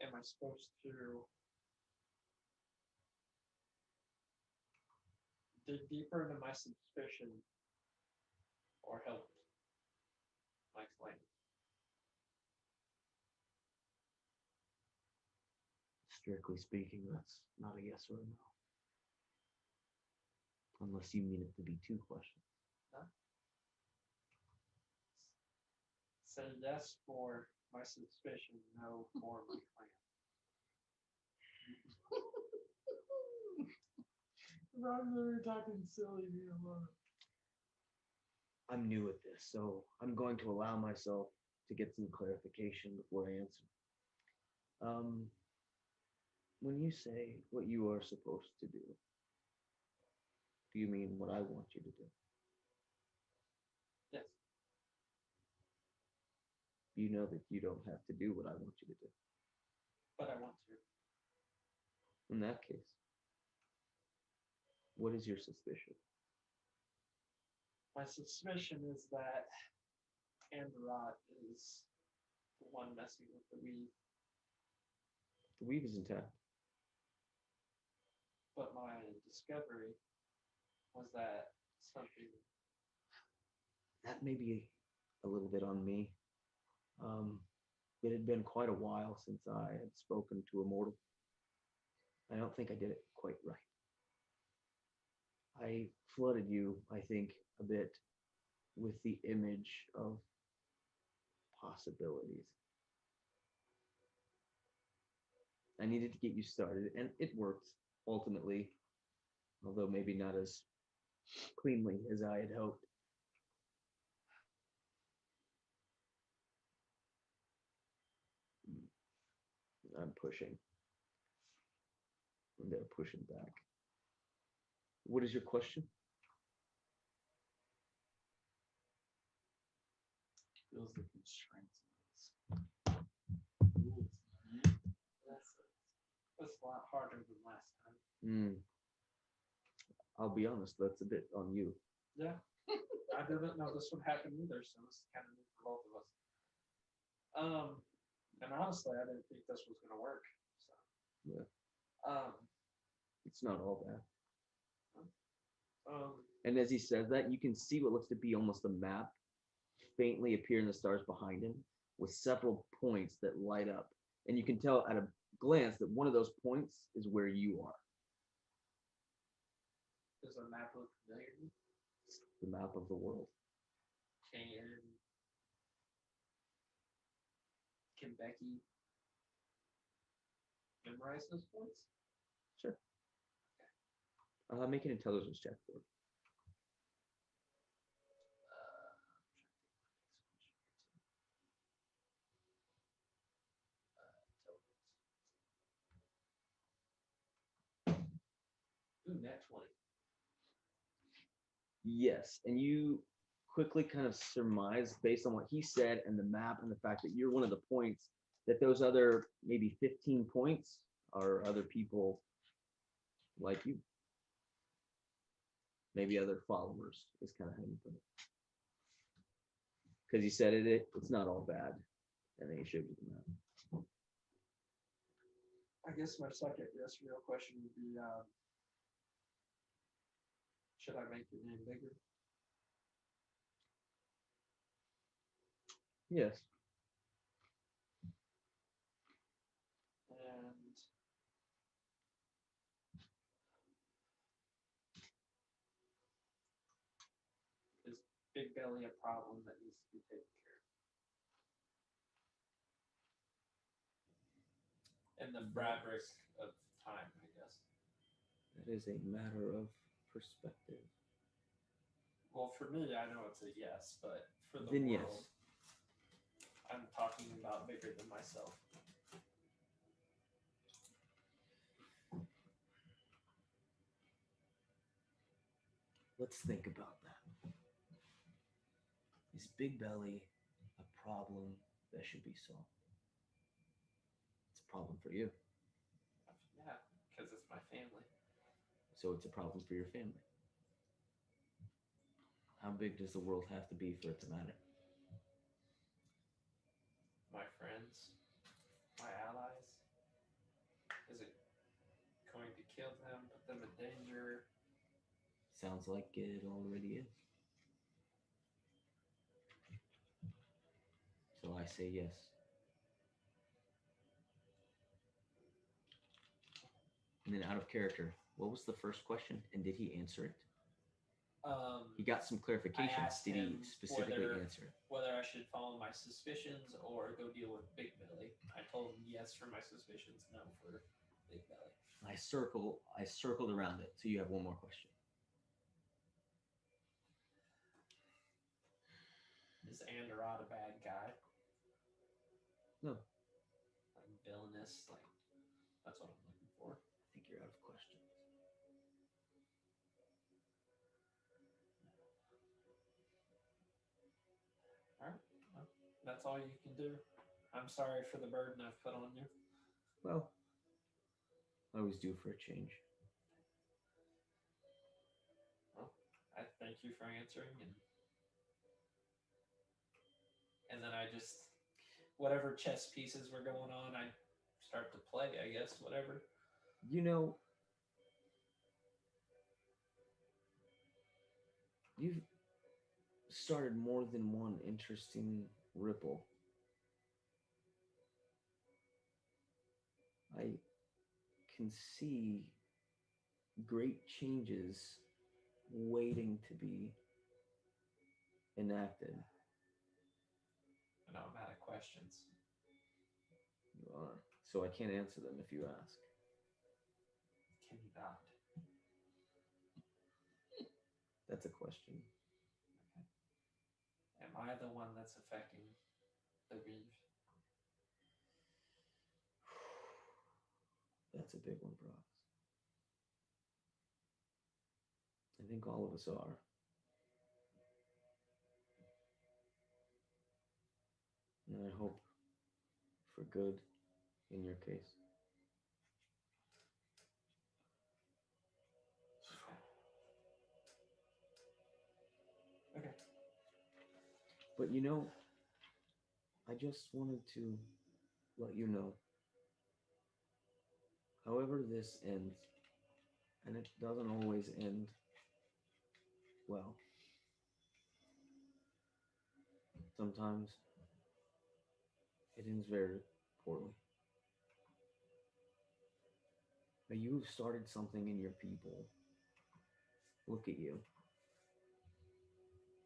am I supposed to dig deeper into my suspicion or help? explain. Strictly speaking, that's not a yes or a no. Unless you mean it to be two questions. Say yes for my suspicion, no for my claim. We're talking silly, me alone. I'm new at this, so I'm going to allow myself to get some clarification before I answer. When you say what you are supposed to do you mean what I want you to do? Yes, You know that you don't have to do what I want you to do. but I want to. In that case, what is your suspicion? My suspicion is that Androt is the one messing with the weed, The weave is intact. but my discovery was that something. That may be a little bit on me. It had been quite a while since I had spoken to a mortal. I don't think I did it quite right. I flooded you, I think, a bit with the image of possibilities. I needed to get you started, and it worked ultimately, although maybe not as cleanly as I had hoped. I'm pushing. And they're pushing back. What is your question? Feels the constraints of this. That's a lot harder than last time. I'll be honest, that's a bit on you. Yeah, I didn't know this would happen either, so this is kind of new for both of us. And honestly, I didn't think this was gonna work. So. Yeah. Um. It's not all bad. Um. And as he says that, you can see what looks to be almost a map faintly appear in the stars behind him with several points that light up. And you can tell at a glance that one of those points is where you are. Does a map look familiar? It's the map of the world. Can Becky memorize those points? Sure. Make an intelligence check for it. Ooh, net 20. Yes, and you quickly kind of surmise based on what he said and the map and the fact that you're one of the points that those other maybe 15 points are other people like you. Maybe other followers is kind of how you put it. Because he said it's not all bad. And then he showed you the map. I guess my second yes real question would be, should I make your name bigger? Yes. And is Big Belly a problem that needs to be taken care of? In the fabric of time, I guess. That is a matter of perspective. Well, for me, I know it's a yes, but for the Then world, yes. I'm talking about bigger than myself. Let's think about that. Is Big Belly a problem that should be solved? It's a problem for you. Yeah, because it's my family. So it's a problem for your family. How big does the world have to be for it to matter? My friends, my allies. Is it going to kill them, put them in danger? Sounds like it already is. I say yes. And then out of character, what was the first question, and did he answer it? He got some clarification. asked Did he him specifically whether- answer it? whether I should follow my suspicions or go deal with Big Belly. I told him yes for my suspicions, no for Big Belly. I circled around it. So you have one more question. Is Anderot a bad guy? No. Like villainous, like that's what I'm looking for. I think you're out of questions. All right, well, that's all you can do. I'm sorry for the burden I've put on you. Well, I always do for a change. Well, I thank you for answering, and then I just whatever chess pieces were going on, I start to play. I guess whatever. You know, you've started more than one interesting ripple. I can see great changes waiting to be enacted. I know I'm out of questions. You are. So I can't answer them if you ask. Can you not? That's a question. Am I the one that's affecting the reef? That's a big one, Vrogz. I think all of us are. And I hope for good in your case. Okay. But you know, I just wanted to let you know, however this ends, and it doesn't always end well. Sometimes it ends very poorly. But you've started something in your people. Look at you.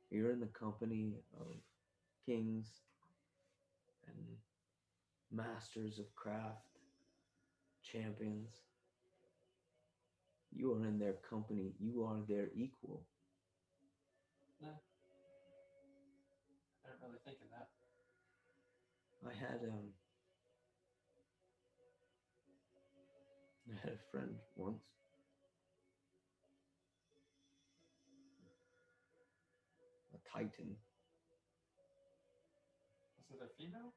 You're in the company of kings and masters of craft, champions. You are in their company. You are their equal. No. I don't really think of that. I had a friend once. A titan. Was it a female?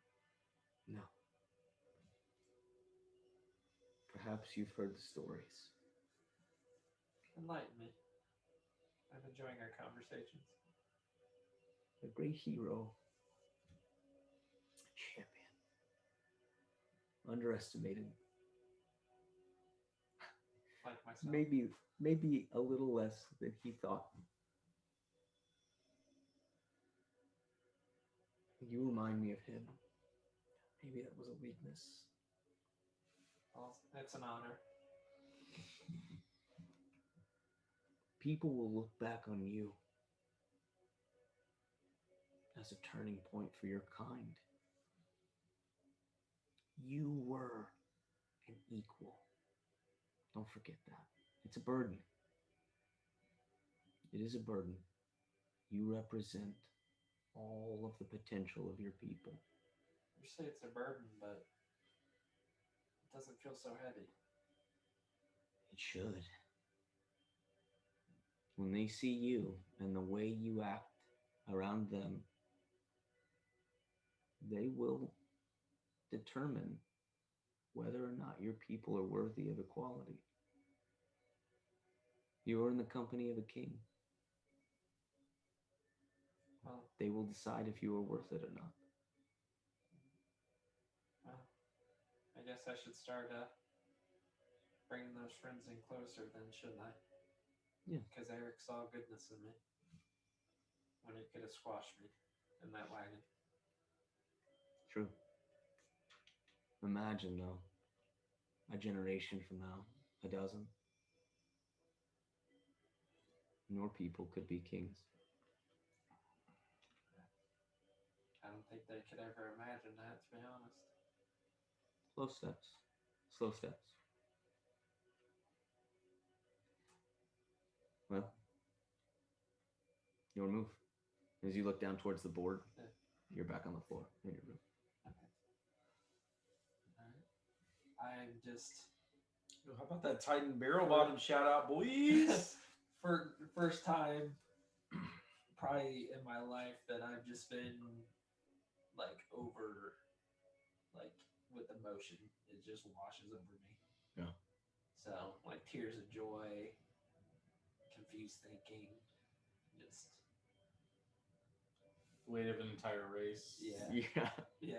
No. Perhaps you've heard the stories. Enlighten me. I'm enjoying our conversations. A great hero. Champion. Underestimated. Like myself. Maybe a little less than he thought. You remind me of him. Maybe that was a weakness. Well, it's an honor. People will look back on you as a turning point for your kind. You were an equal. Don't forget that. It's a burden. It is a burden. You represent all of the potential of your people. You say it's a burden, but it doesn't feel so heavy. It should. When they see you and the way you act around them, they will determine whether or not your people are worthy of equality. You are in the company of a king. Well, They will decide if you are worth it or not. well, I guess I should start bringing those friends in closer then, shouldn't I? Yeah. Because Eric saw goodness in me when he could have squashed me in that wagon. True. Imagine though, a generation from now, a dozen, your people could be kings. I don't think they could ever imagine that, to be honest. Slow steps. Slow steps. Well, your move. As you look down towards the board, Yeah. you're back on the floor in your room. I'm just How about that Titan barrel bottom shout out, boys? for the first time probably in my life that I've just been like over like with emotion. It just washes over me. Yeah. So like tears of joy, confused thinking, just Weight of an entire race. yeah. Yeah. Yeah.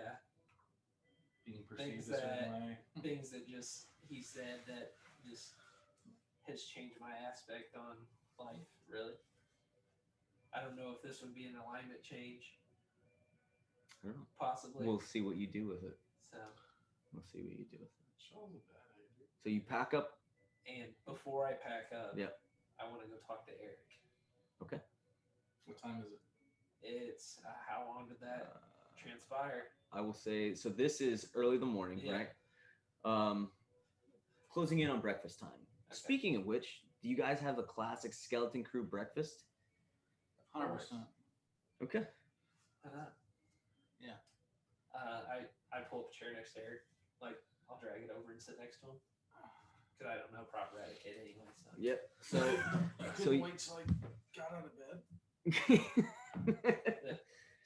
Being perceived Things a certain that- way. Things that just he said that just has changed my aspect on life, really. I don't know if this would be an alignment change, I don't know. possibly. We'll see what you do with it. So, We'll see what you do with it. Shaw's a bad idea. So you pack up. and before I pack up, Yep. I want to go talk to Eric. Okay. What time is it? It's how long did that transpire? I will say, so this is early in the morning, Yeah. right? Closing in on breakfast time. Okay. Speaking of which, do you guys have a classic skeleton crew breakfast? 100%. Okay. Why not? Yeah. I pull up a chair next to Eric. Like, I'll drag it over and sit next to him. Because I don't know proper etiquette anyway. So. Yep. So, I so couldn't you- wait till I got out of bed.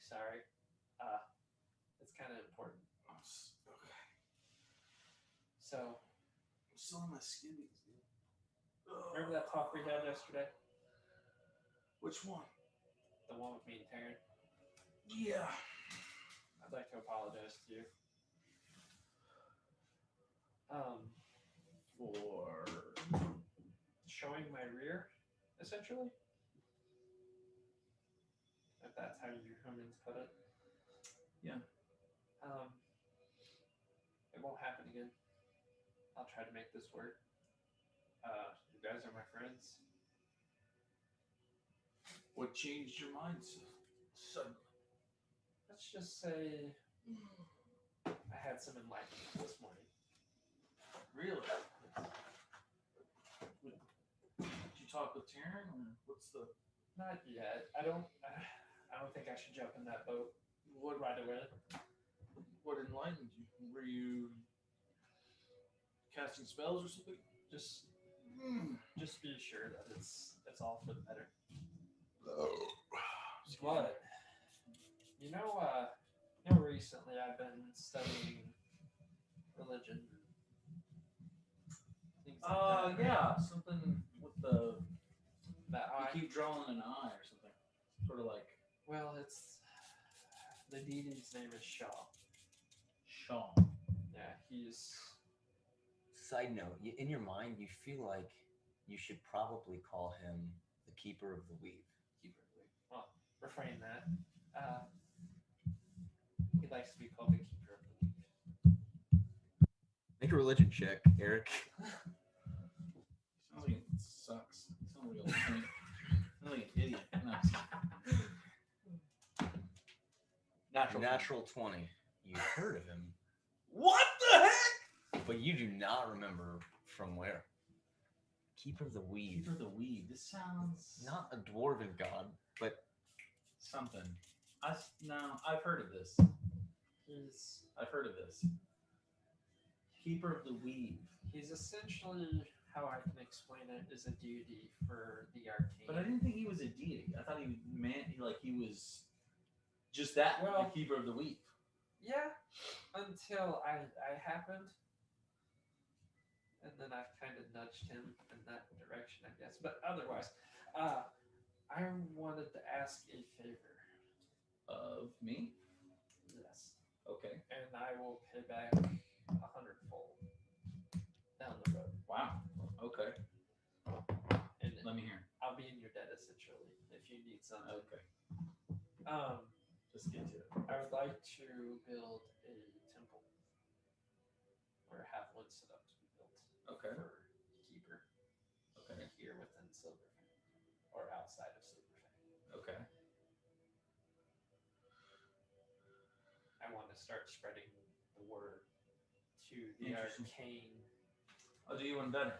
Sorry. It's kind of important. Okay. So, I'm still in my skivvies, dude. remember that talk we had yesterday? Which one? The one with me and Taryn? Yeah. I'd like to apologize to you. For Showing my rear, essentially. If that's how you humans put it. Yeah. It won't happen again. I'll try to make this work. You guys are my friends. what changed your mind suddenly? Let's just say I had some enlightenment this morning. Really? Did you talk with Taryn, or what's the? Not yet. I don't think I should jump in that boat right away. What enlightened you? Were you casting spells or something? Just be sure that it's all for the better. But recently I've been studying religion. Things like that. Yeah, something with the. That You eye. keep drawing an eye or something. Sort of like Well, it's the deity's name is Shaw. Sean. Yeah, he's Side note, in your mind, you feel like you should probably call him the keeper of the weave. well, refrain that. He likes to be called the keeper of the weave. Make a religion check, Eric. Sounds like it sucks. Sounds like a saint. Sounds like an idiot. No. Natural 20. You heard of him, What the heck? but you do not remember from where. Keeper of the weave. Keeper of the weed. This sounds Not a dwarven god, but something. I've heard of this. He's I've heard of this. Keeper of the weave. he's essentially, how I can explain it, is a deity for the arcane. But I didn't think he was a deity. I thought he was just that. Well- the keeper of the weave. Yeah, until I happened, and then I kind of nudged him in that direction, I guess. But otherwise, I wanted to ask a favor. Of me? Yes, Okay. and I will pay back 100-fold down the road. Wow. Okay. And Let me hear. I'll be in your debt essentially if you need something. Okay. Just get to it. I would like to build a temple or have one set up to be built Okay. for Keeper. Okay. Here within Silverfang or outside of Silverfang. Okay. I want to start spreading the word to the Interesting. arcane. I'll do you one better.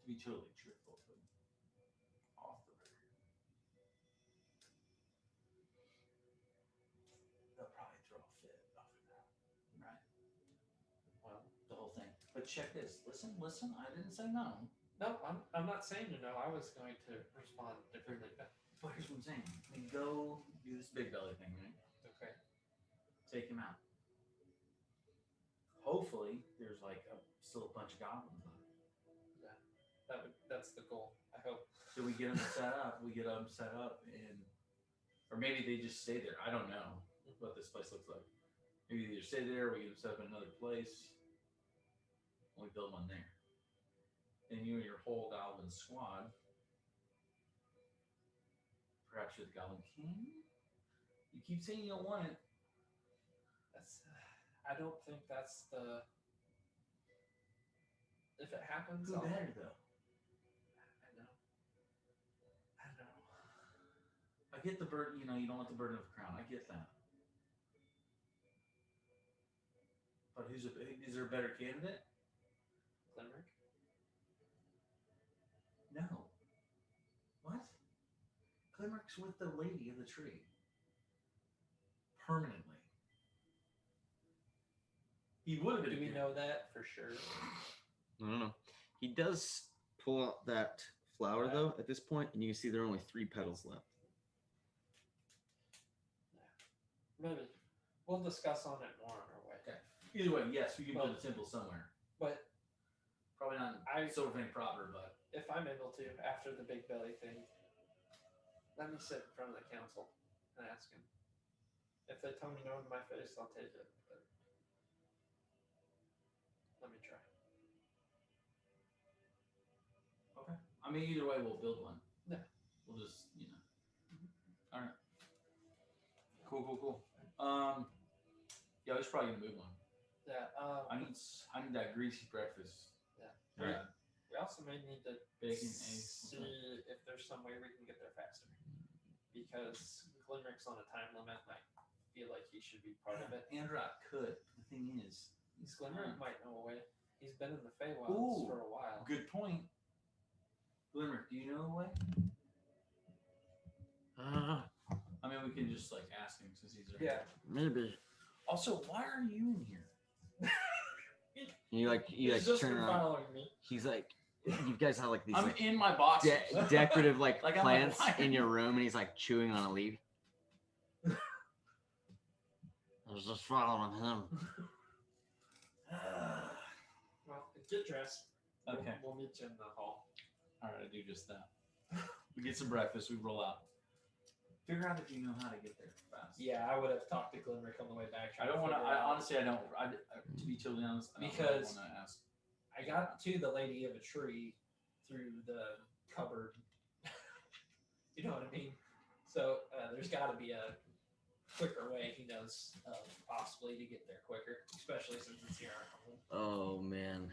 To be totally truthful, but off the record, they'll probably throw a fit off of that, right? Well, The whole thing. But check this. Listen. I didn't say no. no, I'm not saying no. I was going to respond differently. But But here's what I'm saying. We go do this big belly thing, right? okay. Take him out. Hopefully, there's like still a bunch of goblins left. That's the goal. I hope. So we get them set up. And, or maybe they just stay there. I don't know what this place looks like. Maybe they just stay there. We get them set up in another place. And we build one there. And you and your whole goblin squad. Perhaps you're the goblin king. You keep saying you don't want it. That's. I don't think that's the. If it happens, Who I'll. better though? I know. I get the burden. You know, you don't want the burden of the crown. I get that. But is there a better candidate? Glimerick? No. What? Glimmer's with the lady of the tree. Permanently. He would have been. Do we know that for sure? I don't know. He does pull out that flower though at this point, and you can see there are only 3 petals left. Maybe. We'll discuss on it more on our way. Okay. Either way, yes, we can build a temple somewhere. But Probably not Silverfang proper, but if I'm able to, after the big belly thing, let me sit in front of the council and ask him. If they tell me no to my face, I'll take it. But let me try. okay. I mean, either way, we'll build one. Yeah. We'll just, All right. Cool. Yeah, I was probably gonna move on. Yeah. I need that greasy breakfast. Yeah. We also may need to Bacon, eggs. see if there's some way we can get there faster. Because Glimmer's on a time limit, and I feel like he should be part of it. Andrew, I could. The thing is, Glimmer might know a way. He's been in the Feywilds Ooh. for a while. good point. Glimmer, do you know the way? I mean, we can just like ask him since he's there. Yeah. Maybe. Also, why are you in here? You He's just turn been around. following me. He's like, you guys have like these I'm like, in my boxes. decorative like Like, I'm plants like, why? in your room, and he's like chewing on a leaf. I was just following him. Well, get dressed. Okay. We'll meet you in the hall. All right, I do just that. We get some breakfast. We roll out. Figure out if you know how to get there fast. Yeah, I would have talked to Glimmer on the way back. I don't want to. Honestly, I don't. To be totally honest, I don't Because- want to ask. I got to the lady of a tree through the cupboard. You know what I mean? So there's got to be a quicker way, he knows, possibly to get there quicker, especially since it's here. Oh man,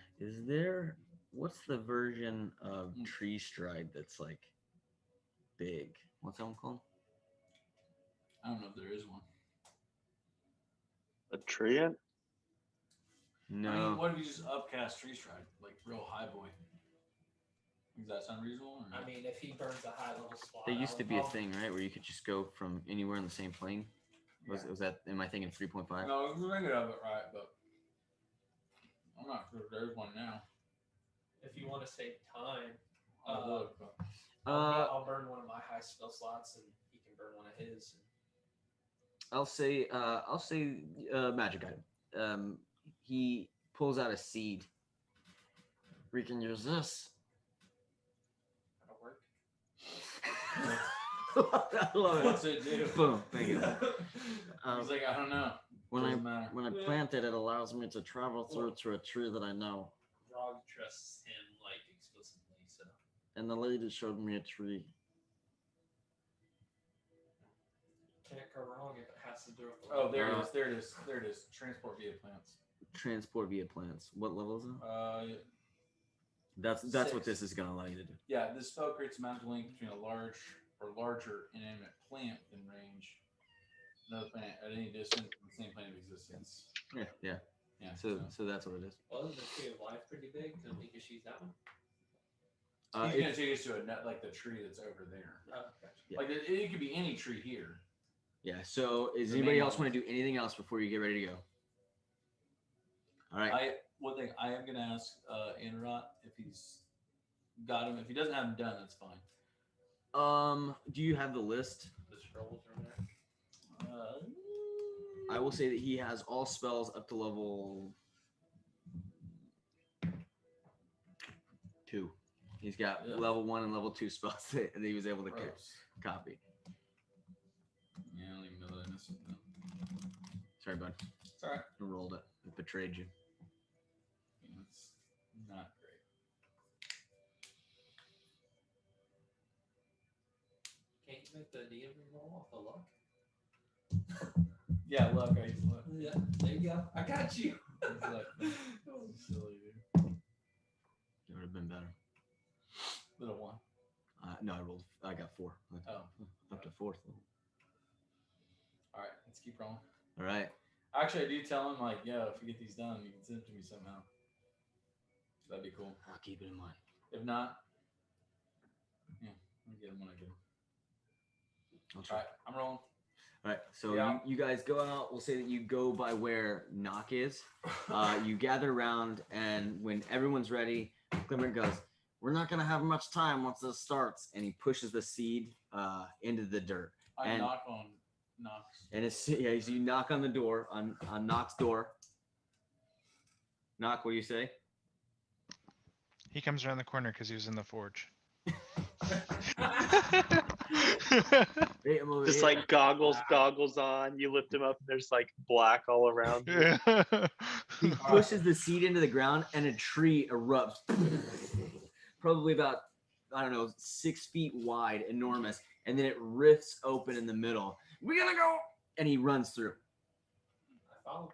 what's the version of tree stride that's like big? What's that one called? I don't know if there is one. A treant? No. I mean, what if you just upcast tree stride, like real high boy? Does that sound reasonable? Or I not? mean, if he burns a high level spot. There used to be a I'll- thing, right, where you could just go from anywhere in the same plane. Was that? Am I thinking 3.5? No, we're thinking of it right, but I'm not sure if there's one now. If you want to save time, I'll look, but I'll burn one of my high spell slots, and he can burn one of his. I'll say magic item. He pulls out a seed. We can use this. That'll work. I love it. what's it do? Boom. Thank you. He's like, I don't know. When Doesn't matter. I plant it, it allows me to travel through to a tree that I know. Vrogz trusts him like explicitly, so And the lady showed me a tree. blast the door. Oh, there it is. There it is. There it is. Transport via plants. Transport via plants. What level is it? That's what 6. this is gonna allow you to do. Yeah, this spell creates a magic link between a large or larger inanimate plant within range, another plant at any distance from the same plane of existence. Yeah. Yeah. So that's what it is. Well, isn't the tree of life pretty big? Can we just use that one? He's gonna take us to a nut like the tree that's over there. Oh, gotcha. Yeah. Like it could be any tree here. Yeah. So does The anybody main else one. want to do anything else before you get ready to go? All right. One thing I am gonna ask Anurot if he's got him. If he doesn't have them done, that's fine. Do you have the list? The scrolls are there. I will say that he has all spells up to level 2. He's got Yeah. level 1 and level 2 spells that he was able to Gross. copy. Yeah, I don't even know that I missed it. though. Sorry, bud. It's all right. I rolled it. It betrayed you. Yeah, it's not great. Can't you make the DM roll off the luck? Yeah, luck. I use luck. Yeah, there you go. I got you. It's like, silly, dude. It would have been better. Little one. No, I got 4. Oh, Up to 4th. all right. Let's keep rolling. All right. Actually, I do tell him like, yo, if you get these done, you can send it to me somehow. That'd be cool. I'll keep it in mind. If not, yeah, I'll get them when I get them. I'll All try. right, I'm rolling. All right, so Yeah. you guys go out. We'll say that you go by where Knock is. You gather around, and when everyone's ready, Glimmer goes, "We're not gonna have much time once this starts," and he pushes the seed into the dirt. I And- knock on Knox. And as you knock on the door, on Knock's door. Knock, what do you say? He comes around the corner because he was in the forge. Hey, I'm over Just here. like goggles on. You lift him up, and there's like black all around. You. He pushes the seed into the ground, and a tree erupts. Probably about, I don't know, 6 feet wide, enormous, and then it rifts open in the middle. We're gonna go, and he runs through. I follow.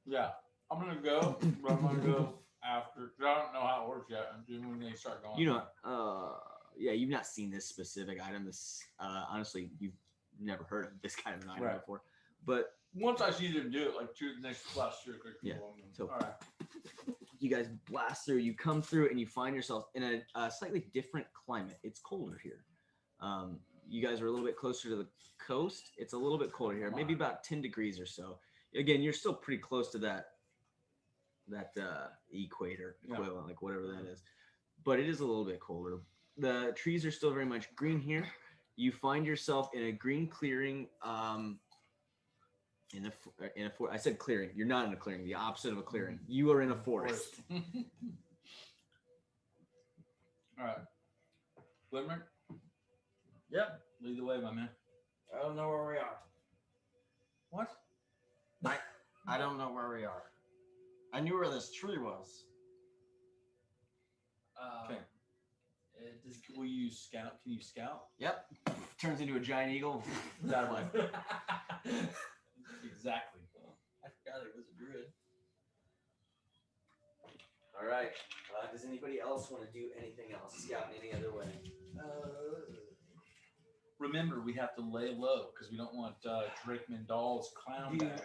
Yeah, I'm gonna go, but I'm gonna go after. 'Cause I don't know how it works yet. I'm doing when they start going. You know, yeah, you've not seen this specific item. This, honestly, you've never heard of this kind of an item Right. before. But Once I see them do it, like last 2 or 3 Yeah, people. so- all right. you guys blast through. You come through, and you find yourself in a slightly different climate. It's colder here. You guys are a little bit closer to the coast. It's a little bit colder here, maybe about 10 degrees or so. Again, you're still pretty close to that equator Yeah. equivalent, like whatever that is. But it is a little bit colder. The trees are still very much green here. You find yourself in a green clearing. In a I said clearing. You're not in a clearing. The opposite of a clearing. You are in a forest. All right. Glimmer, Yep. lead the way, my man. I don't know where we are. What? I don't know where we are. I knew where this tree was. Okay. Will you scout? Can you scout? Yep. Turns into a giant eagle. That way. Exactly. I forgot it was a druid. All right. Does anybody else want to do anything else? Scout in any other way? Remember, we have to lay low because we don't want Drake Mandal's clown bags.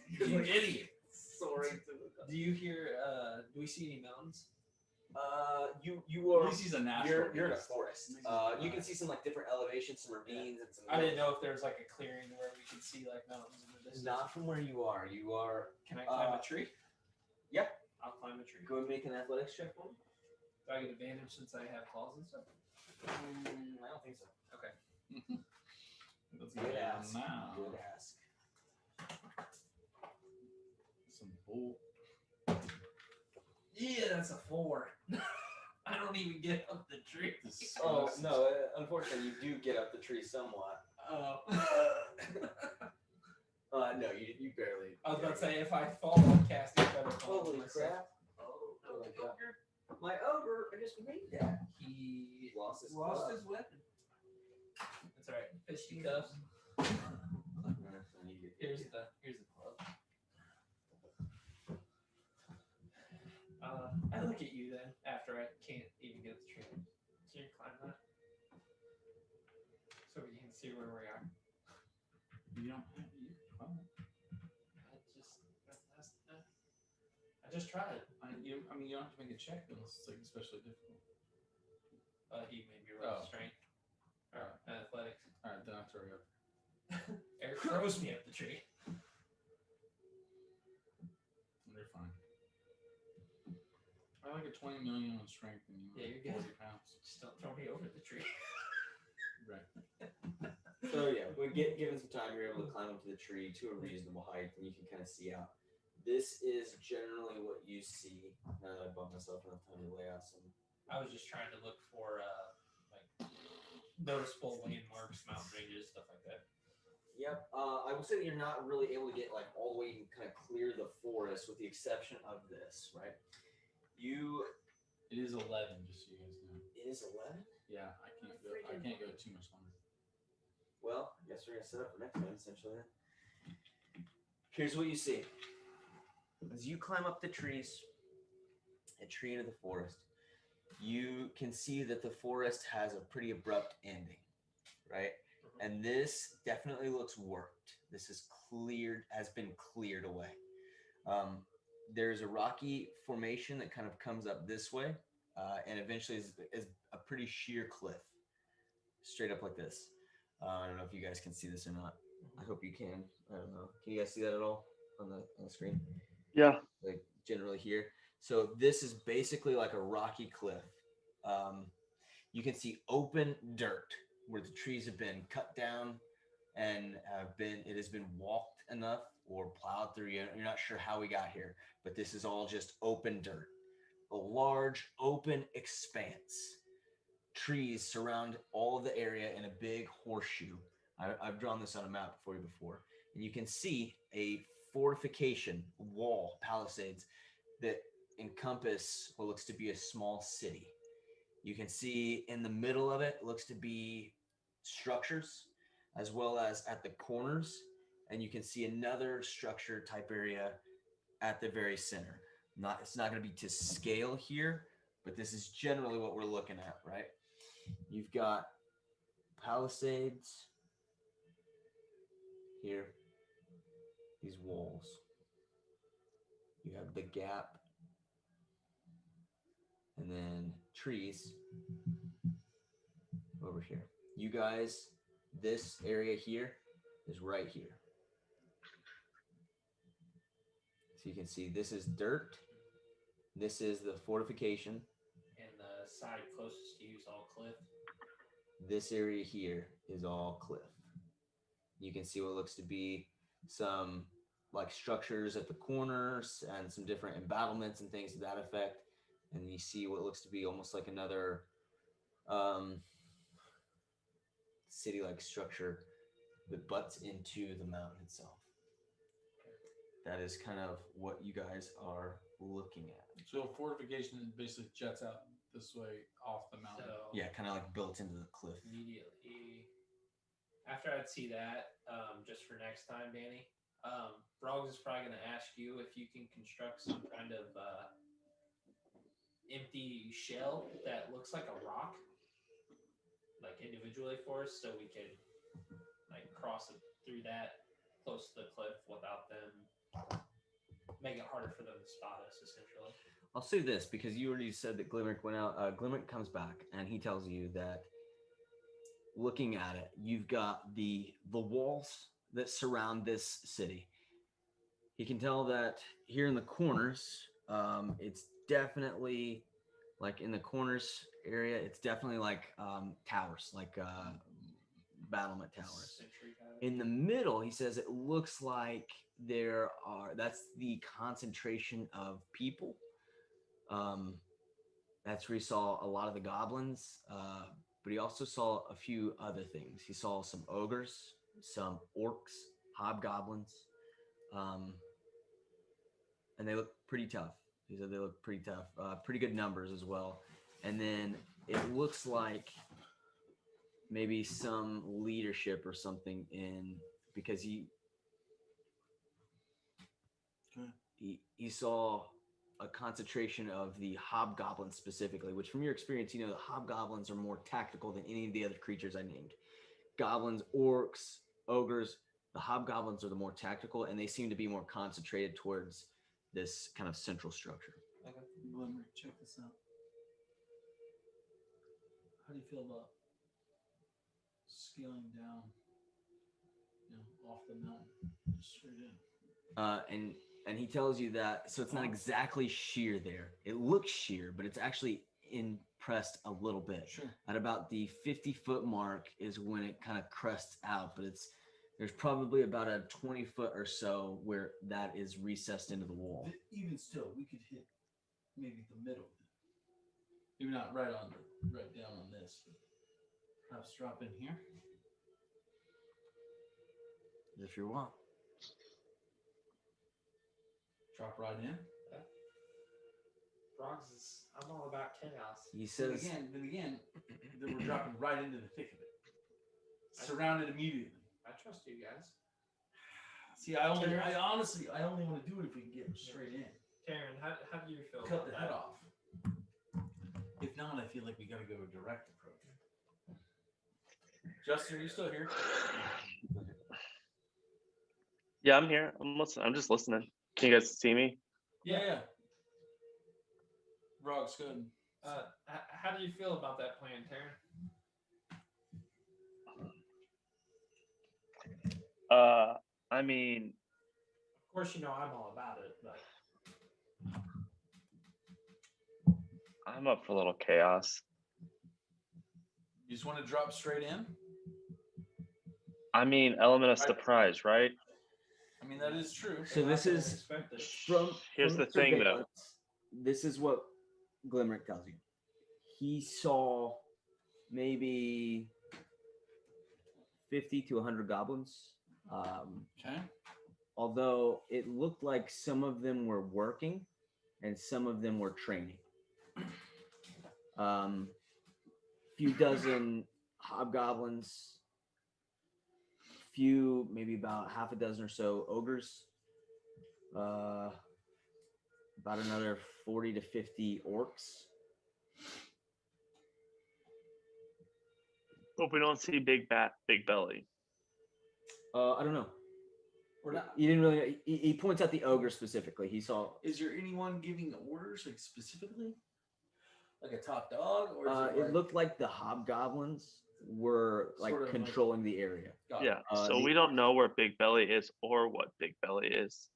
You idiot. Soaring to the. Do you hear? Do we see any mountains? You At are. least he's a natural. You're in a beast. forest. You can see some like different elevations, some ravines, and some. I didn't know if there was like a clearing where we could see like mountains in the distance. Not from where you are. You are. Can I climb a tree? Yep. I'll climb a tree. Go and make an athletics check for me. Do I get advantage since I have claws and stuff? I don't think so. Okay. Let's Good go ask. now. Good ask. Some bull. Yeah, that's a 4. I don't even get up the tree. Oh no! Unfortunately, you do get up the tree somewhat. Oh. No, you barely. I was about to say if I fall, I'm casting better fall. Holy crap! Oh, my God. My ogre! I just made that. He Lost his lost club. his weapon. That's alright. Fishy cuffs. Here's the club. I look at you then after I can't even get the tree. So you climb that, so we can see where we are. You don't have you. I just tried. I mean, you don't have to make a check unless it's like especially difficult. He made me roll Oh. strength or athletics. All right, then I'll throw you up. Eric throws me up the tree. You're fine. I like a 20 million on strength and you Yeah, you're 40 good. pounds. Just don't throw me over the tree. Right. So yeah, given some time, you're able to climb up to the tree to a reasonable height, and you can kind of see out. This is generally what you see. Now that I bought myself enough time to lay out some. I was just trying to look for like noticeable landmarks, mountain ranges, stuff like that. Yep. I will say that you're not really able to get like all the way and kind of clear the forest, with the exception of this, right? It is 11, just so you guys know. It is 11. Yeah, I can't go too much longer. Well, I guess we're gonna set up for next time, essentially. Here's what you see. As you climb up the trees, a tree into the forest, you can see that the forest has a pretty abrupt ending, right? And this definitely looks worked. This is has been cleared away. There's a rocky formation that kind of comes up this way, and eventually is a pretty sheer cliff, straight up like this. I don't know if you guys can see this or not. I hope you can. I don't know. Can you guys see that at all on the screen? Yeah. Like generally here. So this is basically like a rocky cliff. You can see open dirt where the trees have been cut down and it has been walked enough or plowed through. You're not sure how we got here, but this is all just open dirt. A large open expanse. Trees surround all of the area in a big horseshoe. I've drawn this on a map for you before. And you can see a fortification wall, palisades, that encompass what looks to be a small city. You can see in the middle of it looks to be structures, as well as at the corners. And you can see another structure type area at the very center. It's not going to be to scale here, but this is generally what we're looking at, right? You've got palisades here, these walls. You have the gap, and then trees over here. You guys, this area here is right here. So you can see this is dirt. This is the fortification. And the side closest to you is all cliff. This area here is all cliff. You can see what looks to be some like structures at the corners and some different embattlements and things to that effect. And you see what looks to be almost like another city-like structure that butts into the mountain itself. That is kind of what you guys are looking at. So a fortification basically juts out this way off the mountain. So Yeah, kind of like built into the cliff. immediately after I'd see that, just for next time, Danny, Vrogz is probably going to ask you if you can construct some kind of empty shell that looks like a rock, like individually for us, so we can like cross it through that close to the cliff without them make it harder for them to spot us, essentially. I'll say this because you already said that Glimerick went out. Glimerick comes back and he tells you that looking at it, you've got the walls that surround this city. He can tell that here in the corners, it's definitely like in the corners area, it's definitely like towers, like battlement towers. In the middle, he says it looks like that's the concentration of people. That's where he saw a lot of the goblins, but he also saw a few other things. He saw some ogres, some orcs, hobgoblins, and they look pretty tough. He said they look pretty tough, pretty good numbers as well. And then it looks like maybe some leadership or something in, because he saw a concentration of the hobgoblins specifically, which from your experience, you know, the hobgoblins are more tactical than any of the other creatures I named. Goblins, orcs, ogres, the hobgoblins are the more tactical, and they seem to be more concentrated towards this kind of central structure. Okay. Glimmer, check this out. How do you feel about scaling down, off the mountain, just straight in? And he tells you that, so it's not exactly sheer there. It looks sheer, but it's actually impressed a little bit. Sure. At about the 50-foot mark is when it kind of crests out, but there's probably about a 20-foot or so where that is recessed into the wall. Even still, we could hit maybe the middle. Maybe not right down on this, but perhaps drop in here. If you want. Drop right in. Vrogz is, I'm all about chaos. He says, Then again, then we're dropping right into the thick of it. Surrounded immediately. I trust you guys. See, I honestly want to do it if we can get straight in. Taryn, how do you feel? Cut about the that? head off. If not, I feel like we gotta go a direct approach. Justin, are you still here? Yeah, I'm here. I'm listening. I'm just listening. Can you guys see me? Yeah. Vrogz, good. How do you feel about that plan, Taryn? I mean, Of course, you know I'm all about it, but I'm up for a little chaos. You just want to drop straight in? I mean, element of surprise, right? I mean, that is true. so this is from. Here's from the thing, though. surveillance, This is what Glimerick tells you. He saw maybe 50 to 100 goblins. Okay. Although it looked like some of them were working and some of them were training. Few dozen hobgoblins, maybe about half a dozen or so ogres, about another 40 to 50 orcs. Hope we don't see Big Belly. I don't know. We're not. You didn't really. He points out the ogre specifically. He saw. Is there anyone giving orders, like specifically, like a top dog, or is It looked like the hobgoblins were like Sort of like- controlling the area. Got it. Yeah, so we don't know where Big Belly is or what Big Belly is.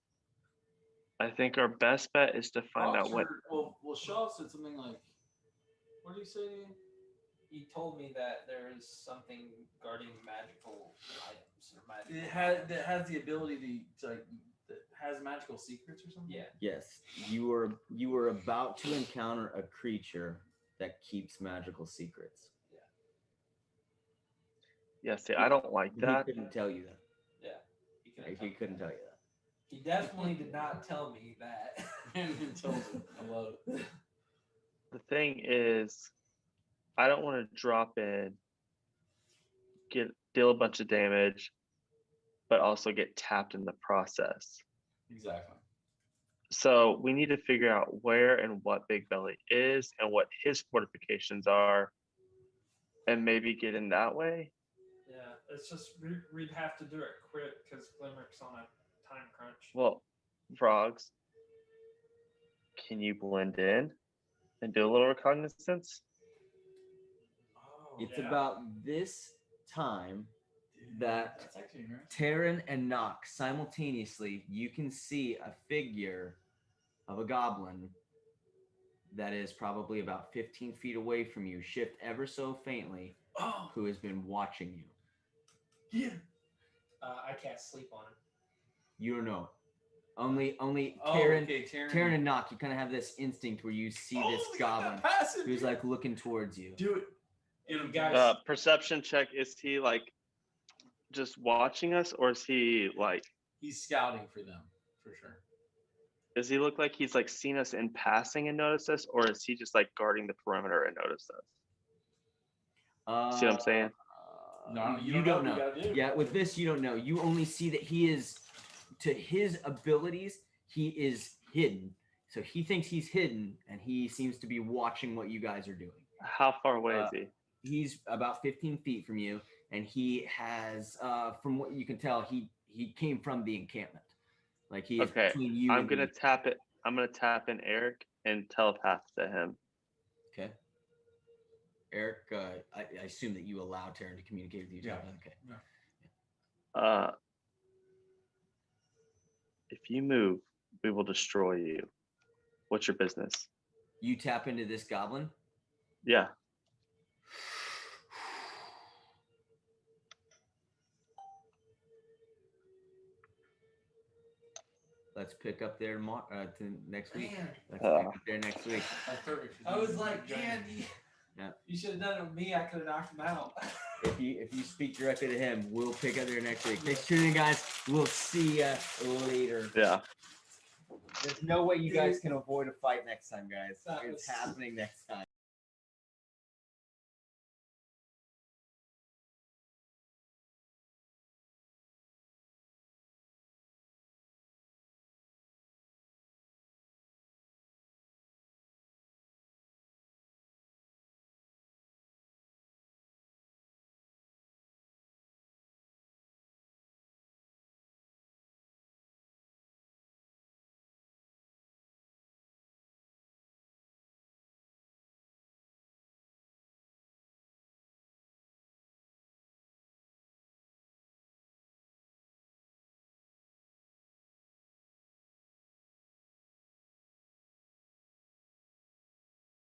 I think our best bet is to find out what. Well, Shaw said something like, what did he say? He told me that there is something guarding magical items or magical. That has the ability to like that has magical secrets or something. Yeah. Yes, you were about to encounter a creature that keeps magical secrets. Yeah, see, I don't like that. He couldn't tell you that. Yeah. He couldn't tell you that. He definitely did not tell me that. I love it. The thing is, I don't want to drop in, deal a bunch of damage, but also get tapped in the process. Exactly. So we need to figure out where and what Big Belly is and what his fortifications are, and maybe get in that way. yeah, it's just we'd have to do it quick because Glimmer's on a time crunch. Well, Vrogz, can you blend in and do a little reconnaissance? Oh, It's Yeah. about this time that that's actually interesting. Taryn and Nock simultaneously, you can see a figure of a goblin that is probably about 15 feet away from you, shift ever so faintly, Oh, who has been watching you. yeah. I can't sleep on him. You don't know. Only Oh, Taryn, okay, Taryn. Taryn and Nock, you kind of have this instinct where you see this we got goblin that passive, who's dude. like looking towards you. Do it. Get him, guys- guys. Perception check. Is he like just watching us, or is he like? He's scouting for them for sure. Does he look like he's like seen us in passing and noticed us, or is he just like guarding the perimeter and noticed us? See what I'm saying? No, you don't what know. we gotta do. Yeah, with this, you don't know. You only see that he is, to his abilities, he is hidden. So he thinks he's hidden, and he seems to be watching what you guys are doing. How far away is he? He's about 15 feet from you, and he has, from what you can tell, he came from the encampment. Like he is Okay, between you. I'm and gonna the- tap it. I'm gonna tap in Eric and telepath to him. Okay. Eric, I assume that you allow Taryn to communicate with you. Yeah. Okay. If you move, we will destroy you. What's your business? You tap into this goblin. Yeah. Let's pick up there tomorrow. To next week. Man. Let's pick up there next week. I was like, man, Yeah. you should have done it with me. I could have knocked him out. If you speak directly to him, we'll pick up there next week. Thanks for tuning in, guys. We'll see ya later. Yeah. There's no way you guys can avoid a fight next time, guys. That It's was- happening next time.